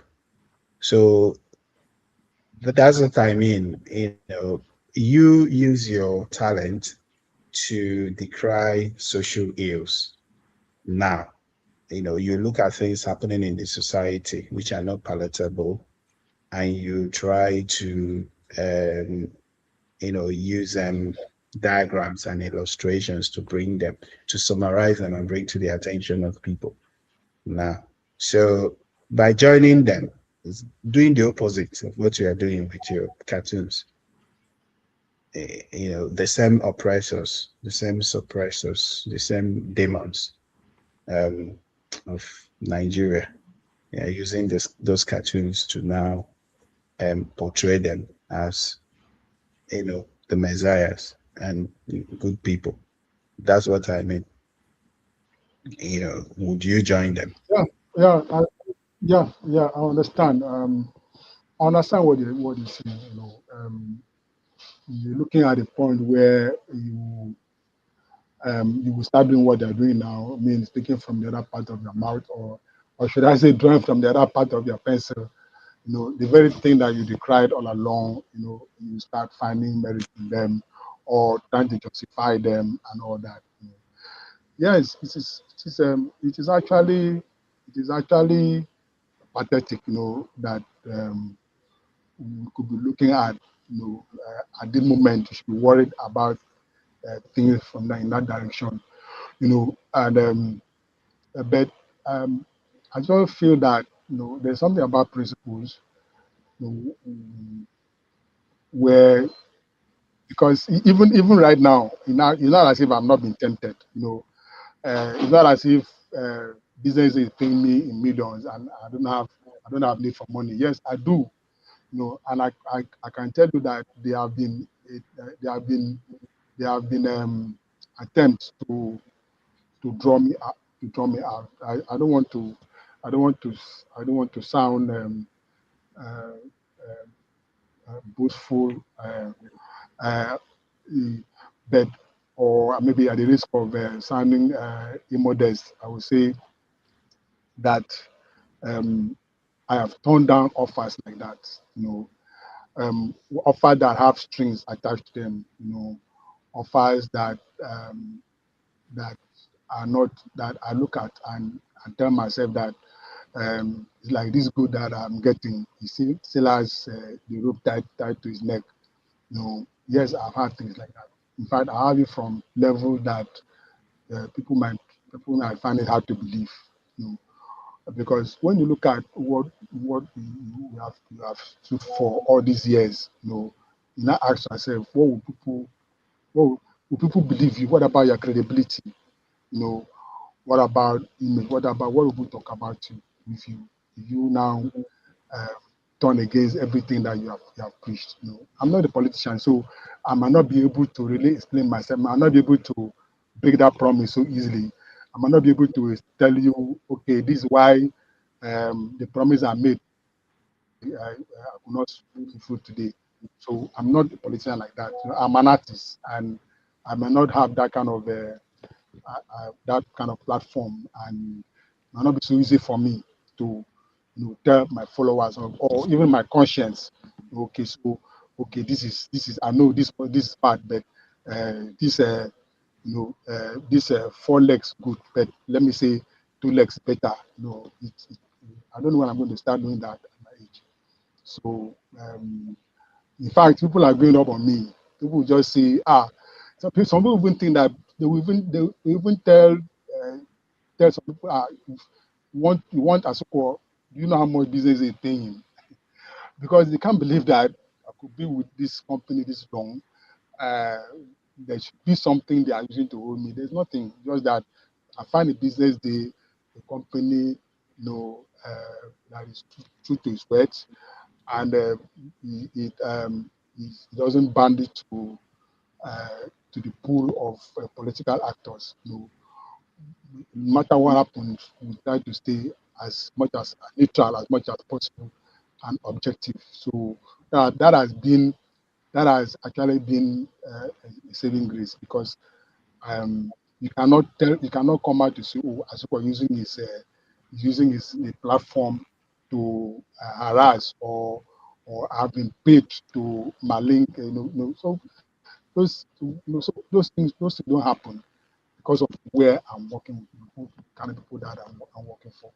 So that's what I mean. You use your talent to decry social ills. Now, you look at things happening in the society which are not palatable, and you try to, use diagrams and illustrations to bring them, to summarize them and bring to the attention of people. Now, so by joining them, it's doing the opposite of what you are doing with your cartoons. The same oppressors, the same suppressors, the same demons um, of Nigeria, using those cartoons to now portray them as the messiahs and good people. That's what I mean. Would you join them? Yeah. Yeah. Yeah. I understand. I understand what you're saying. You're looking at a point where you will start doing what they're doing now. I mean, speaking from the other part of your mouth, or should I say, drawing from the other part of your pencil. The very thing that you decried all along. You start finding merit in them, or trying to justify them and all that. Yes, it is actually pathetic. That we could be looking at. At this moment, you should be worried about things from that in that direction. And but I just feel that there's something about principles, you know, where because even right now, it's not as if I'm not being tempted. It's not as if business is paying me in millions and I don't have need for money. Yes, I do. And I can tell you that there have been attempts to draw me out. I don't want to I don't want to I don't want to sound uh, boastful, uh, but or maybe at the risk of sounding immodest. I would say that um, I have turned down offers like that. Offers that have strings attached to them. Offers that that are not, that I look at and tell myself that it's like this good that I'm getting. He still has the rope tied to his neck. Yes, I've had things like that. In fact, I have it from level that people might find it hard to believe. Because when you look at what you have stood for all these years, you now ask yourself, what will people believe you? What about your credibility? What about image? What will people talk about you if you now uh, turn against everything that you have preached? I'm not a politician, so I might not be able to really explain myself. I might not be able to break that promise so easily. I might not be able to tell you, okay, this is why the promise I made I could not fulfill today. So I'm not a politician like that. I'm an artist, and I may not have that kind of platform, and it might not be so easy for me to tell my followers or even my conscience, okay, so okay, this is I know this is bad, but this this 4 legs good, but let me say 2 legs better. I don't know when I'm going to start doing that at my age. So in fact, people are going up on me. People just say, some people even think that they will even tell some people, if you want Asukwo, do you know how much business they paying him? Because they can't believe that I could be with this company this long. Uh, there should be something they are using to hold me. There's nothing, just that I find a business the company, that is true to its words, and it doesn't band it to the pool of political actors. No matter what happens, we try to stay as much as neutral as much as possible and objective. So that has actually been a saving grace, because you cannot come out to say, oh, Asukwo using his platform to harass or have been paid to malink. So those things don't happen because of where I'm working with, who kind of people that I'm working for.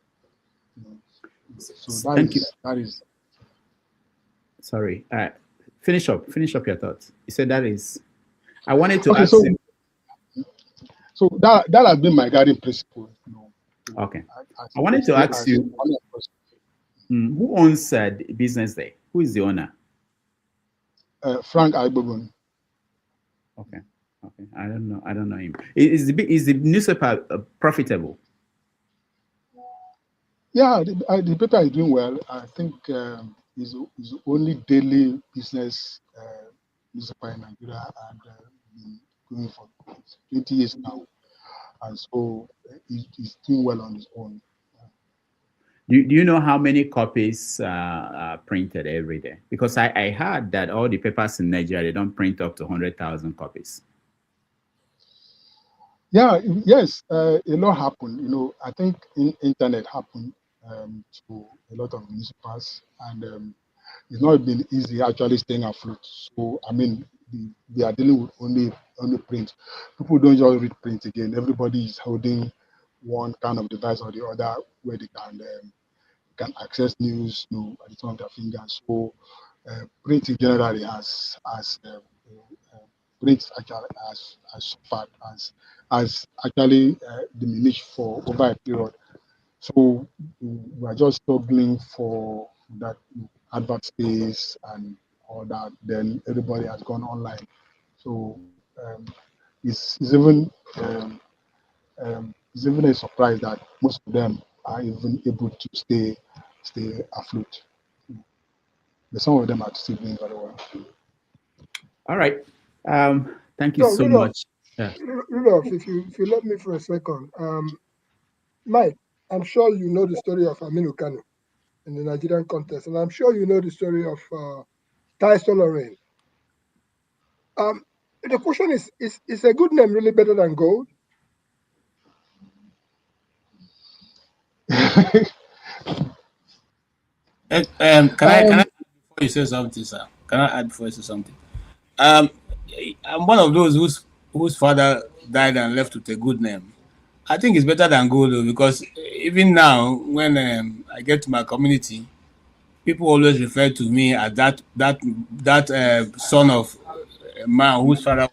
So Thank you. that is. Sorry. Finish up your thoughts. You said that is. I wanted to Okay, ask you. so that has been my guiding principle. Okay. I wanted to ask you, who owns the business there? Who is the owner? Frank Aibogun. Okay. Okay. I don't know. I don't know him. Is the newspaper profitable? Yeah, the paper is doing well. I think is only daily business newspaper in Nigeria, and been going for 20 years now, and so he's doing well on his own. Do you know how many copies are printed every day? Because I heard that all the papers in Nigeria, they don't print up to 100,000 copies. Yeah, yes, a lot happened. I think internet happened to a lot of newspapers, and it's not been easy actually staying afloat. So I mean, they are dealing with only print. People don't just read print again. Everybody is holding one kind of device or the other where they can access news, at the tip of their fingers. So print generally has print actually has suffered, has actually diminished for over a period. So we are just struggling for that advert space and all that. Then everybody has gone online. So um, it's even a surprise that most of them are even able to stay afloat. But some of them are still doing very well. All right. Thank you So, so much. Yeah. Rudolph, if you let me for a second, Mike, I'm sure you know the story of Aminu Kano in the Nigerian contest, and I'm sure you know the story of Tyson Lorraine. The question is a good name really better than gold? Can I add before you say something, sir? Can I add before you say something? I'm one of those whose father died and left with a good name. I think it's better than gold though, because even now, when I get to my community, people always refer to me as that son of a man whose father,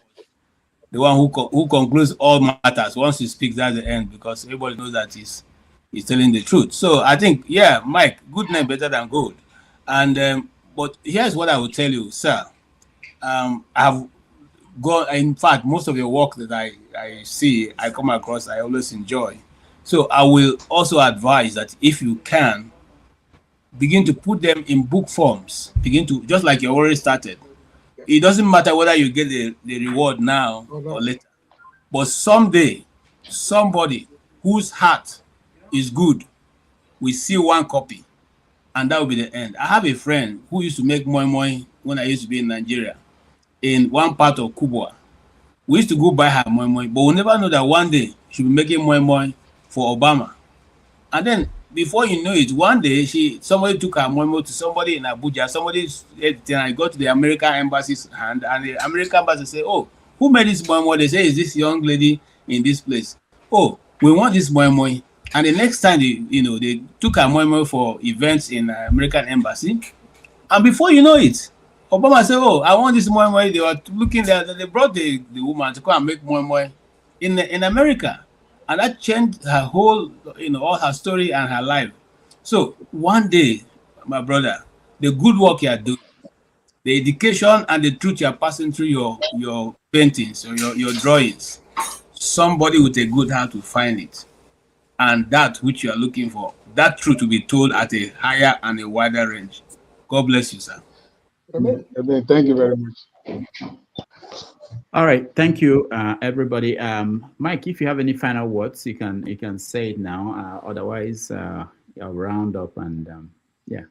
the one who concludes all matters. Once he speaks, that's the end, because everybody knows that he's telling the truth. So I think, yeah, Mike, good name better than gold. And but here's what I will tell you, sir. I've gone. In fact, most of your work that I see, I come across, I always enjoy. So I will also advise that if you can, begin to put them in book forms. Begin to, just like you already started. It doesn't matter whether you get the reward now or later. But someday, somebody whose heart is good will see one copy, and that will be the end. I have a friend who used to make moi moi when I used to be in Nigeria, in one part of Kubwa. We used to go buy her moi moi, but we never know that one day she'll be making moi moi for Obama. And then before you know it, one day somebody took her memo to somebody in Abuja. Somebody then I got to the American embassy's hand, and the American embassy say, "Oh, who made this memo?" They say, "Is this young lady in this place?" "Oh, we want this memo." And the next time they took her memo for events in American embassy, and before you know it, Obama said, "Oh, I want this moi moi." They were looking there. They brought the woman to come and make moi moi in America, and that changed her whole, all her story and her life. So one day, my brother, the good work you are doing, the education and the truth you are passing through your paintings or your drawings, somebody with a good heart will find it, and that which you are looking for, that truth will be told at a higher and a wider range. God bless you, sir. Amen. Thank you very much. All right, thank you, everybody. Mike, if you have any final words, you can say it now. Otherwise, I'll round up and yeah.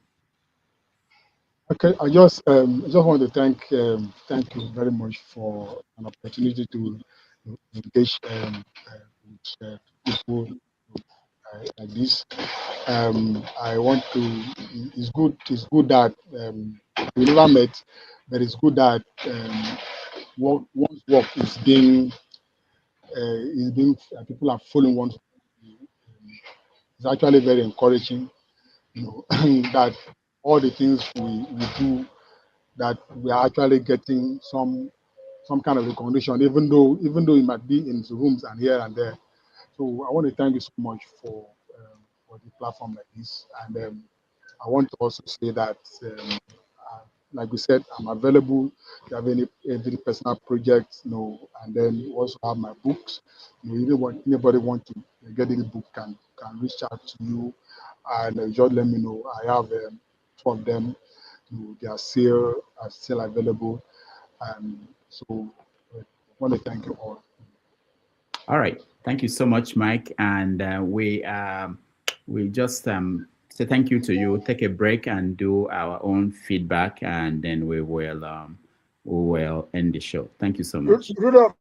Okay, I just want to thank you very much for an opportunity to engage with people like this. I want to. It's good that we never met, but it's good that one's work is being people are following one. It's actually very encouraging. That all the things we do, that we are actually getting some kind of recognition, even though it might be in the rooms and here and there. So I want to thank you so much for the platform like this, and I want to also say that, like we said, I'm available. If you have any personal project, and then you also have my books. Anybody want to get any book can reach out to you, and just let me know. I have two of them. They are still available, and so I want to thank you all. All right, thank you so much, Mike, and we just say thank you to you. Take a break and do our own feedback, and then we will end the show. Thank you so much. Rudolph,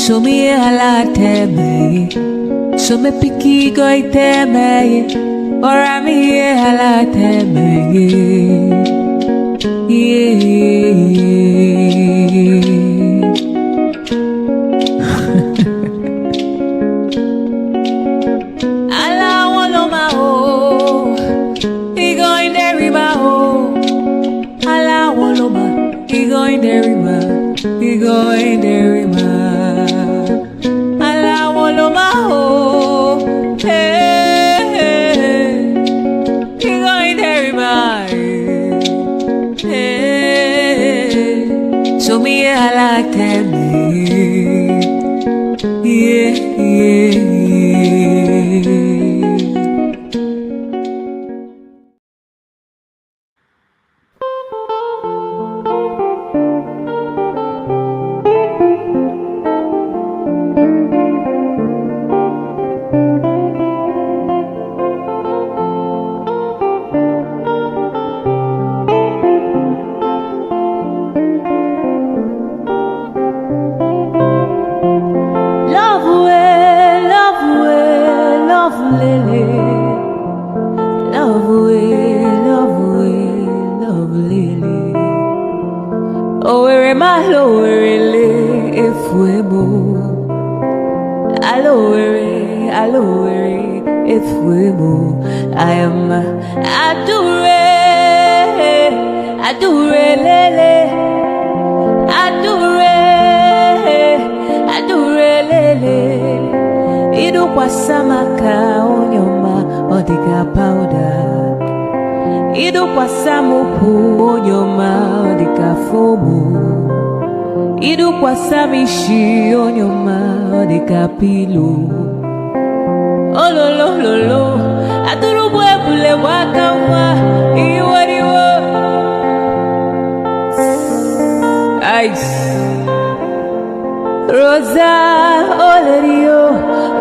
So me ala teme, so me piki go teme, ora me ala teme, Ala wolo ma ho, he go in the river ho. Ala wolo ma, he go in the river, he go in the river. So me I like me, yeah. Owere malowere efuemo. Alowere efuemo. I am adure lele. Adure lele. Idu kwa samaka onyoma odika powder. Idu kwa samupu onyoma odika fomu. Idu kwa samishi onyoma odika pilo. Ololololo aduru bwebule wakawa iwariwo. Ice Rosa Olerio,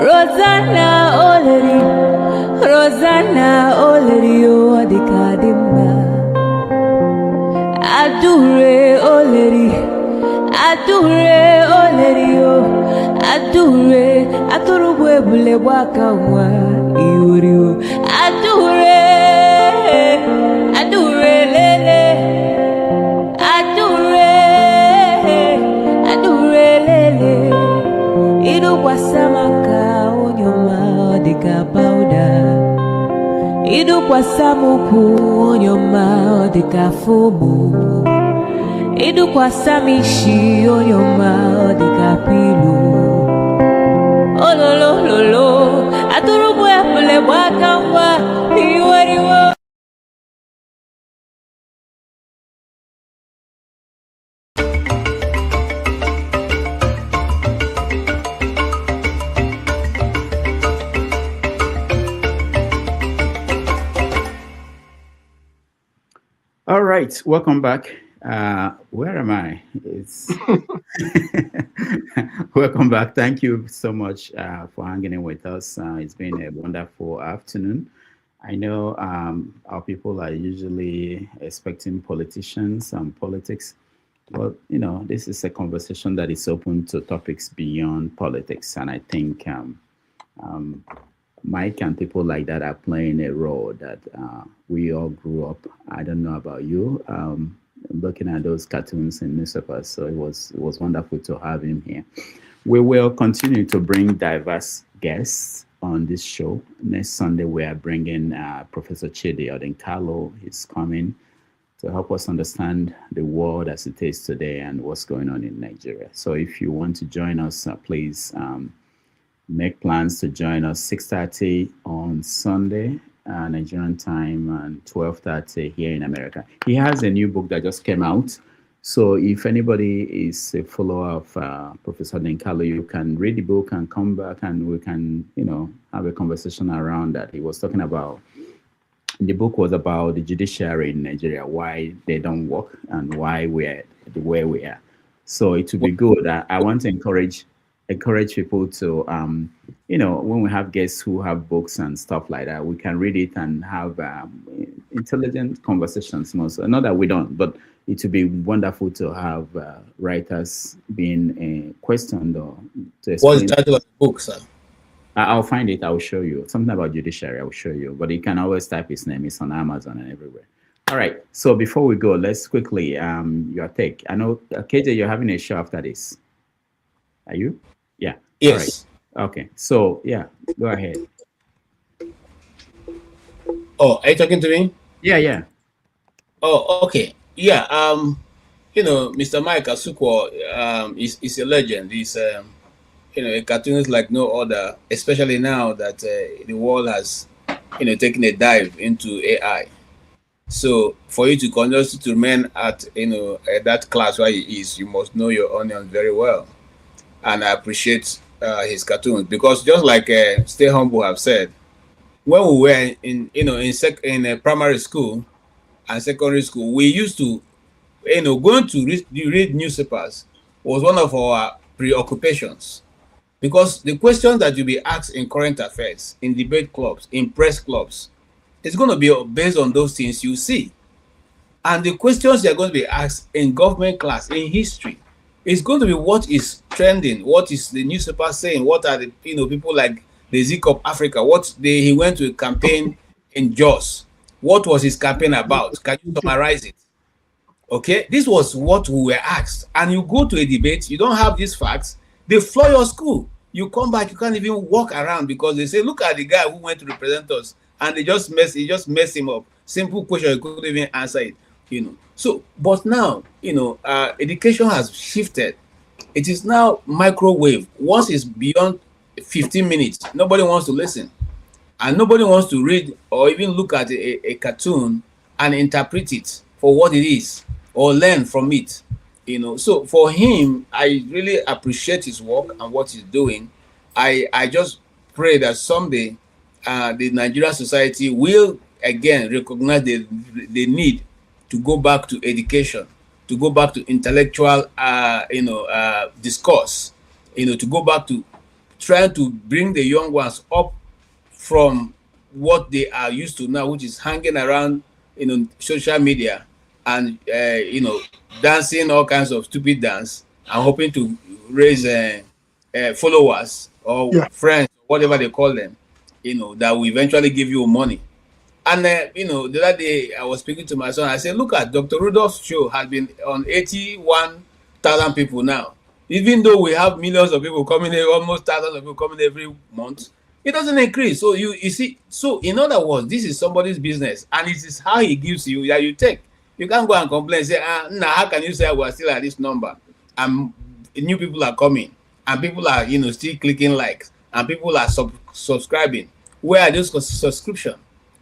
Rosanna Olerio, Adikadimba. Adure Olerio, Adure bule waka wa iurio. Adure lele. Idu kwa samaka onyoma odika powder. Idu kwa samupu onyoma odika fomu. Idu kwa samishi onyoma odika pilo. Ololololo aturubu epule wakawa iwariwo. All right, welcome back. Where am I? It's welcome back. Thank you so much for hanging in with us. It's been a wonderful afternoon. I know our people are usually expecting politicians and politics. Well, you know, this is a conversation that is open to topics beyond politics, and I think Mike and people like that are playing a role that we all grew up. I don't know about you. Looking at those cartoons in newspapers, so it was wonderful to have him here. We will continue to bring diverse guests on this show. Next Sunday, we are bringing Professor Chidi Odenkalo. He's coming to help us understand the world as it is today and what's going on in Nigeria. So if you want to join us, please make plans to join us 6:30 on Sunday, Nigerian time, and 12:30 here in America. He has a new book that just came out. So if anybody is a follower of Professor Denkalo, you can read the book and come back and we can, you know, have a conversation around that. He was talking about, the book was about the judiciary in Nigeria, why they don't work and why we're the way we are. So it would be good. I want to encourage people to, you know, when we have guests who have books and stuff like that, we can read it and have intelligent conversations. Not that we don't, but it would be wonderful to have writers being questioned or to explain. What's the title of the book, sir? I'll find it. I'll show you. Something about judiciary. I'll show you. But you can always type his name. It's on Amazon and everywhere. All right. So before we go, let's quickly your take. I know, KJ, you're having a show after this. Are you? Yeah. Yes. All right. Okay. So yeah, go ahead. Oh, are you talking to me? Yeah. Oh, okay. Yeah. You know, Mr. Mike Asukwo is a legend. He's you know, a cartoonist like no other, especially now that the world has, you know, taken a dive into AI. So for you to continue to remain at, you know, at that class where he is, you must know your onions very well. And I appreciate his cartoons, because just like Stay Humble have said, when we were in, you know, in primary school and secondary school, we used to, you know, going to read newspapers was one of our preoccupations, because the questions that you'll be asked in current affairs, in debate clubs, in press clubs, it's going to be based on those things you see. And the questions you're going to be asked in government class, in history, it's going to be what is trending, what is the newspaper saying, what are the, you know, people like the Zik of Africa, he went to a campaign in Jos. What was his campaign about? Can you summarize it? Okay, this was what we were asked. And you go to a debate, you don't have these facts, they floor your school. You come back, you can't even walk around because they say, look at the guy who went to represent us, and they just mess him up. Simple question, you couldn't even answer it. So, but now, education has shifted. It is now microwave. Once it's beyond 15 minutes, nobody wants to listen, and nobody wants to read or even look at a cartoon and interpret it for what it is or learn from it. So for him, I really appreciate his work and what he's doing. I just pray that someday the Nigerian society will again recognize the need to go back to education, to go back to intellectual discourse, to go back to trying to bring the young ones up from what they are used to now, which is hanging around, social media and dancing all kinds of stupid dance and hoping to raise followers or Yeah. friends, whatever they call them, that will eventually give you money. And the other day I was speaking to my son. I said, "Look at Dr. Rudolph's show has been on 81,000 people now. Even though we have millions of people coming here, almost thousands of people coming every month, it doesn't increase. So you see. So in other words, this is somebody's business, and it is how he gives you that you take. You can't go and complain. Say, now how can you say we are still at this number, and new people are coming, and people are still clicking likes, and people are subscribing. Where are those subscription?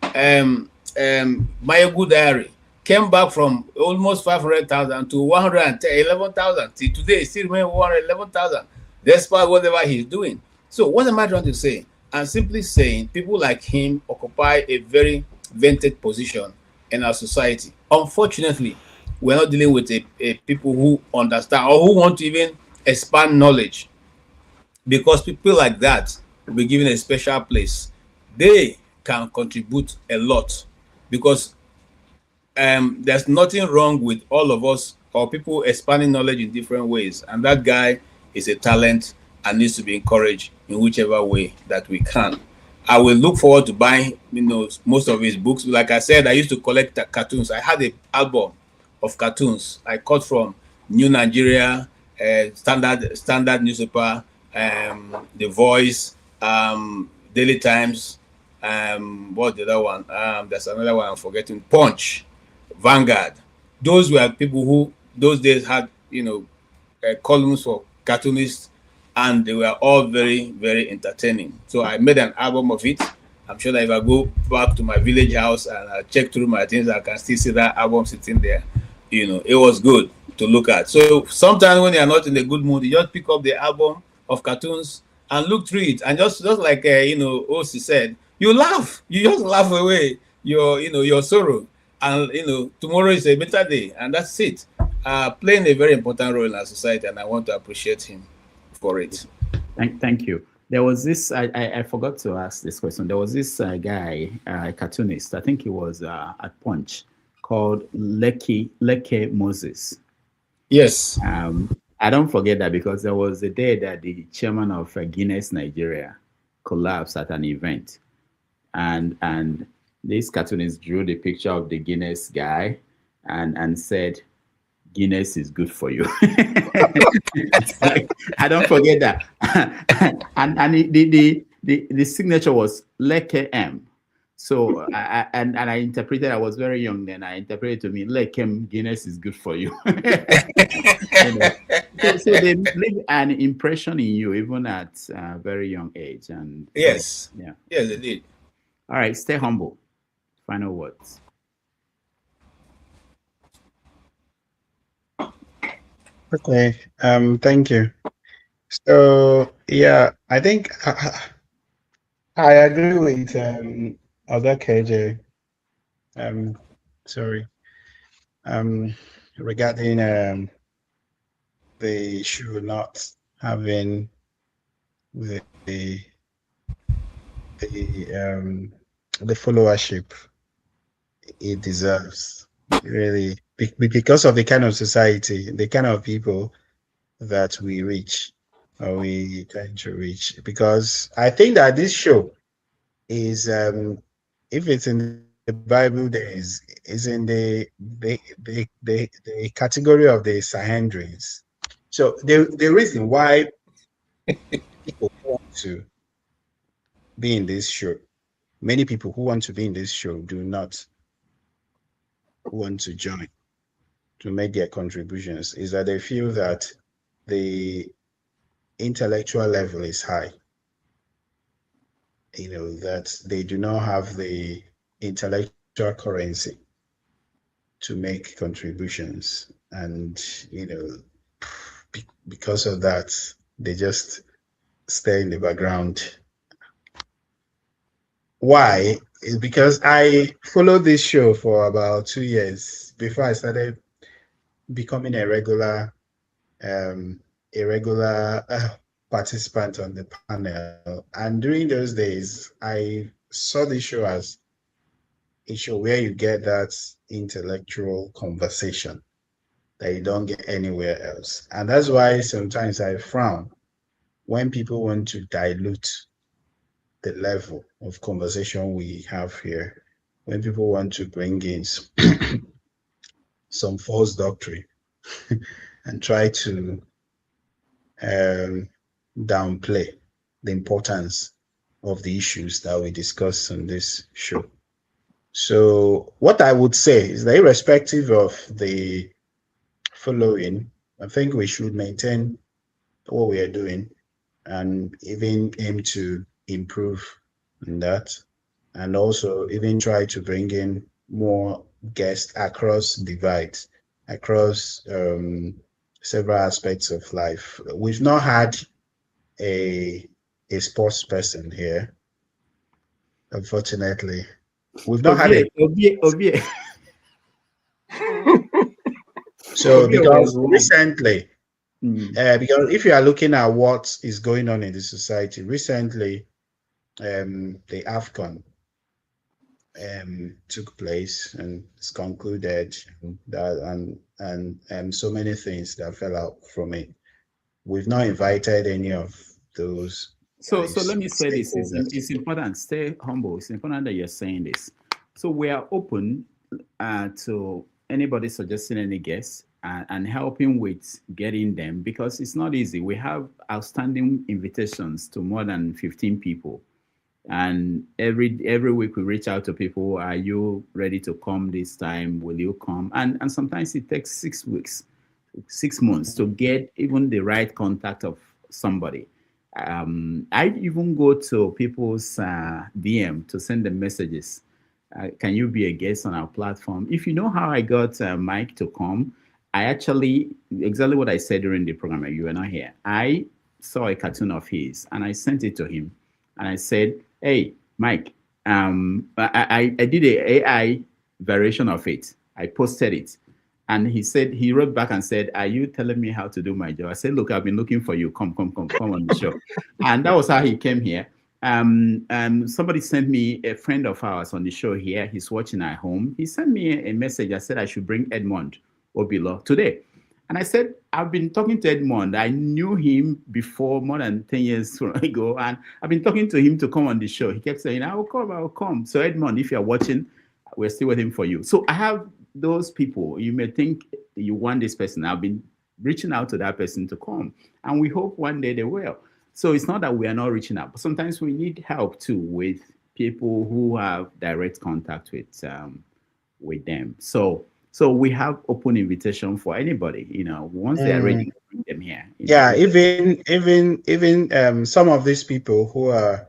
My good diary came back from almost 500,000 to 111,000. Till today, it still remains 111,000, despite whatever he's doing. So, what am I trying to say? I'm simply saying people like him occupy a very vantage position in our society. Unfortunately, we're not dealing with a people who understand or who want to even expand knowledge, because people like that will be given a special place. They can contribute a lot, because there's nothing wrong with all of us or people expanding knowledge in different ways. And that guy is a talent and needs to be encouraged in whichever way that we can. I will look forward to buying, most of his books. Like I said, I used to collect cartoons. I had an album of cartoons I cut from New Nigeria, Standard newspaper, The Voice, Daily Times, what's the other one? There's another one I'm forgetting. Punch, Vanguard. Those were people who those days had columns for cartoonists, and they were all very, very entertaining. So I made an album of it. I'm sure that if I go back to my village house and I check through my things, I can still see that album sitting there. It was good to look at. So sometimes when you're not in a good mood, you just pick up the album of cartoons and look through it, and just like Osi said, you laugh. You just laugh away your sorrow, and tomorrow is a better day, and that's it. Playing a very important role in our society, and I want to appreciate him for it. Thank you. There was this, I forgot to ask this question. There was this guy, cartoonist, I think he was at Punch, called Leke Moses. Yes. I don't forget that, because there was a day that the chairman of Guinness Nigeria collapsed at an event. And this cartoonist drew the picture of the Guinness guy and said, "Guinness is good for you." I don't forget that. and the signature was Leke M. So I interpreted. I was very young then. I interpreted to me, Leke M, Guinness is good for you. So they leave an impression in you even at a very young age. And yes, so, yeah, yes, they did. All right, stay humble. Final words. Okay. Thank you. So yeah, I think I agree with other KJ. Sorry. Regarding the issue not having the the followership it deserves, really, because of the kind of society, the kind of people that we reach or we trying to reach. Because I think that this show is if it's in Bible days is in the category of the Sahendrins. So the reason why people want to be in this show, many people who want to be in this show do not want to join to make their contributions, is that they feel that the intellectual level is high. That they do not have the intellectual currency to make contributions. And, because of that, they just stay in the background. Why? Is because I followed this show for about 2 years before I started becoming um, a regular participant on the panel. And during those days, I saw this show as a show where you get that intellectual conversation that you don't get anywhere else. And that's why sometimes I frown when people want to dilute the level of conversation we have here, when people want to bring in some false doctrine and try to downplay the importance of the issues that we discuss on this show. So what I would say is that irrespective of the following, I think we should maintain what we are doing and even aim to improve in that, and also even try to bring in more guests across divides, across several aspects of life. We've not had a sports person here, unfortunately. We've not had a Obie. so Obie was because one. recently, because if you are looking at what is going on in the society recently, the AFCON took place and it's concluded that and so many things that fell out from it. We've not invited any of those So let me say this. stakeholders. It's important. Stay humble. It's important that you're saying this. So we are open to anybody suggesting any guests and helping with getting them, because it's not easy. We have outstanding invitations to more than 15 people, and every week we reach out to people. Are you ready to come this time? Will you come? And sometimes it takes 6 weeks, 6 months to get even the right contact of somebody. I even go to people's DM to send them messages. Can you be a guest on our platform? If you know how I got Mike to come, I actually, exactly what I said during the program, you were not here. I saw a cartoon of his and I sent it to him. And I said, hey, Mike, I did a AI variation of it. I posted it. And he wrote back and said, are you telling me how to do my job? I said, look, I've been looking for you. Come on the show. And that was how he came here. Somebody sent me, a friend of ours on the show here. He's watching at home. He sent me a message. I said I should bring Edmond Obilo today. And I said, I've been talking to Edmond. I knew him before, more than 10 years ago. And I've been talking to him to come on the show. He kept saying, I will come. So Edmond, if you're watching, we're still waiting for you. So I have those people. You may think you want this person. I've been reaching out to that person to come. And we hope one day they will. So it's not that we are not reaching out, but sometimes we need help too with people who have direct contact with them. So we have open invitation for anybody. Once they are ready, bring them here. Yeah, even some of these people who are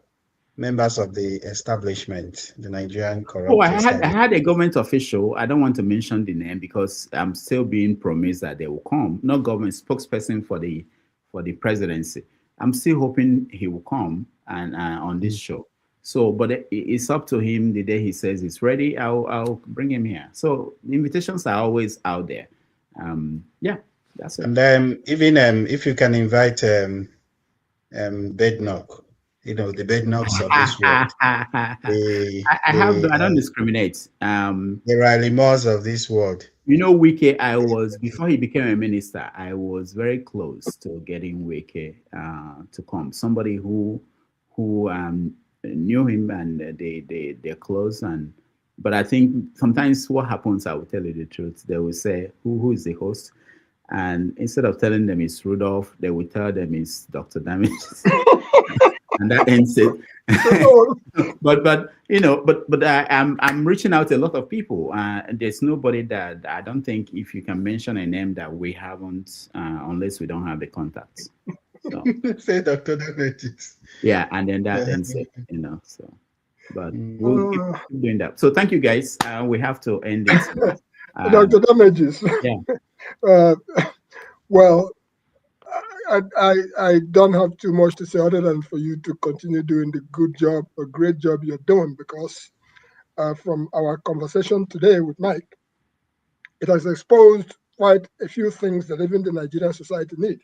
members of the establishment, the Nigerian Oh, corrupt I establishment. had a government official. I don't want to mention the name because I'm still being promised that they will come. Not government spokesperson for the presidency. I'm still hoping he will come and on this show. So, but it's up to him. The day he says he's ready, I'll bring him here. So the invitations are always out there. Yeah, that's it. And even if you can invite bedknock, the bedknocks of this world, I don't discriminate. the Riley Moores of this world. Wike, before he became a minister, I was very close to getting Wike to come. Somebody who knew him and they're close, and But I think sometimes what happens, I will tell you the truth. They will say, who is the host? And instead of telling them it's Rudolph, they will tell them it's Dr. Damages. And that ends it. So, I'm reaching out to a lot of people. There's nobody that I don't think if you can mention a name that we haven't, unless we don't have the contacts. So Say Dr. Damages. yeah, and then that ends it. So but we'll keep uh, doing that. So thank you guys. We have to end it. Dr. Damages. Yeah. Uh, well, I don't have too much to say other than for you to continue doing the good job, a great job you're doing, because from our conversation today with Mike, it has exposed quite a few things that even the Nigerian society need.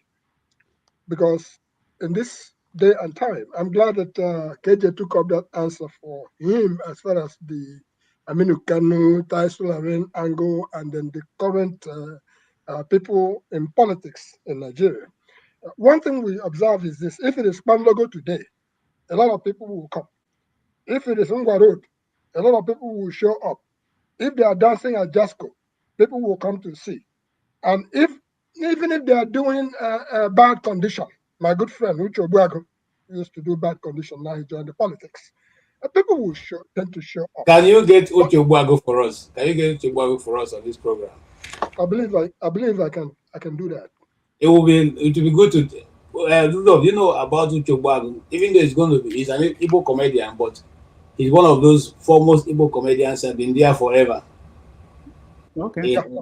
Because in this day and time, I'm glad that KJ took up that answer for him as far as the Aminu Kanu, Taisul angle, and then the current people in politics in Nigeria. One thing we observe is this: if it is Kpanlogo today, a lot of people will come. If it is Ngwa Road, a lot of people will show up. If they are dancing at Jasco, people will come to see. And even if they are doing a bad condition, my good friend Uche Obuagu used to do bad condition, now he joined the politics. People will tend to show up. Can you get But Uche for us? Can you get Uche for us on this program? I believe I can do that. It will be good to. Rudolph, you know about Uche even though he's an Igbo comedian, but he's one of those foremost Igbo comedians and been there forever. Okay. Yeah, In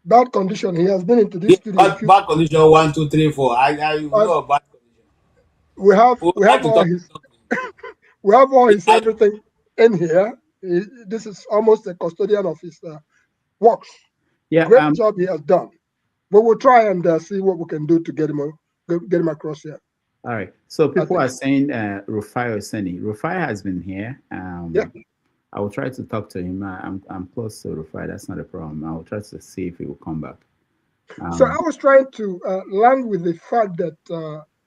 bad condition. He has been into this studio a few. bad condition 1, 2, 3, 4. I Times. know of bad condition. We We would we like have to all talk his to something. we have all Yeah, his everything in here. This is almost a custodian of his works. Yeah. Great job he has done. But we'll try and see what we can do to get him across here. All right. So I people think, are saying Rufai Oseni. Rufai has been here. yeah. I will try to talk to him. I'm close to Rufai. That's not a problem. I will try to see if he will come back. So I was trying to land with the fact that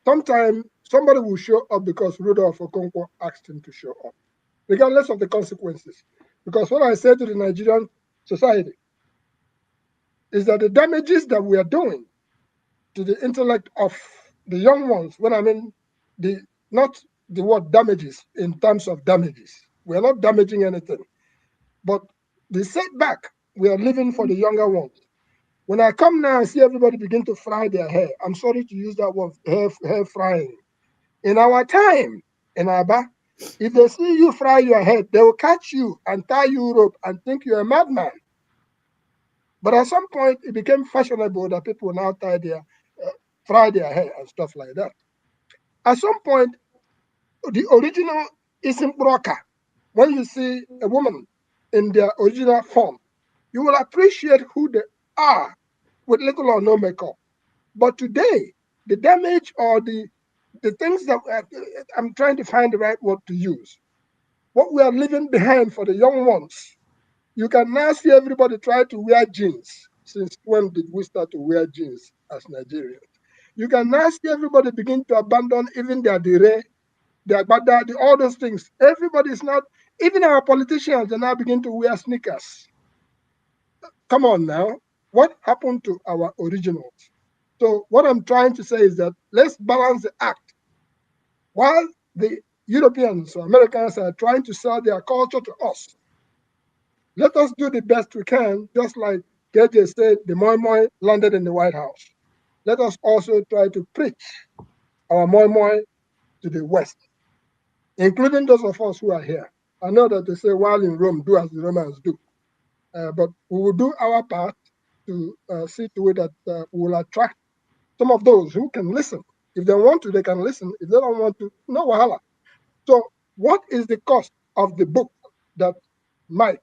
sometime somebody will show up because Rudolph Okonkwo asked him to show up, regardless of the consequences. Because what I said to the Nigerian society is that the damages that we are doing to the intellect of the young ones, when I mean the not the word damages in terms of damages, we are not damaging anything, but the setback we are living for the younger ones. When I come now and see everybody begin to fry their hair, I'm sorry to use that word, hair frying. In our time, in Aba, if they see you fry your head, they will catch you and tie you rope and think you're a madman. But at some point, it became fashionable that people now fry their hair and stuff like that. At some point, the original isn't broker. When you see a woman in their original form, you will appreciate who they are with little or no makeup. But today, the damage or the things that I'm trying to find the right word to use, what we are leaving behind for the young ones, you can now see everybody try to wear jeans. Since when did we start to wear jeans as Nigerians? You can now see everybody begin to abandon even their dire, their bada, all those things. Everybody is not, even our politicians, they now begin to wear sneakers. Come on now. What happened to our originals? So what I'm trying to say is that let's balance the act. While the Europeans or Americans are trying to sell their culture to us, let us do the best we can, just like KJ said, the Moi Moi landed in the White House. Let us also try to preach our Moi Moi to the West, including those of us who are here. I know that they say, while in Rome, do as the Romans do. But we will do our part to see to it that we will attract some of those who can listen. If they want to, they can listen. If they don't want to, no wahala. So what is the cost of the book that Mike,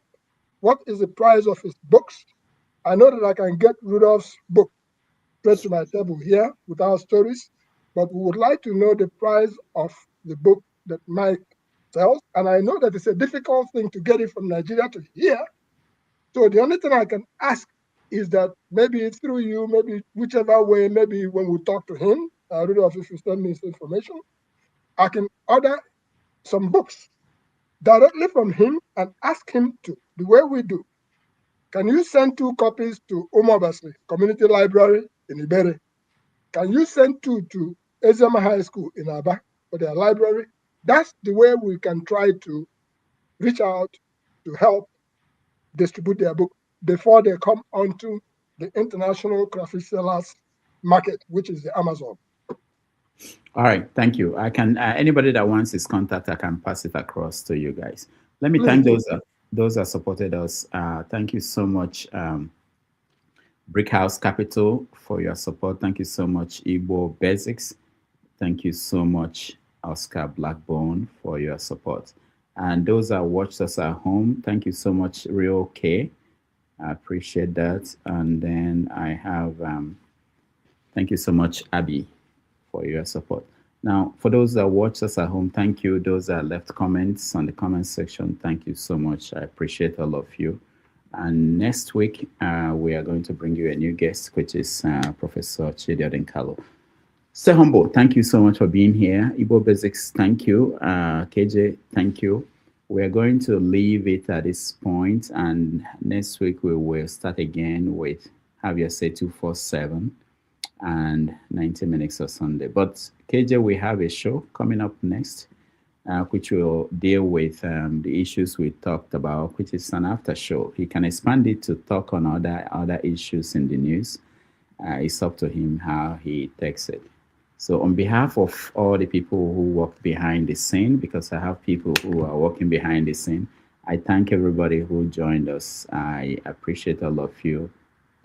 what is the price of his books? I know that I can get Rudolph's book straight to my table here with our stories, but we would like to know the price of the book that Mike sells. And I know that it's a difficult thing to get it from Nigeria to here. So the only thing I can ask is that maybe through you, maybe whichever way, maybe when we talk to him, Rudolph, if you send me this information, I can order some books directly from him and ask him to, the way we do. Can you send 2 copies to Umobasli Community Library in Ibere? Can you send 2 to Ezema High School in Aba for their library? That's the way we can try to reach out to help distribute their book before they come onto the international crayfish sellers market, which is the Amazon. All right, thank you. I can anybody that wants his contact, I can pass it across to you guys. Let me thank those that supported us. Thank you so much, Brickhouse Capital, for your support. Thank you so much, Igbo Basics. Thank you so much, Oscar Blackbone, for your support. And those that watched us at home, thank you so much, Real K. I appreciate that. And then I have, thank you so much, Abby, for your support. Now, for those that watch us at home, thank you. Those that left comments on the comment section, thank you so much. I appreciate all of you. And next week, we are going to bring you a new guest, which is Professor Chidi Odenkalo. Stay humble. Thank you so much for being here. Igbo Basics, thank you. KJ, thank you. We're going to leave it at this point, and next week we will start again with Have Your Say 247 and 90 Minutes of Sunday. But KJ, we have a show coming up next, which will deal with the issues we talked about, which is an after show. He can expand it to talk on other issues in the news. It's up to him how he takes it. So on behalf of all the people who work behind the scene, because I have people who are working behind the scene, I thank everybody who joined us. I appreciate all of you.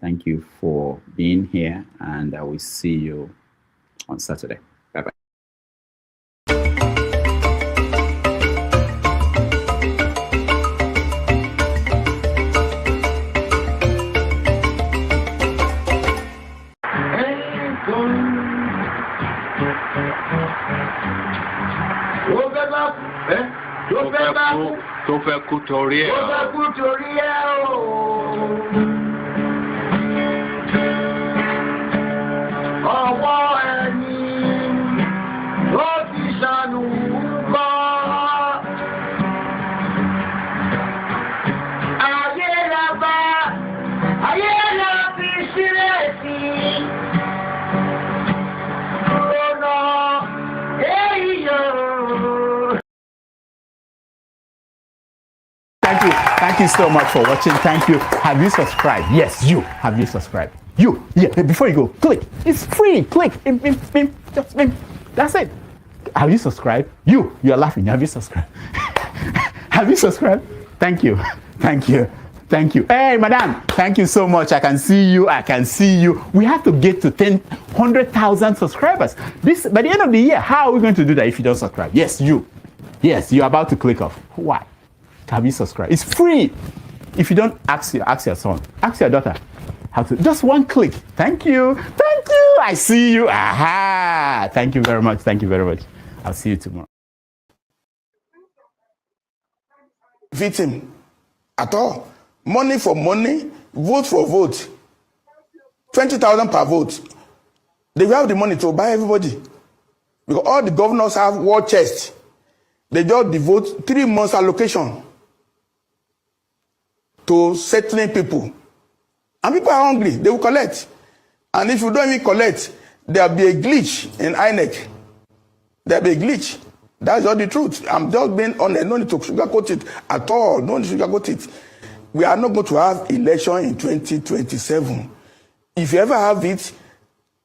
Thank you for being here, and I will see you on Saturday. Bye-bye. Tó fẹ́ kú torí ẹ̀. Ọwọ́ ẹni ló ti ṣàánú kọ́. Ayé la bá, ayé la fi sílẹ̀ sí. Lọ́nà èyí yóò. Thank you so much for watching. Thank you. Have you subscribed? Yes, you. Have you subscribed? You. Yeah, before you go, click. It's free. Click. Just that's it. Have you subscribed? You are laughing. Have you subscribed? Have you subscribed? Thank you. Thank you. Thank you. Hey, madam. Thank you so much. I can see you. I can see you. We have to get to 100,000 subscribers. This by the end of the year. How are we going to do that if you don't subscribe? Yes, you. Yes, you're about to click off. Why? Have you subscribed? It's free. If you don't, ask your son, ask your daughter how to. Just one click. Thank you. Thank you. I see you. Aha. Thank you very much. Thank you very much. I'll see you tomorrow. Victim at all. Money for money, vote for vote. 20,000 per vote. They will have the money to buy everybody. Because all the governors have war chest. They just devote 3 months allocation to settling people. And people are hungry, they will collect. And if you don't even collect, there'll be a glitch in INEC. There'll be a glitch. That's all the truth. I'm just being honest. No need to sugarcoat it at all. No need to sugarcoat it. We are not going to have election in 2027. If you ever have it,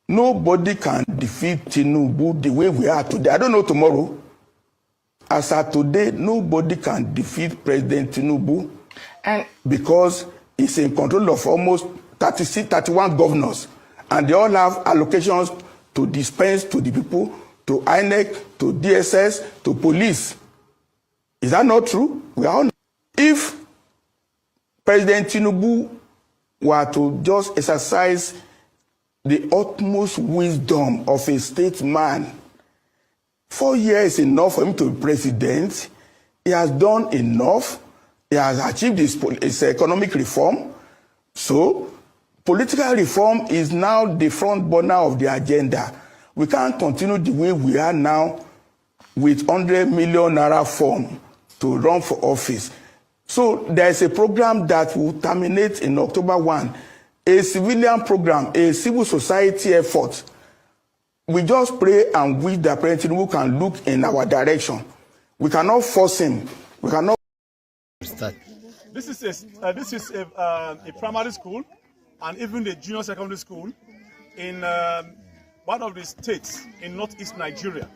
nobody can defeat Tinubu the way we are today. I don't know tomorrow. As of today, nobody can defeat President Tinubu. And because he's in control of almost 31 governors, and they all have allocations to dispense to the people, to INEC, to DSS, to police. Is that not true? We are on. If President Tinubu were to just exercise the utmost wisdom of a statesman, 4 years is enough for him to be president. He has done enough. He has achieved his economic reform. So, political reform is now the front burner of the agenda. We can't continue the way we are now with 100 million naira form to run for office. So there is a program that will terminate in October 1, a civilian program, a civil society effort. We just pray and wish that President Tinubu can look in our direction. We cannot force him. We cannot. This is a primary school and even the junior secondary school in one of the states in northeast Nigeria.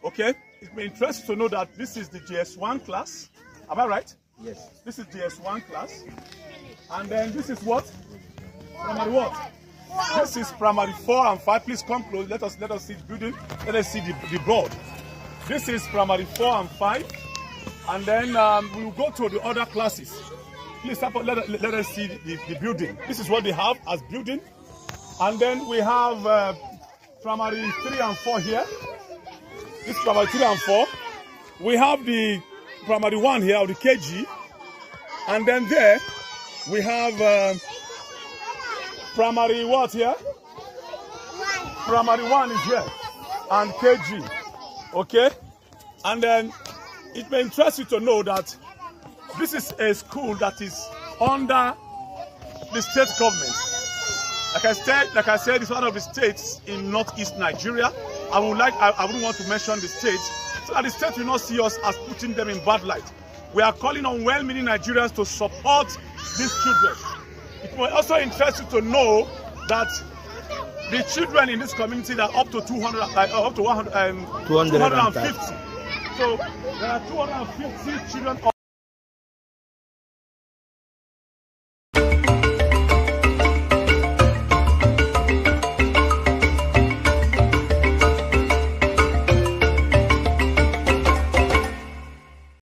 Okay, it may interest you to know that this is the GS1 class. Am I right? Yes. This is GS1 class, and then this is what? Primary what? This is primary 4 and 5. Please come close. Let us see the building. Let us see the board. This is primary 4 and 5, and then we will go to the other classes. Please let us see the building. This is what they have as building, and then we have primary 3 and 4 here. This is primary 3 and 4. We have the primary 1 here, or the KG, and then there we have primary what here? Primary 1 is here, and KG. Okay, and then it may interest you to know that this is a school that is under the state government. Like I said, it's one of the states in northeast Nigeria. I wouldn't want to mention the state, so that the state will not see us as putting them in bad light. We are calling on well-meaning Nigerians to support these children. It may also interest you to know that the children in this community are up to 200, up to 250. So there are 250 children.